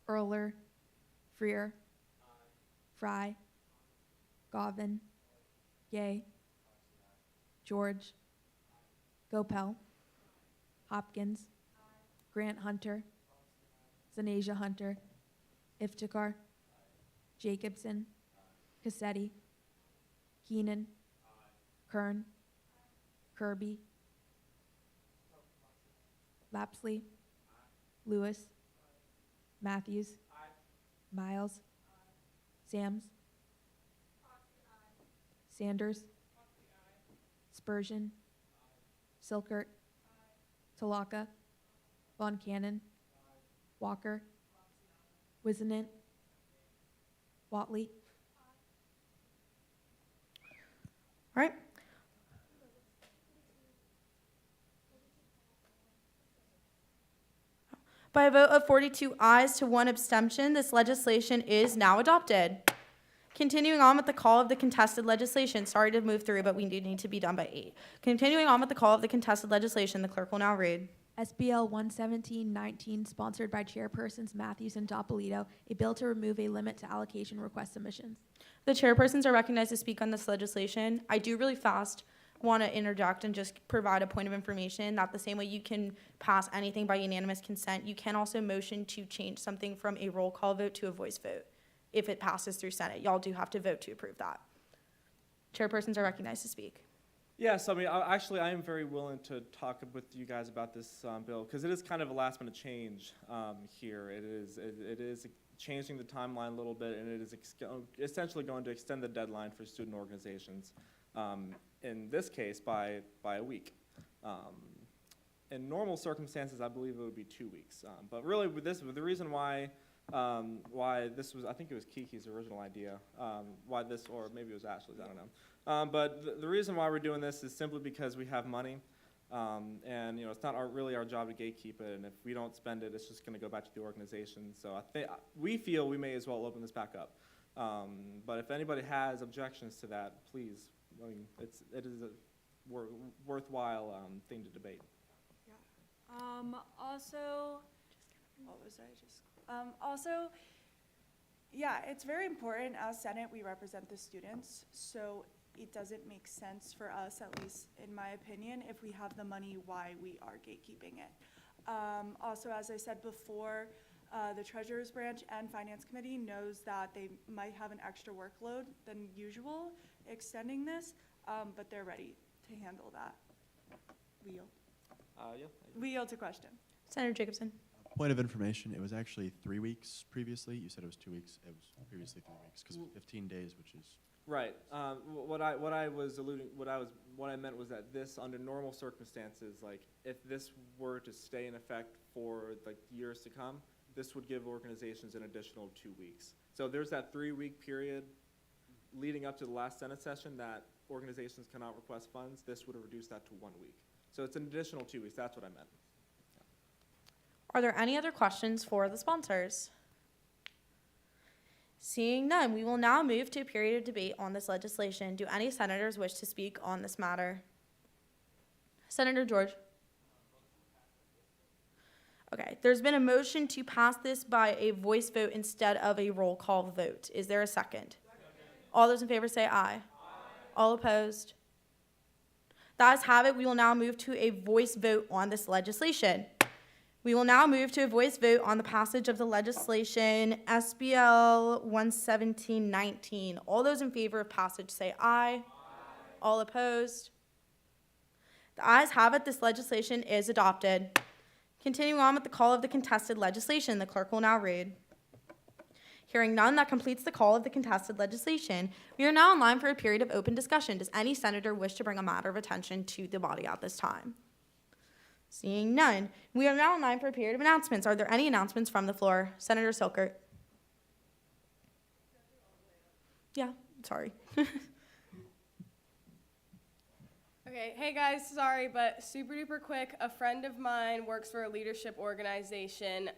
Erler. Freer. Fry. Govan. Gay. George. Gopel. Hopkins. Grant Hunter. Zanasia Hunter. Iftikhar. Jacobson. Cassetti. Keenan. Kern. Kirby. Lapsley. Lewis. Matthews. Miles. Sams. Sanders. Spurgeon. Silkert. Talaka. Von Cannon. Walker. Wizenant. Watley. All right. By a vote of 42 ayes to 1 abstention, this legislation is now adopted. Continuing on with the call of the contested legislation. Sorry to move through, but we do need to be done by 8. Continuing on with the call of the contested legislation, the clerk will now read. SBL 11719, sponsored by Chairpersons Matthews and Doppolito, a bill to remove a limit to allocation request submissions. The chairpersons are recognized to speak on this legislation. I do really fast want to interject and just provide a point of information that the same way you can pass anything by unanimous consent, you can also motion to change something from a roll call vote to a voice vote if it passes through Senate. Y'all do have to vote to approve that. Chairpersons are recognized to speak. Yes, I mean, I am very willing to talk with you guys about this bill, because it is kind of a last-minute change here. It is changing the timeline a little bit, and it is essentially going to extend the deadline for student organizations, in this case, by a week. In normal circumstances, I believe it would be 2 weeks. But really, with the reason why this was, I think it was Kiki's original idea, why this, or maybe it was Ashley's, I don't know. But the reason why we're doing this is simply because we have money, and it's not really our job to gatekeep it, and if we don't spend it, it's just going to go back to the organization. So we feel we may as well open this back up. But if anybody has objections to that, please, I mean, it is a worthwhile thing to debate. Also, what was I just? Also, yeah, it's very important. As Senate, we represent the students, so it doesn't make sense for us, at least in my opinion, if we have the money, why we are gatekeeping it. Also, as I said before, the Treasurer's Branch and Finance Committee knows that they might have an extra workload than usual extending this, but they're ready to handle that. We yield. Yeah. We yield to question. Senator Jacobson. Point of information, it was actually 3 weeks previously. You said it was 2 weeks. It was previously 3 weeks, because 15 days, which is... Right. What I meant was that this, under normal circumstances, like if this were to stay in effect for like years to come, this would give organizations an additional 2 weeks. So there's that 3-week period leading up to the last Senate session that organizations cannot request funds. This would have reduced that to 1 week. So it's an additional 2 weeks. That's what I meant. Are there any other questions for the sponsors? Seeing none, we will now move to a period of debate on this legislation. Do any senators wish to speak on this matter? Senator George? Okay, there's been a motion to pass this by a voice vote instead of a roll call vote. Is there a second? All those in favor say aye. All opposed? The ayes have it. We will now move to a voice vote on this legislation. We will now move to a voice vote on the passage of the legislation SBL 11719. All those in favor of passage say aye. All opposed? The ayes have it. This legislation is adopted. Continuing on with the call of the contested legislation, the clerk will now read. Hearing none, that completes the call of the contested legislation. We are now in line for a period of open discussion. Does any senator wish to bring a matter of attention to the body at this time? Seeing none, we are now in line for a period of announcements. Are there any announcements from the floor? Senator Silkert. Yeah, sorry. Okay, hey guys, sorry, but super duper quick. A friend of mine works for a leadership organization,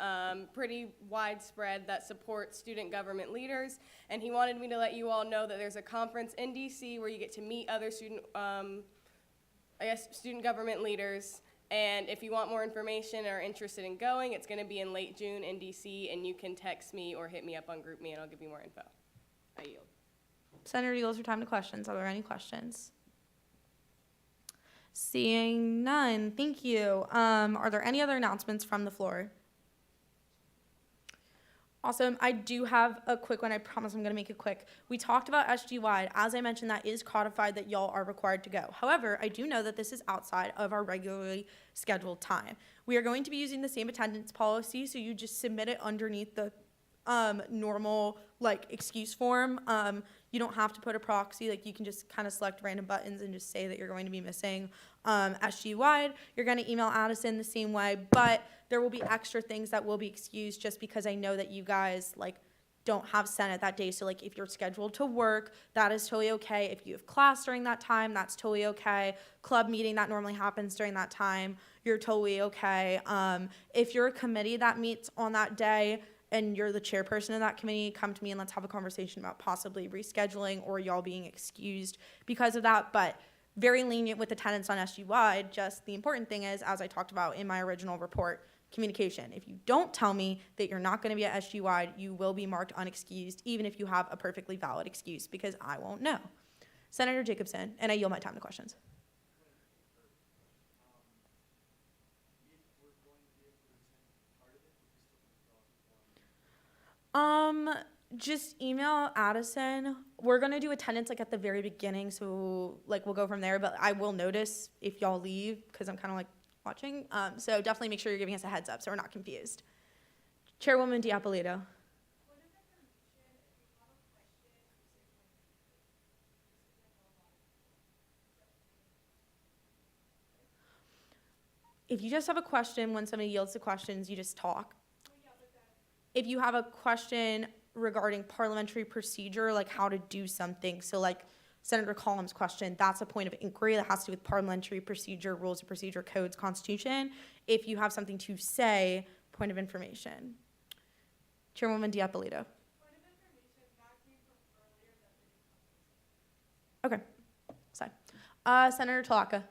pretty widespread, that supports student government leaders, and he wanted me to let you all know that there's a conference in DC where you get to meet other student government leaders. And if you want more information or are interested in going, it's going to be in late June in DC, and you can text me or hit me up on GroupMe, and I'll give you more info. I yield. Senator, yields your time to questions. Are there any questions? Seeing none, thank you. Are there any other announcements from the floor? Awesome. I do have a quick one. I promise I'm going to make it quick. We talked about SG-wide. As I mentioned, that is codified that y'all are required to go. However, I do know that this is outside of our regularly scheduled time. We are going to be using the same attendance policy, so you just submit it underneath the normal excuse form. You don't have to put a proxy. You can just kind of select random buttons and just say that you're going to be missing SG-wide. You're going to email Addison the same way, but there will be extra things that will be excused just because I know that you guys don't have Senate that day. So if you're scheduled to work, that is totally okay. If you have class during that time, that's totally okay. Club meeting that normally happens during that time, you're totally okay. If you're a committee that meets on that day, and you're the chairperson of that committee, come to me and let's have a conversation about possibly rescheduling or y'all being excused because of that. But very lenient with attendance on SG-wide. Just the important thing is, as I talked about in my original report, communication. If you don't tell me that you're not going to be at SG-wide, you will be marked unexcused, even if you have a perfectly valid excuse, because I won't know. Senator Jacobson, and I yield my time to questions. Just email Addison. We're gonna do attendance at the very beginning, so we'll go from there, but I will notice if y'all leave, because I'm kind of watching. So definitely make sure you're giving us a heads up so we're not confused. Chairwoman Diapolito. If you just have a question, when somebody yields to questions, you just talk. If you have a question regarding parliamentary procedure, how to do something, so Senator Collins' question, that's a point of inquiry that has to do with parliamentary procedure, rules of procedure, codes, constitution. If you have something to say, point of information. Chairwoman Diapolito. Okay, sorry. Senator Talaka.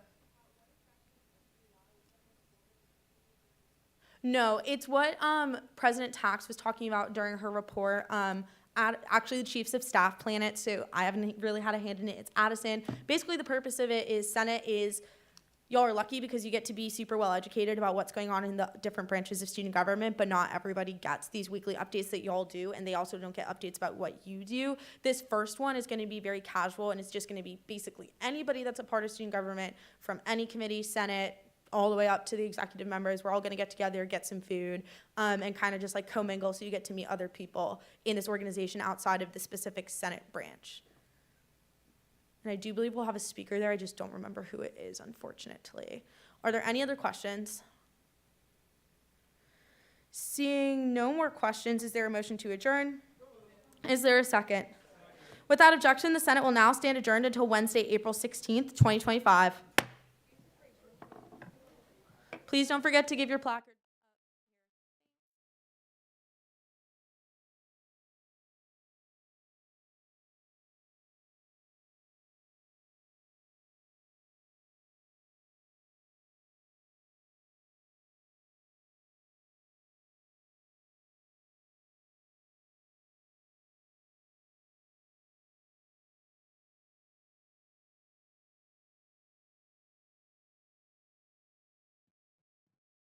No, it's what President Tax was talking about during her report. Actually, the chiefs of staff plan it, so I haven't really had a hand in it. It's Addison. Basically, the purpose of it is Senate is, y'all are lucky because you get to be super well educated about what's going on in the different branches of student government, but not everybody gets these weekly updates that y'all do, and they also don't get updates about what you do. This first one is going to be very casual, and it's just going to be basically anybody that's a part of student government from any committee, Senate, all the way up to the executive members. We're all going to get together, get some food, and kind of just commingle so you get to meet other people in this organization outside of the specific Senate branch. And I do believe we'll have a speaker there. I just don't remember who it is, unfortunately. Are there any other questions? Seeing no more questions, is there a motion to adjourn? Is there a second? Without objection, the Senate will now stand adjourned until Wednesday, April 16th, 2025. Please don't forget to give your placard.